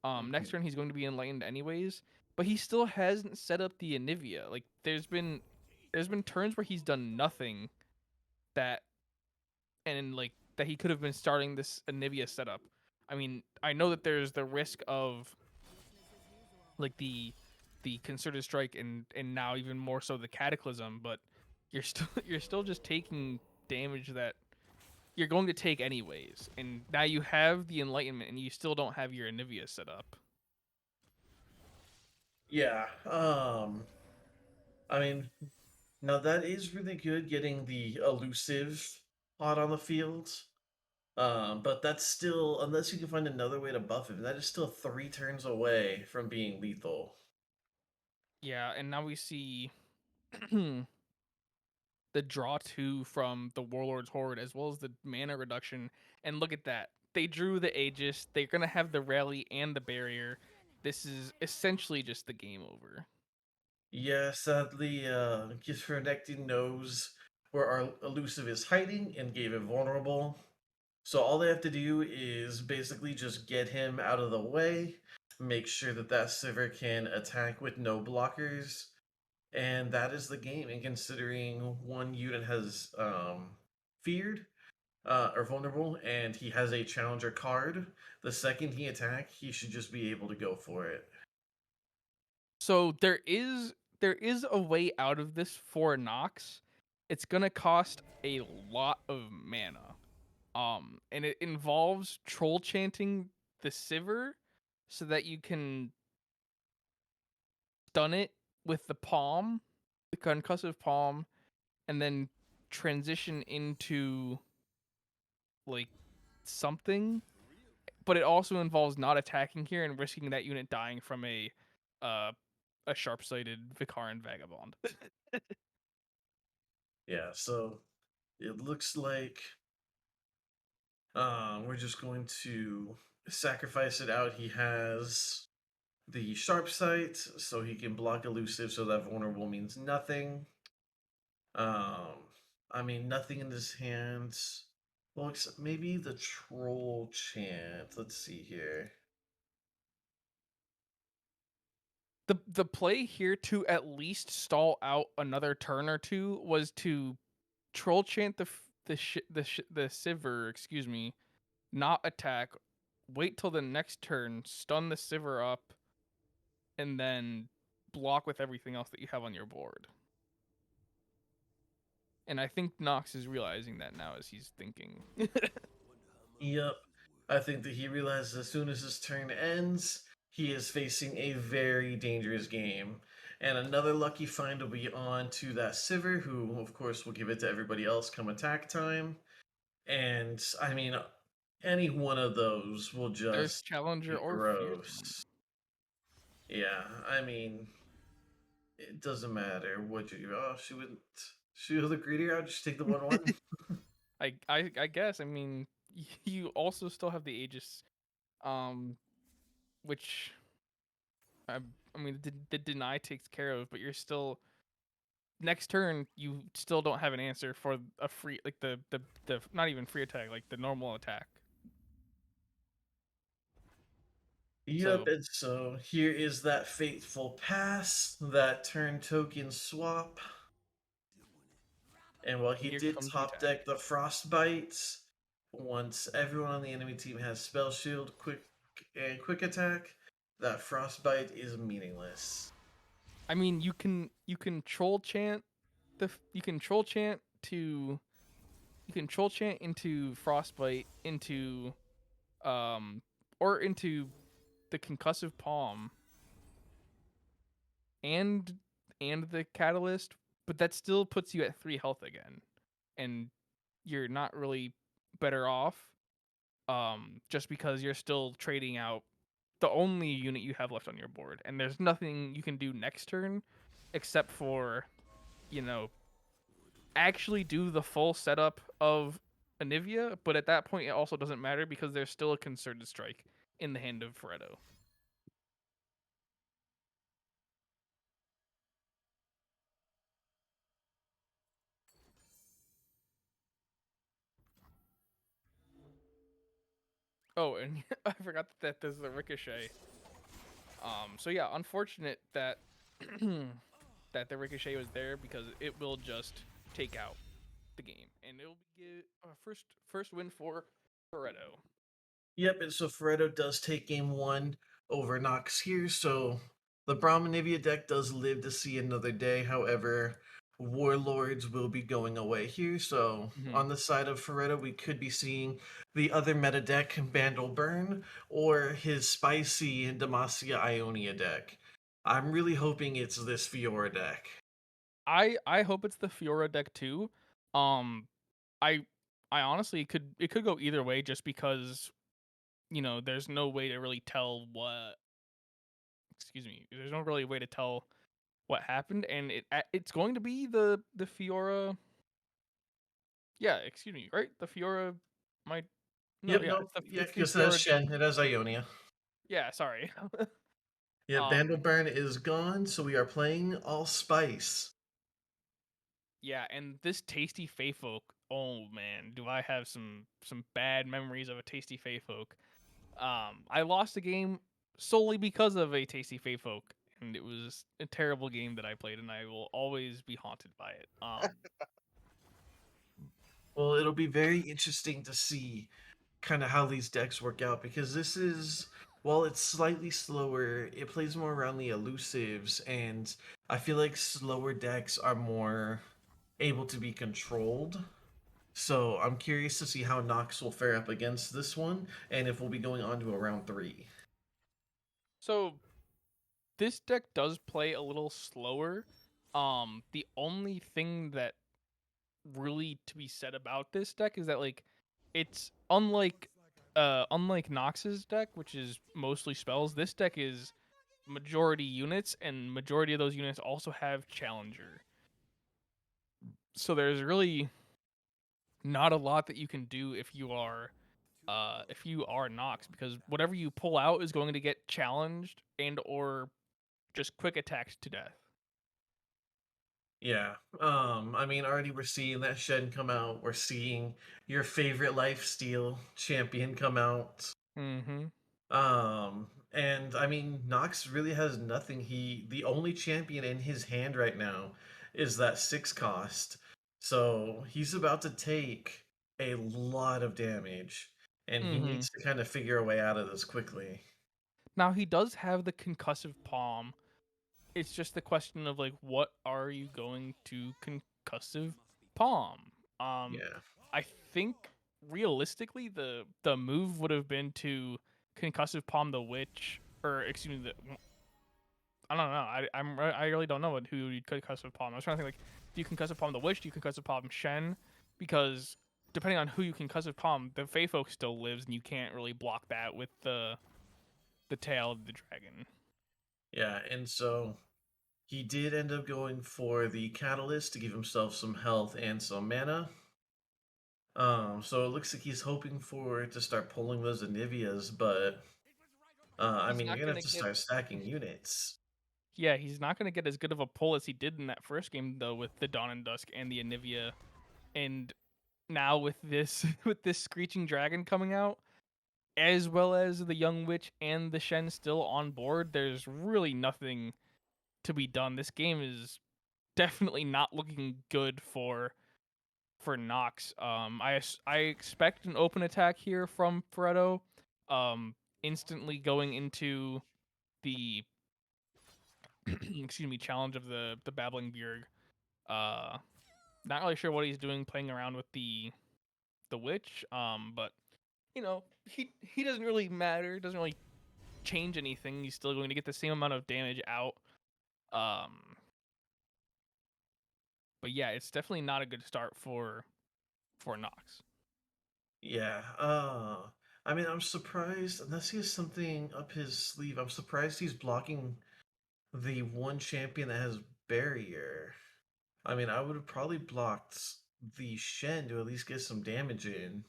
Next Mhm. turn he's going to be enlightened anyways, but he still hasn't set up the Anivia. Like there's been turns where he's done nothing that and like that he could have been starting this Anivia setup. I mean, I know that there's the risk of like the concerted strike and now even more so the cataclysm, but you're still just taking damage that you're going to take anyways. And now you have the enlightenment and you still don't have your Anivia set up. Yeah. I mean, now that is really good getting the elusive pot on the field. But that's still, unless you can find another way to buff him, that is still 3 turns away from being lethal. Yeah, and now we see the draw 2 from the Warlord's Horde as well as the mana reduction. And look at that. They drew the Aegis. They're going to have the rally and the barrier. This is essentially just the game over. Yeah, sadly, Githronecti knows where our elusive is hiding and gave it vulnerable. So all they have to do is basically just get him out of the way, make sure that that Sivir can attack with no blockers, and that is the game. And considering one unit has feared or vulnerable, and he has a challenger card, the second he attack, he should just be able to go for it. So there is a way out of this for Nox. It's going to cost a lot of mana. And it involves troll chanting the Sivir so that you can stun it with the palm, the concussive palm, and then transition into like something. But it also involves not attacking here and risking that unit dying from uh a sharp-sighted Vicaran vagabond. Yeah, so it looks like we're just going to sacrifice it out. He has the sharp sight, so he can block elusive, so that vulnerable means nothing. Um, I mean, nothing in his hands. Well, except maybe the troll chant. Let's see here. The play here to at least stall out another turn or two was to troll chant the Sivir, excuse me, not attack, wait till the next turn, stun the Sivir up, and then block with everything else that you have on your board. And I think Nox is realizing that now as he's thinking. Yep. I think that he realizes as soon as his turn ends, he is facing a very dangerous game. And another lucky find will be on to that Sivir, who, of course, will give it to everybody else come attack time. And, I mean, any one of those will There's just Challenger be or Fearsome. gross. Yeah, I mean, it doesn't matter what you. Oh, she was a greedier. I'll just take the 1/1. I guess. I mean, you also still have the Aegis, um, which I I mean the deny takes care of, but you're still next turn you still don't have an answer for a free like the not even free attack like the normal attack. Yep, So and so here is that fateful pass, that turn token swap. And while he here did comes the top attack. deck the Frostbite, once everyone on the enemy team has Spell Shield, Quick Attack, that Frostbite is meaningless. I mean, you can troll chant you can troll chant to you can troll chant into frostbite into um or into the concussive palm and the catalyst, but that still puts you at 3 health again, and you're not really better off just because you're still trading out the only unit you have left on your board, and there's nothing you can do next turn except for, you know, actually do the full setup of Anivia, but at that point it also doesn't matter because there's still a concerted strike in the hand of Freddo. Oh, and I forgot that there's the ricochet. So yeah, unfortunate that that the ricochet was there because it will just take out the game, and it'll be first win for Freddo. Yep, and so Ferretto does take game one over Nox here, so the Brahmanivia deck does live to see another day. However, Warlords will be going away here, so Hmm. on the side of Ferretto, we could be seeing the other meta deck, Bandle Burn, or his spicy Demacia Ionia deck. I'm really hoping it's this Fiora deck. I hope it's the Fiora deck too. Um, I I honestly it could go either way just because there's no way to really tell what. Excuse me. There's no really way to tell what happened, and it's going to be the Fiora. Yeah, excuse me. Right, the Fiora. My no, Yep, yeah, nope, yeah, it's the because that's Fiora. Shen, it has Ionia. Yeah, sorry. Yeah, Bandle um, Burn is gone, so we are playing all spice. yeah, and this tasty Fey folk. Oh man, do I have some bad memories of a tasty Fey folk. I lost a game solely because of a tasty Fey folk, and it was a terrible game that I played, and I will always be haunted by it. Well, it'll be very interesting to see kind of how these decks work out because this is, while it's slightly slower, it plays more around the elusives, and I feel like slower decks are more able to be controlled. So I'm curious to see how Nox will fare up against this one, and if we'll be going on to a round three. So this deck does play a little slower. The only thing that really to be said about this deck is that like it's unlike Nox's deck, which is mostly spells. This deck is majority units, and majority of those units also have Challenger. So there's really not a lot that you can do if you are Nox, because whatever you pull out is going to get challenged and or just quick attacked to death. Yeah. I mean, already we're seeing that Shen come out. We're seeing your favorite lifesteal champion come out. Mm-hmm. And I mean, Nox really has nothing. The only champion in his hand right now is that 6 cost. So he's about to take a lot of damage, and he Mm-hmm. needs to kind of figure a way out of this quickly. Now he does have the concussive palm. It's just the question of like, what are you going to concussive palm? Um, Yeah. I think realistically, the move would have been to concussive palm the witch, or excuse me, I don't know. I really don't know who you'd concussive palm. I was trying to think like, do you concussive palm the witch? Do you concussive palm Shen? Because depending on who you concussive palm, the Fey folk still lives, and you can't really block that with the tail of the dragon. Yeah, and so he did end up going for the catalyst to give himself some health and some mana. So it looks like he's hoping for to start pulling those Anivias, but I He's mean, you're not gonna have gonna to get start stacking units. Yeah, he's not gonna get as good of a pull as he did in that first game though, with the Dawn and Dusk and the Anivia, and now with this with this Screeching Dragon coming out, as well as the Young Witch and the Shen still on board, there's really nothing to be done. This game is definitely not looking good for Nox. I expect an open attack here from Freddo, instantly going into the excuse me, challenge of the Babbling Bjerg. Uh, Not really sure what he's doing, playing around with the witch. But you know, he doesn't really matter. Doesn't really change anything. He's still going to get the same amount of damage out. Um, but yeah, it's definitely not a good start for Nox. Yeah. I mean, I'm surprised unless he has something up his sleeve. I'm surprised he's blocking the one champion that has barrier. I mean, I would have probably blocked the Shen to at least get some damage in,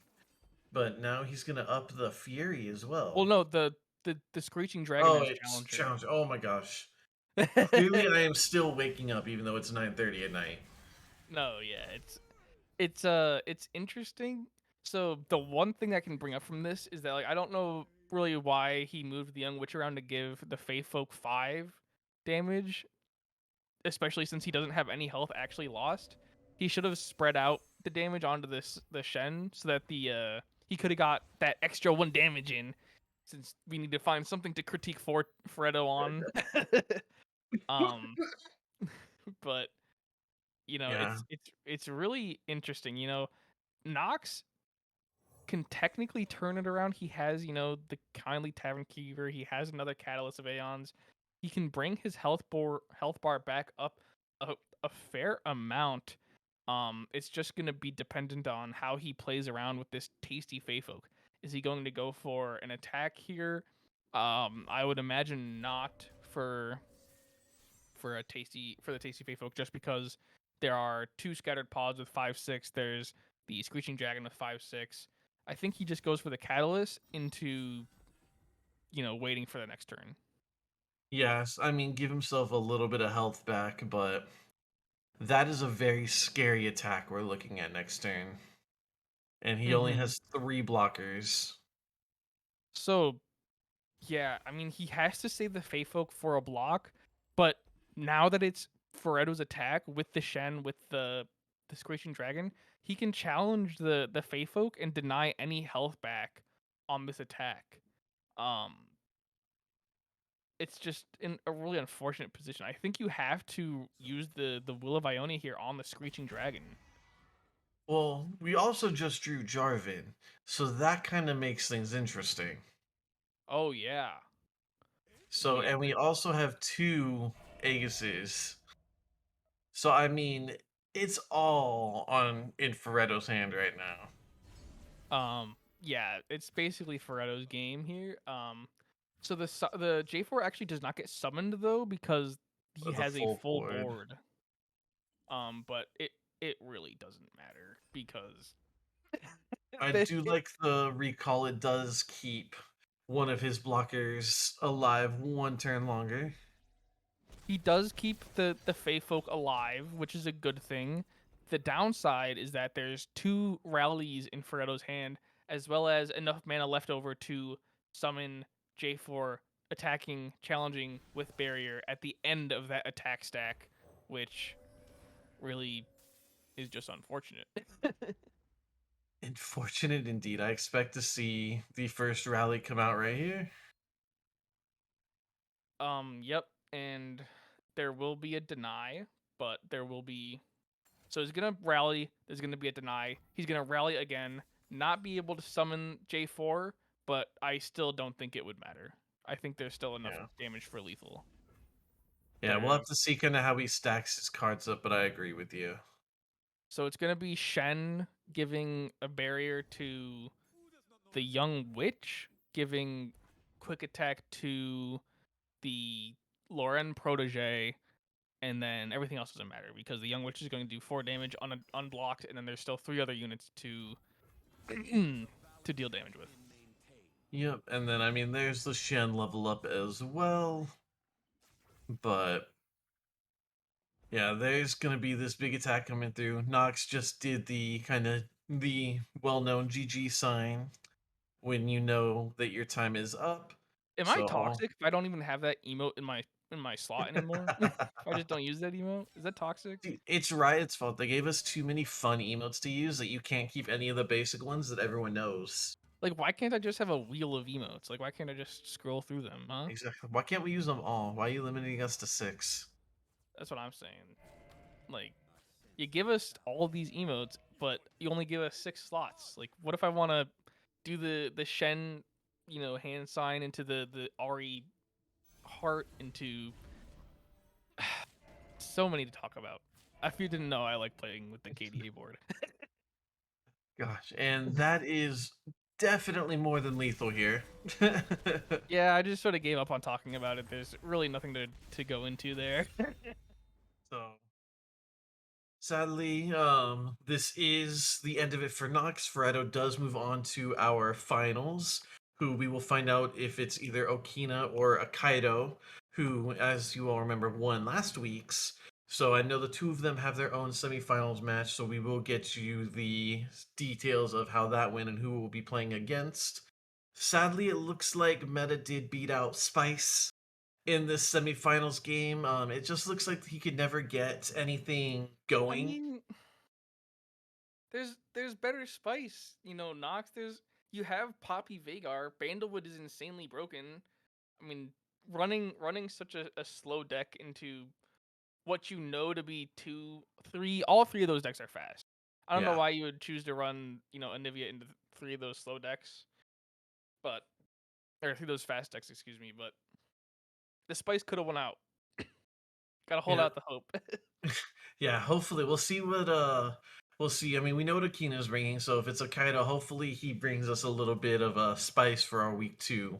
but now he's gonna up the Fury as Well, well. no, the Screeching Dragon Oh, has it's Challenger. challenge. Oh my gosh. Clearly, I am still waking up even though it's 9:30 at night. No, yeah, it's interesting. So the one thing I can bring up from this is that like I don't know really why he moved the Young Witch around to give the Fae Folk 5 damage, especially since he doesn't have any health actually lost. He should have spread out the damage onto the Shen so that the he could have got that extra 1 damage in, since we need to find something to critique for Freddo on. um but Yeah. it's really interesting. Nox can technically turn it around. He has, the kindly Tavern Keeper. He has another Catalyst of Aeons. He can bring his health bar back up a fair amount. It's just gonna be dependent on how he plays around with this tasty Fey Folk. Is he going to go for an attack here? I would imagine not for the tasty Fey Folk, just because there are 2 scattered pods with 5/6. There's the Screeching Dragon with 5/6. I think he just goes for the catalyst into waiting for the next turn. Yes, I mean, give himself a little bit of health back, but that is a very scary attack we're looking at next turn. And he only Mm-hmm. has 3 blockers. So yeah, I mean he has to save the Fey Folk for a block, but now that it's Feredo's attack with the Shen with the Screeching Dragon, he can challenge the Fey Folk and deny any health back on this attack. Um, it's just in a really unfortunate position. I think you have to use the Will of Ionia here on the Screeching Dragon. Well, we also just drew Jarvan, so that kind of makes things interesting. Oh yeah, So, yeah. and we also have 2 Aegises. So, I mean, it's all on Infereto's hand right now Yeah. It's basically Feredo's game here. So the J4 actually does not get summoned though because he with a has a full full board. board. But it really doesn't matter because I the do like the recall it does keep one of his blockers alive 1 turn longer. he does keep the Fey Folk alive, which is a good thing. The downside is that there's 2 rallies in Feredo's hand, as well as enough mana left over to summon J4 attacking, challenging with barrier at the end of that attack stack, which really is just unfortunate. Unfortunate indeed. I expect to see the first rally come out right here. Yep, and there will be a deny, but there will be. So he's gonna rally. There's gonna be a deny. He's gonna rally again. Not be able to summon J4, but I still don't think it would matter. I think there's still enough Yeah. damage for lethal. Yeah, we'll have There's to see kind of how he stacks his cards up, but I agree with you. so it's gonna be Shen giving a barrier to the Young Witch, giving quick attack to the Lauren protege, and then everything else doesn't matter because the Young Witch is going to do 4 damage unblocked, and then there's still 3 other units to to deal damage with. Yep, and then I mean there's the Shen level up as well, but yeah, there's gonna be this big attack coming through. Nox just did the kind of the well-known GG sign. when you know that your time is up. Am I So all toxic if I don't even have that emote in my slot anymore? If I just don't use that emote? Is that toxic? Dude, it's Riot's fault. They gave us too many fun emotes to use that you can't keep any of the basic ones that everyone knows. Like, why can't I just have a wheel of emotes? Like, why can't I just scroll through them, huh? Exactly. Why can't we use them all? Why are you limiting us to 6? That's what I'm saying. Like, you give us all these emotes, but you only give us 6 slots. Like, what if I want to do the Shen, hand sign into the Ari heart into so many to talk about. If you didn't know, I like playing with the KDA board. Gosh, and that is definitely more than lethal here. Yeah, I just sort of gave up on talking about it. There's really nothing to go into there. So sadly, this is the end of it for Nox. Ferretto does move on to our finals, who we will find out if it's either Okina or Akaido, who, as you all remember, won last week's. So I know the two of them have their own semifinals match, so we will get you the details of how that went and who we'll be playing against. Sadly, it looks like Meta did beat out Spice in this semifinals game. It just looks like he could never get anything I going. mean, there's better spice. Nox. You have Poppy Vagar. Bandlewood is insanely broken. I mean, running such a slow deck into what you know to be 2, 3. All 3 of those decks are fast. I don't know Yeah, why you would choose to run Anivia into 3 of those slow decks, but or 3 of those fast decks. Excuse me, but the spice could have won out. Gotta hold yeah, out the hope. yeah. Hopefully, we'll see what we'll see. I mean, we know what Akina's bringing, so if it's Akaido, hopefully he brings us a little bit of a spice for our week 2.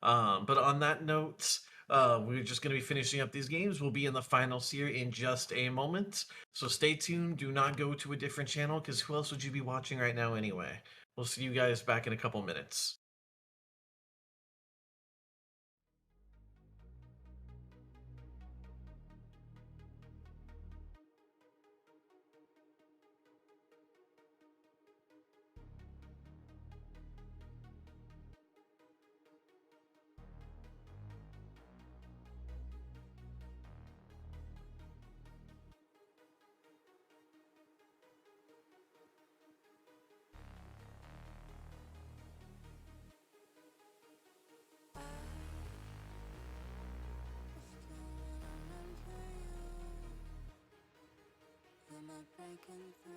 But on that note, we're just going to be finishing up these games. We'll be in the finals here in just a moment. So stay tuned. Do not go to a different channel because who else would you be watching right now anyway? We'll see you guys back in a couple minutes. Breaking through.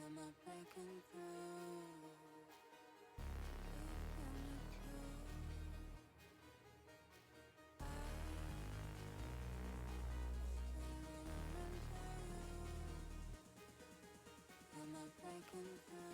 Am I breaking through? Am I breaking through? Am I breaking through?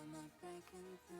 Am I breaking through?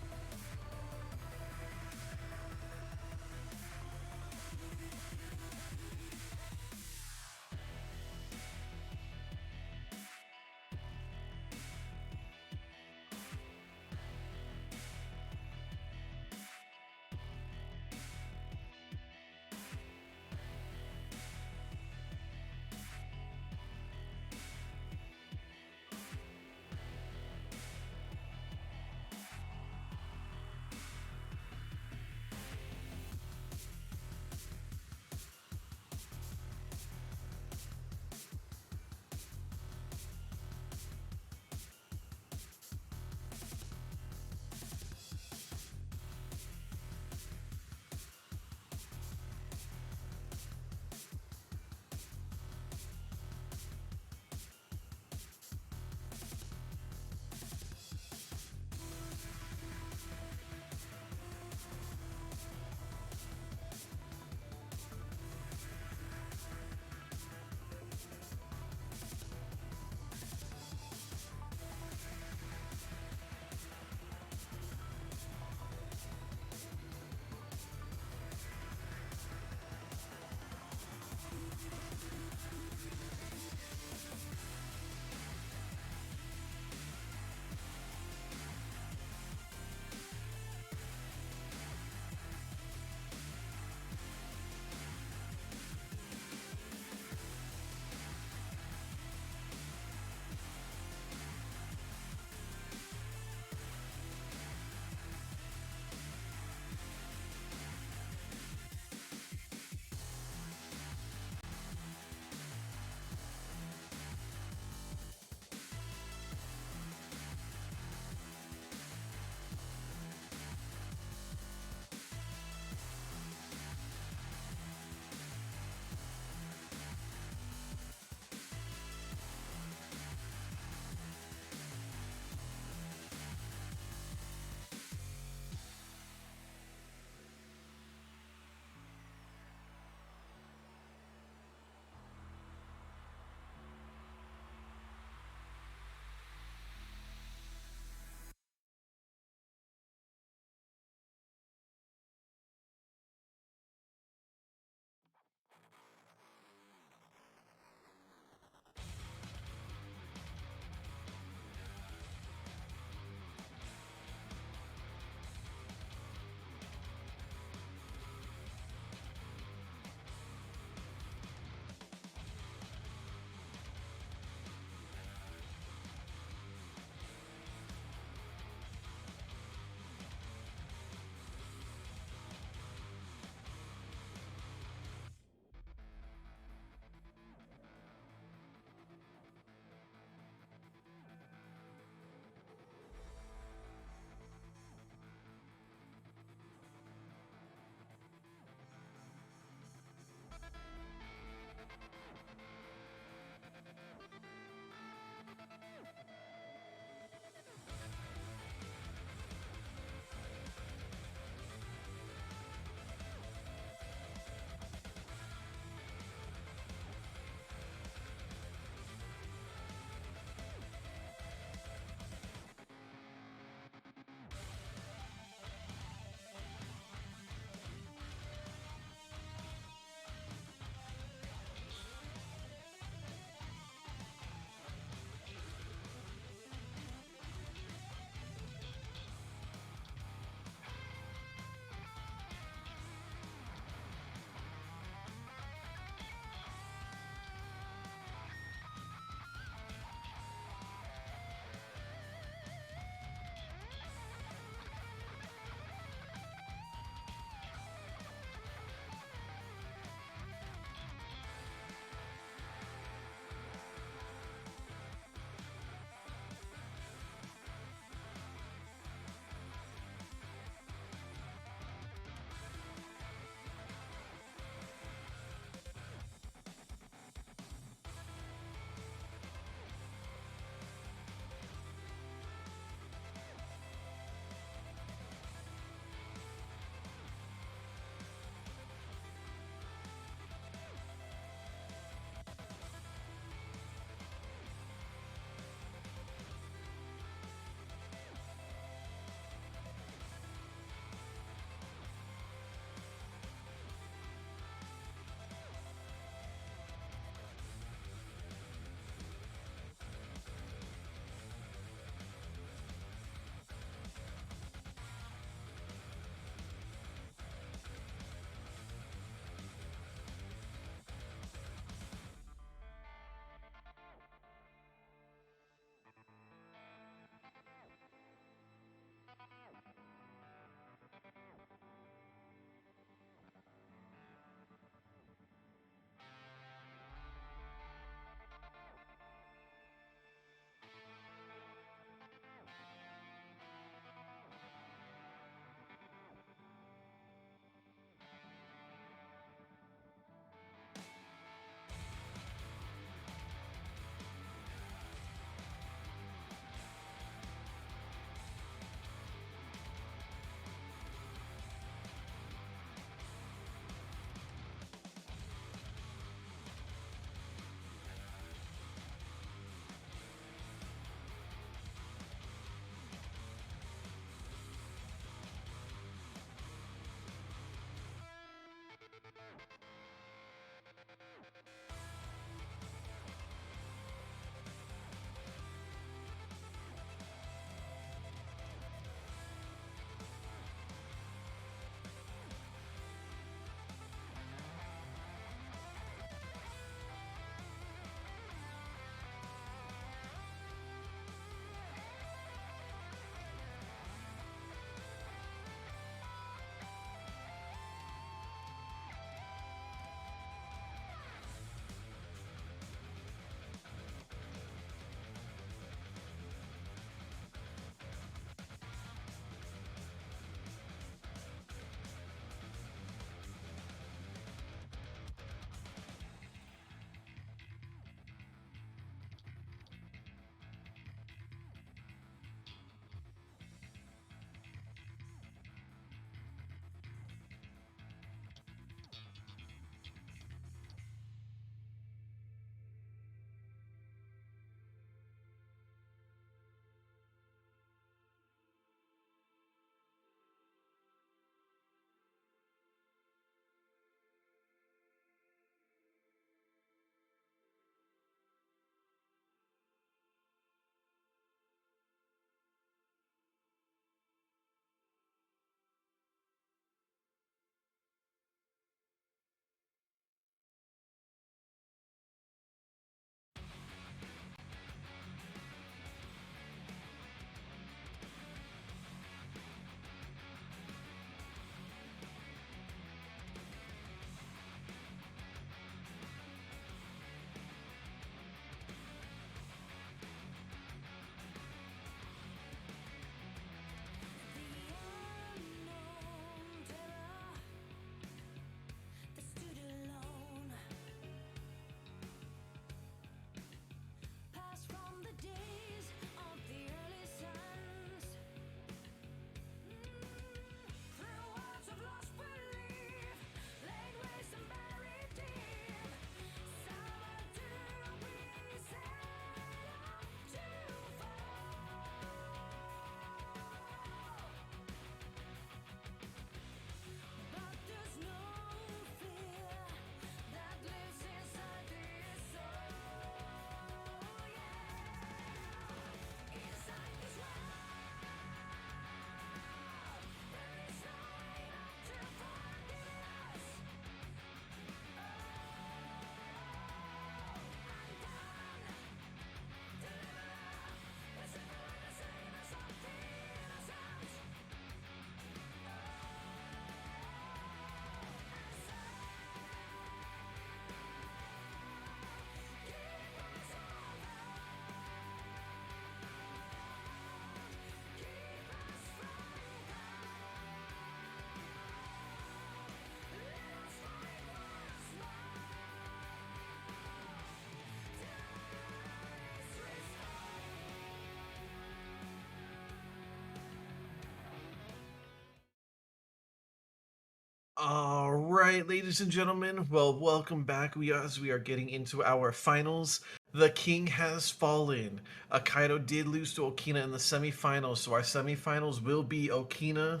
All right, ladies and gentlemen. Well, welcome back. As we are getting into our finals. The king has fallen. Akaido did lose to Okina in the semifinals, so our semifinals will be Okina.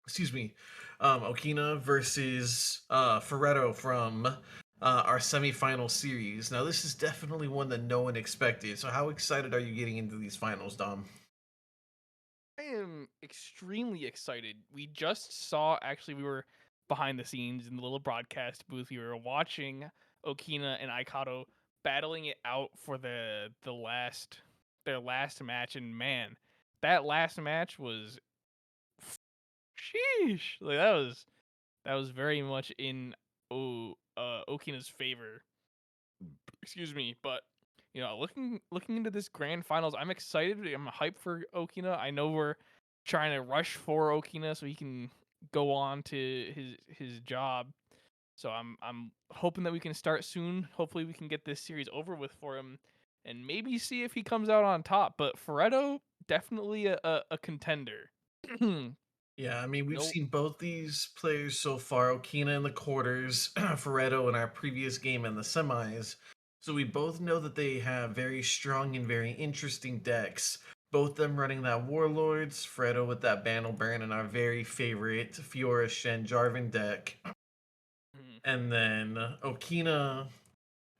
Excuse me, Okina versus Ferretto from our semifinal series. Now, this is definitely one that no one expected. So, how excited are you getting into these finals, Dom? I am extremely excited. We just saw, actually, we were behind the scenes in the little broadcast booth. We were watching Okina and Aikado battling it out for their last match, and man, that last match was sheesh. Like that was very much in Okina's favor. Excuse me, but looking into this grand finals, I'm excited. I'm hyped for Okina. I know we're trying to rush for Okina so he can go on to his job. So I'm hoping that we can start soon. Hopefully we can get this series over with for him and maybe see if he comes out on top. But Ferretto, definitely a contender. Yeah, I mean, we've no seen both these players so far, Okina in the quarters, Ferretto in our previous game in the semis. So we both know that they have very strong and very interesting decks. Both them running that Warlords, Ferretto with that Bandle Burn, and our very favorite Fiora Shen Jarvan deck. And then Okina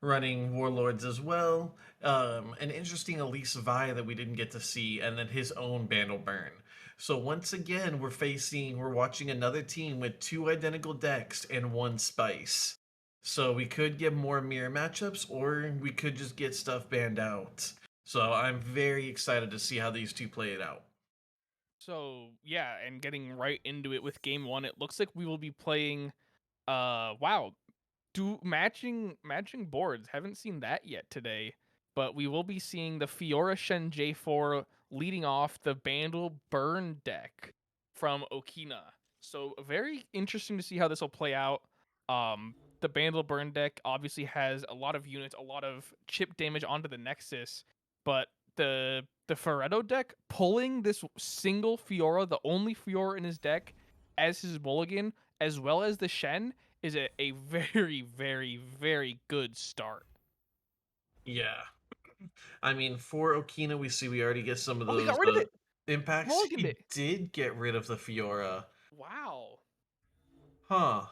running Warlords as well. An interesting Elise Vi that we didn't get to see, and then his own Bandle Burn. So once again, we're watching another team with two identical decks and one spice. So we could get more mirror matchups, or we could just get stuff banned out. So I'm very excited to see how these two play it out. So yeah, and getting right into it with game one, it looks like we will be playing wow, do matching boards. Haven't seen that yet today, but we will be seeing the Fiora Shen J4 leading off the Bandle Burn deck from Okina. So very interesting to see how this will play out. The Bandle Burn deck obviously has a lot of units, a lot of chip damage onto the Nexus, but the Ferretto deck pulling this single Fiora, the only Fiora in his deck, as his mulligan, as well as the Shen, is a very, very, very good start. Yeah. I mean, for Okina, we already get some of Oh, he those got rid of it. impacts. Mulliganed He it. did get rid of the Fiora. Wow. Huh.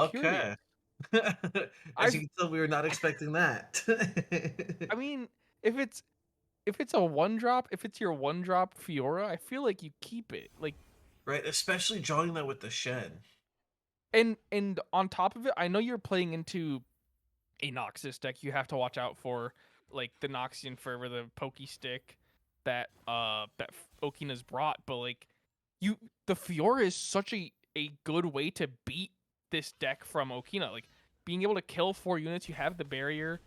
Curious. Okay. As you I've can tell, we were not expecting that. I mean, if it's if it's a one drop, if it's your one drop Fiora, I feel like you keep it. Like Right, especially drawing that with the Shen. and on top of it, I know you're playing into a Noxus deck. You have to watch out for like the Noxian Fervor, the Pokey Stick that Okina's brought, but like you the Fiora is such a good way to beat this deck from Okina. Like being able to kill 4 units, you have the barrier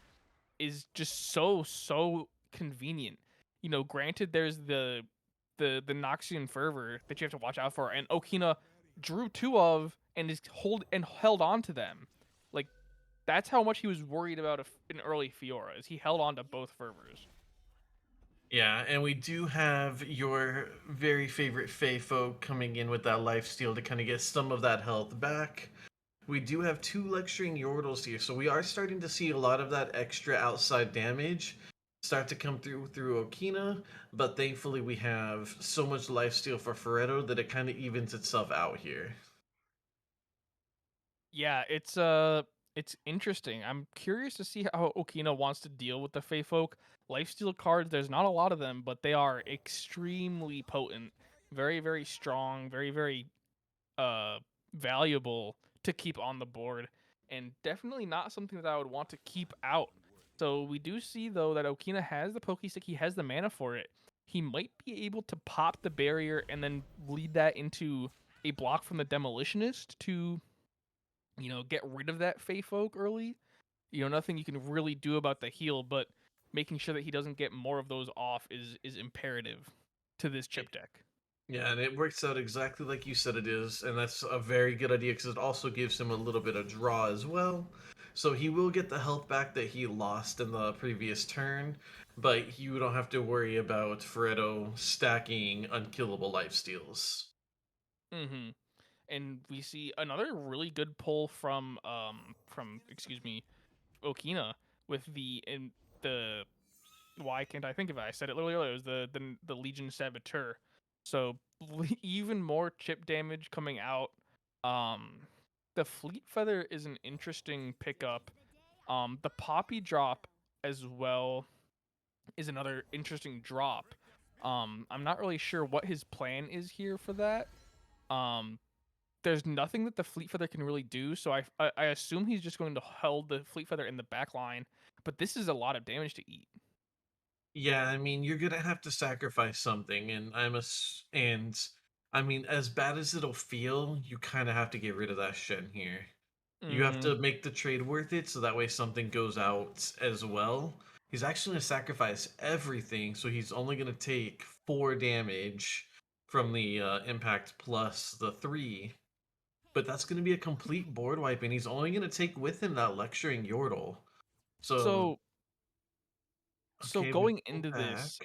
is just so convenient. Granted there's the Noxian Fervor that you have to watch out for, and Okina drew two of and is held on to them. Like that's how much he was worried about an early Fiora, is he held on to both fervors. Yeah, and we do have your very favorite Fey folk coming in with that lifesteal to kind of get some of that health back. We do have two lecturing Yordles here, so we are starting to see a lot of that extra outside damage start to come through Okina, but thankfully we have so much lifesteal for Ferretto that it kind of evens itself out here. Yeah, it's interesting. I'm curious to see how Okina wants to deal with the Fey folk. Lifesteal cards, there's not a lot of them, but they are extremely potent, very very strong, very very uh valuable to keep on the board, and definitely not something that I would want to keep out. So we do see though that Okina has the Pokestick, he has the mana for it. He might be able to pop the barrier and then lead that into a block from the Demolitionist to, get rid of that Fey folk early. Nothing you can really do about the heal, but making sure that he doesn't get more of those off is imperative to this chip deck. Yeah, and it works out exactly like you said it is, and that's a very good idea because it also gives him a little bit of draw as well. So he will get the health back that he lost in the previous turn, but you don't have to worry about Ferretto stacking unkillable life steals. Mm-hmm. and we see another really good pull from excuse me, Okina with the why can't I think of it? I said it literally earlier. It was the Legion Saboteur. So even more chip damage coming out. The Fleet Feather is an interesting pickup. The Poppy drop as well is another interesting drop. I'm not really sure what his plan is here for that. Um, there's nothing that the Fleet Feather can really do, so I assume he's just going to hold the Fleet Feather in the back line. But this is a lot of damage to eat. Yeah, I mean, you're gonna have to sacrifice something, and I mean, as bad as it'll feel, you kind of have to get rid of that Shen here. You have Mm-hmm. to make the trade worth it, so that way something goes out as well. He's actually gonna sacrifice everything, so he's only gonna take 4 damage from the impact plus the 3. But that's gonna be a complete board wipe, and he's only gonna take with him that lecturing Yordle. So So so okay, we going go into back. this,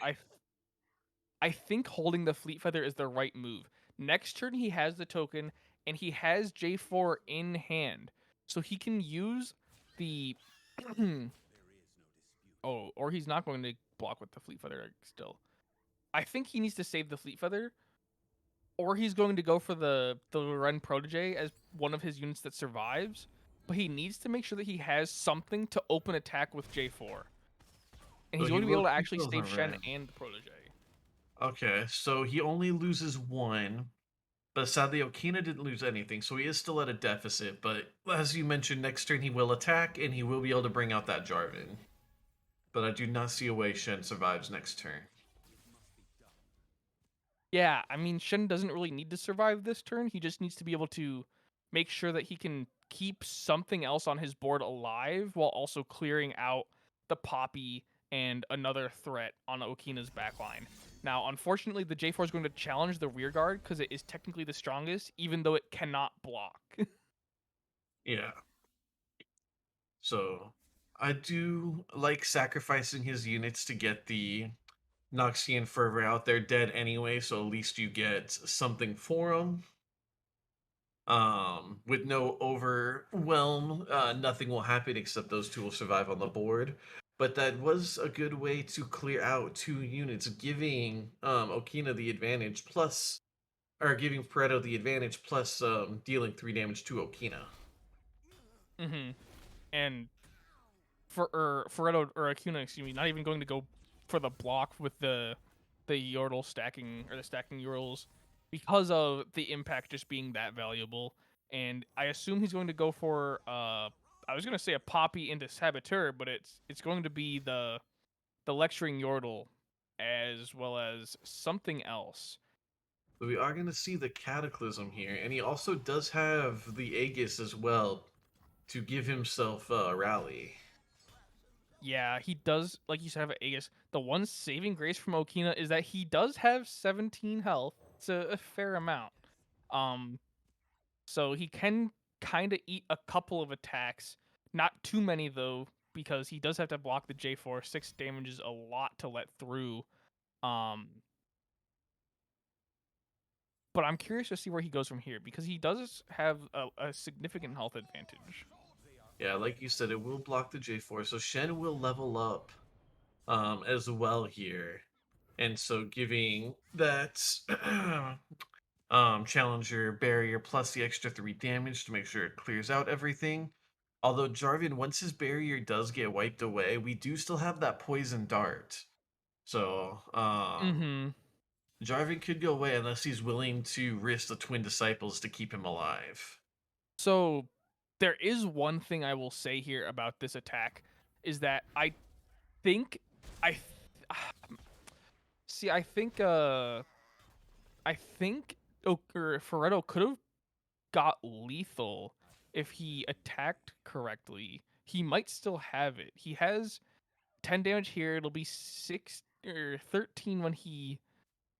I think holding the Fleet Feather is the right move. Next turn he has the token and he has J4 in hand. So he can use the oh, or he's not going to block with the Fleet Feather still. I think he needs to save the Fleet Feather, or he's going to go for the Ren Protege as one of his units that survives. But he needs to make sure that he has something to open attack with J4. And So he's he going to be able will to keep actually those save on Shen red. and the Protege. Okay, so he only loses 1, but sadly Okina didn't lose anything, so he is still at a deficit. But as you mentioned, next turn he will attack, and he will be able to bring out that Jarvan. But I do not see a way Shen survives next turn. Yeah, I mean, Shen doesn't really need to survive this turn. He just needs to be able to make sure that he can keep something else on his board alive while also clearing out the Poppy and another threat on Okina's backline. Now, unfortunately, the J4 is going to challenge the rear guard because it is technically the strongest, even though it cannot block. Yeah. So I do like sacrificing his units to get the Noxian Fervor out there dead anyway, so at least you get something for him. With no overwhelm, nothing will happen except those 2 will survive on the board. But that was a good way to clear out 2 units, giving Okina the advantage, plus, or giving Pareto the advantage, plus dealing 3 damage to Okina. hmm And Ferretto or Akuna, excuse me, not even going to go for the block with the Yordle stacking or the stacking Yordles because of the impact just being that valuable. And I assume he's going to go for I was gonna say a Poppy into Saboteur, but it's going to be the lecturing Yordle as well as something else. So we are going to see the Cataclysm here, and he also does have the Aegis as well to give himself a rally. Yeah, he does, like you said, have Aegis. The one saving grace from Okina is that he does have 17 health. It's a fair amount. Um, so he can kind of eat a couple of attacks. Not too many though, because he does have to block the J4. 6 damage is a lot to let through. Um, but I'm curious to see where he goes from here because he does have a significant health advantage. Yeah, like you said, it will block the J4, so Shen will level up as well here. And so giving that challenger barrier plus the extra 3 damage to make sure it clears out everything. Although Jarvan, once his barrier does get wiped away, we do still have that poison dart. So Mm-hmm. Jarvan could go away unless he's willing to risk the twin disciples to keep him alive. So there is one thing I will say here about this attack is that think I th- see. I think Ferretto could have got lethal if he attacked correctly. He might still have it. He has 10 damage here. It'll be 6 or 13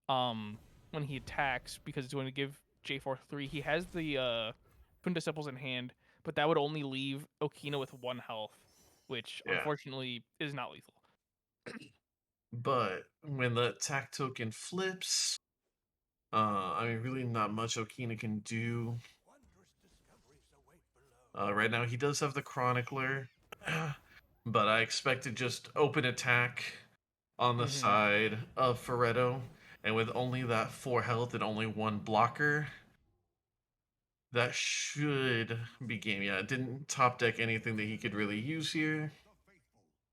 um when he attacks because it's going to give J4 3. He has the Twin Disciples in hand, but that would only leave Okina with 1 health, which Yeah. unfortunately is not lethal. But when the attack token flips, I mean, really not much Okina can do. Right now, he does have the Chronicler, but I expect to just open attack on the Mm-hmm. side of Ferretto, and with only that 4 health and only 1 blocker, that should be game. Yeah, it didn't top deck anything that he could really use here.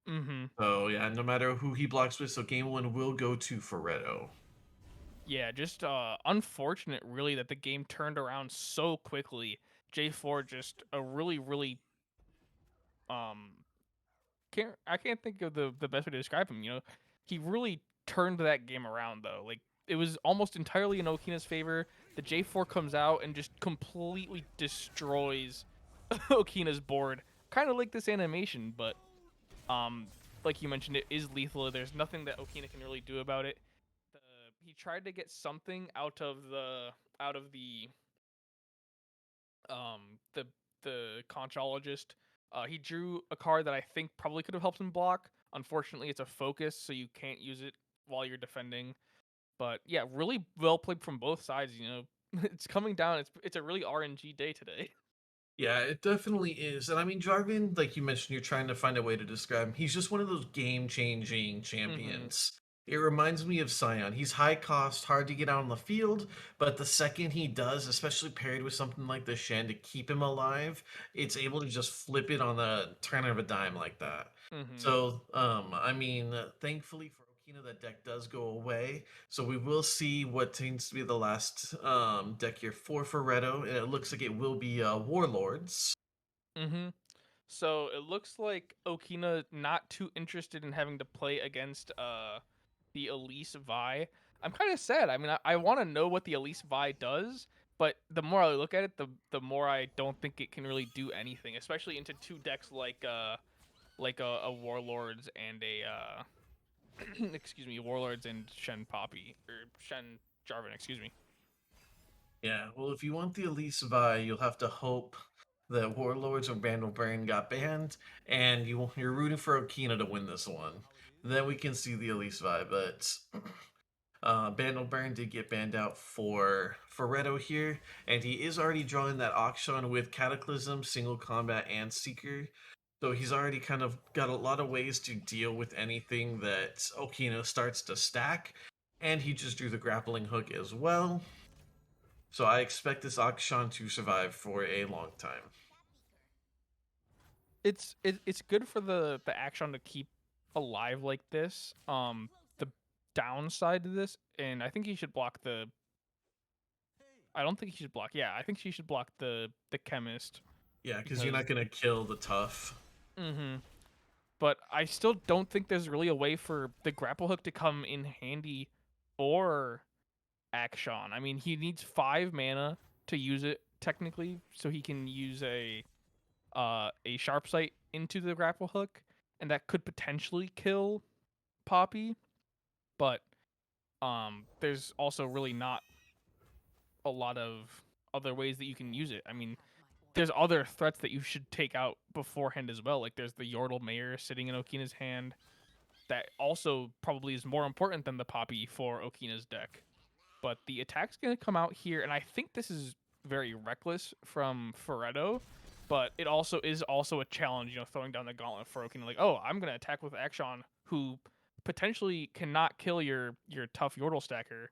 Mm-hmm. So yeah, no matter who he blocks with, so game 1 will go to Ferretto. Yeah, just unfortunate really that the game turned around so quickly. J4 just a really, really um I can't think of the best way to describe him. He really turned that game around though. Like it was almost entirely in Okina's favor. The J4 comes out and just completely destroys Okina's board. Kind of like this animation, but um, like you mentioned, it is lethal. There's nothing that Okina can really do about it. The, he tried to get something out of the the conchologist. He drew a card that I think probably could have helped him block. Unfortunately, it's a focus, so you can't use it while you're defending. But yeah, really well played from both sides. It's coming down. It's a really RNG day today. Yeah, it definitely is. And I mean, Jarvan, like you mentioned, you're trying to find a way to describe him. He's just one of those game changing Mm-hmm. champions. It reminds me of Sion. He's high cost, hard to get out on the field, but the second he does, especially paired with something like the Shen to keep him alive, it's able to just flip it on the turn of a dime like that. Mm-hmm. So, I mean, thankfully for Okina, that deck does go away. So we will see what seems to be the last deck here for Ferretto, and it looks like it will be Warlords. Mm-hmm. So it looks like Okina not too interested in having to play against the Elise Vi. I'm kind of sad. I mean, I want to know what the Elise Vi does, but the more I look at it, the more I don't think it can really do anything, especially into two decks like a Warlords and a excuse me, Warlords and Shen Poppy or Shen Jarvan, excuse me. Yeah, well, if you want the Elise Vi, you'll have to hope that Warlords or Vandal Baron got banned, and you're rooting for Okina to win this one. Then we can see the Elise Vi, but Vandal Baron did get banned out for Ferretto here, and he is already drawing that auction with Cataclysm, Single Combat, and Seeker. So he's already kind of got a lot of ways to deal with anything that Okina starts to stack, and he just drew the grappling hook as well. So I expect this auction to survive for a long time. It's good for the action to keep alive like this. The downside to this, and I think he should block the. I don't think he should block. Yeah, I think she should block the chemist Yeah, because you're because. not gonna kill the tough. Mm-hmm. But I still don't think there's really a way for the grapple hook to come in handy for Akshan. I mean, he needs 5 mana to use it technically, so he can use a sharp sight into the grapple hook, and that could potentially kill Poppy. But there's also really not a lot of other ways that you can use it. I mean, there's other threats that you should take out beforehand as well. Like there's the Yordle Mayor sitting in Okina's hand that also probably is more important than the Poppy for Okina's deck. But the attack's going to come out here, and I think this is very reckless from Ferretto, but it also is also a challenge, throwing down the gauntlet for Okina. Like, oh, I'm going to attack with Akshan, who potentially cannot kill your tough Yordle stacker,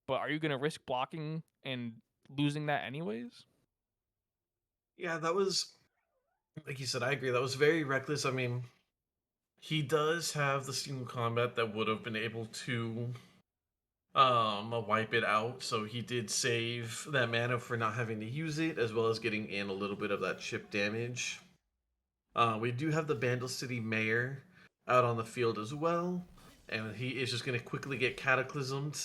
but are you going to risk blocking and losing that anyways? Yeah, that was like you said. I agree. That was very reckless. I mean, he does have the single combat that would have been able to wipe it out. So he did save that mana for not having to use it, as well as getting in a little bit of that chip damage. We do have the Bandle City Mayor out on the field as well, and he is just going to quickly get cataclysmed.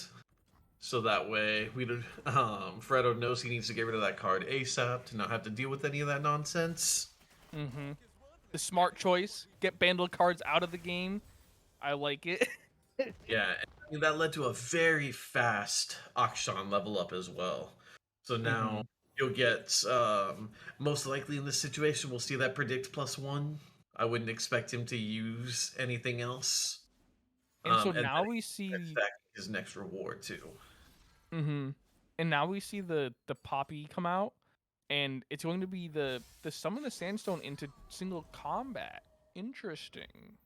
So that way, Fredo knows he needs to get rid of that card ASAP to not have to deal with any of that nonsense. Mm-hmm. The smart choice, get bundle cards out of the game. I like it. Yeah, and I mean, that led to a very fast Akshan level up as well. So Mm-hmm. now you'll get, most likely in this situation, we'll see that predict +1. I wouldn't expect him to use anything else. And so And now then we he's see stacking his next reward too. mm-hmm. and now we see the Poppy come out, and it's going to be the summon the Sandstone into single combat. Interesting.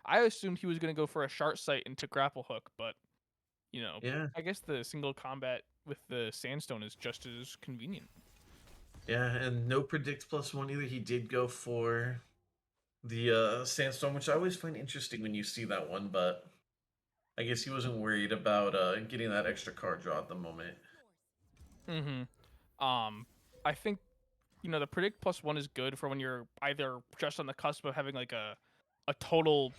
I assumed he was going to go for a Shark Sight into Grapple Hook, but Yeah, I guess the single combat with the Sandstone is just as convenient. yeah, and no predict +1 either. He did go for the Sandstorm, which I always find interesting when you see that one, but I guess he wasn't worried about getting that extra card draw at the moment. Mm-hmm. I think the predict +1 is good for when you're either just on the cusp of having like a total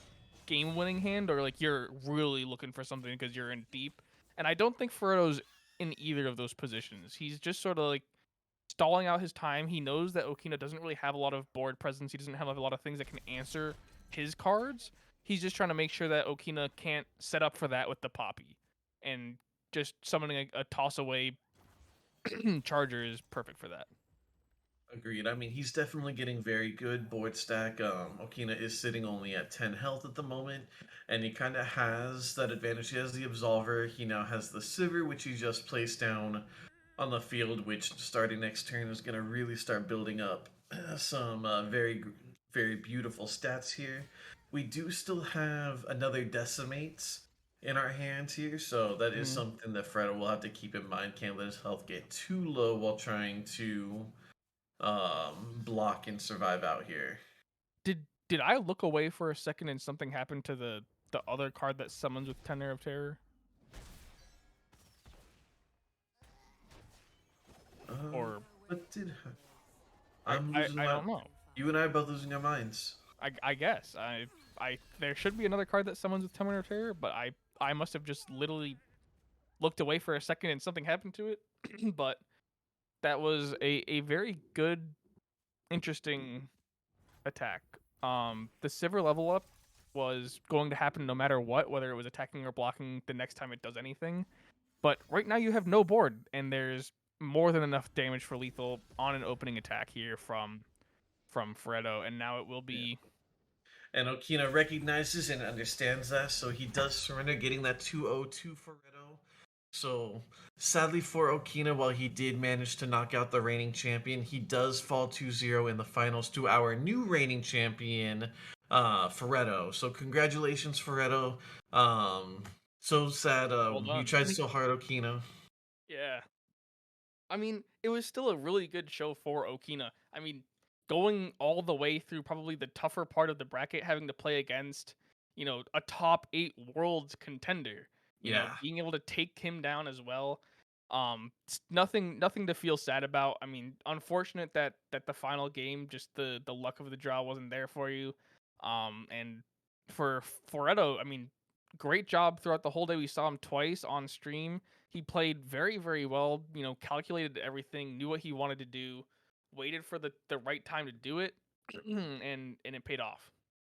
game-winning hand, or like you're really looking for something because you're in deep. And I don't think Frodo's in either of those positions. He's just sort of like stalling out his time. He knows that Okina doesn't really have a lot of board presence. He doesn't have a lot of things that can answer his cards. He's just trying to make sure that Okina can't set up for that with the Poppy. And just summoning a toss away charger is perfect for that. Agreed. I mean, he's definitely getting very good board stack. Okina is sitting only at 10 health at the moment, and he kind of has that advantage. He has the Absolver. He now has the Sivir, which he just placed down on the field, which starting next turn is going to really start building up some very beautiful stats here. We do still have another Decimate in our hands here, so that is Mm. something that Fred will have to keep in mind. Can't let his health get too low while trying to block and survive out here. Did I look away for a second and something happened to the other card that summons with Tenor of Terror? Or What did I, I'm I, losing I my? don't know. You and I are both losing our minds. I guess I there should be another card that summons with Tenor of Terror, but I must have just literally looked away for a second and something happened to it. But that was a very good, interesting attack. The Sivir level up was going to happen no matter what, whether it was attacking or blocking the next time it does anything. But right now you have no board, and there's more than enough damage for lethal on an opening attack here from Freddo, and now it will Yeah. be. And Okina recognizes and understands that, so he does surrender, getting that 202 for Redo. So, sadly for Okina, while he did manage to knock out the reigning champion, he does fall 2-0 in the finals to our new reigning champion, Ferretto. So, congratulations, Ferretto. So sad. Well You done. tried so hard, Okina. Yeah. I mean, it was still a really good show for Okina. I mean, going all the way through probably the tougher part of the bracket, having to play against, a top 8 worlds contender, Yeah. being able to take him down as well. It's nothing to feel sad about. I mean, unfortunate that the final game, just the luck of the draw wasn't there for you. And for Foretto, I mean, great job throughout the whole day. We saw him twice on stream. He played very, very well, calculated everything, knew what he wanted to do, waited for the right time to do it, and it paid off.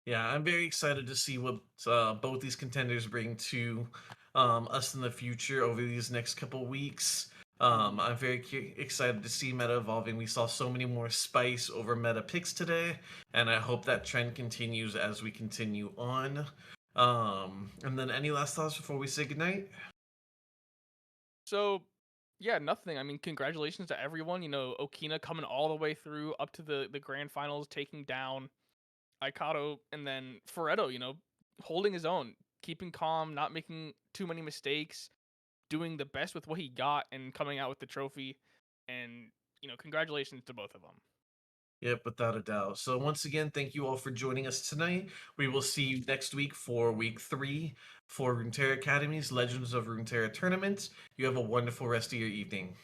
Yeah, I'm very excited to see what both these contenders bring to us in the future over these next couple weeks. Mhm. I'm very excited to see meta evolving. We saw so many more spice over meta picks today, and I hope that trend continues as we continue on. And then, any last thoughts before we say goodnight? So, yeah, nothing. I mean, congratulations to everyone. Okina coming all the way through up to the grand finals, taking down Aikato, and then Ferretto, holding his own, keeping calm, not making too many mistakes, doing the best with what he got, and coming out with the trophy. And congratulations to both of them. Yep, without a doubt. So once again, thank you all for joining us tonight. We will see you next week for week 3 for Runeterra Academy's Legends of Runeterra tournament. You have a wonderful rest of your evening.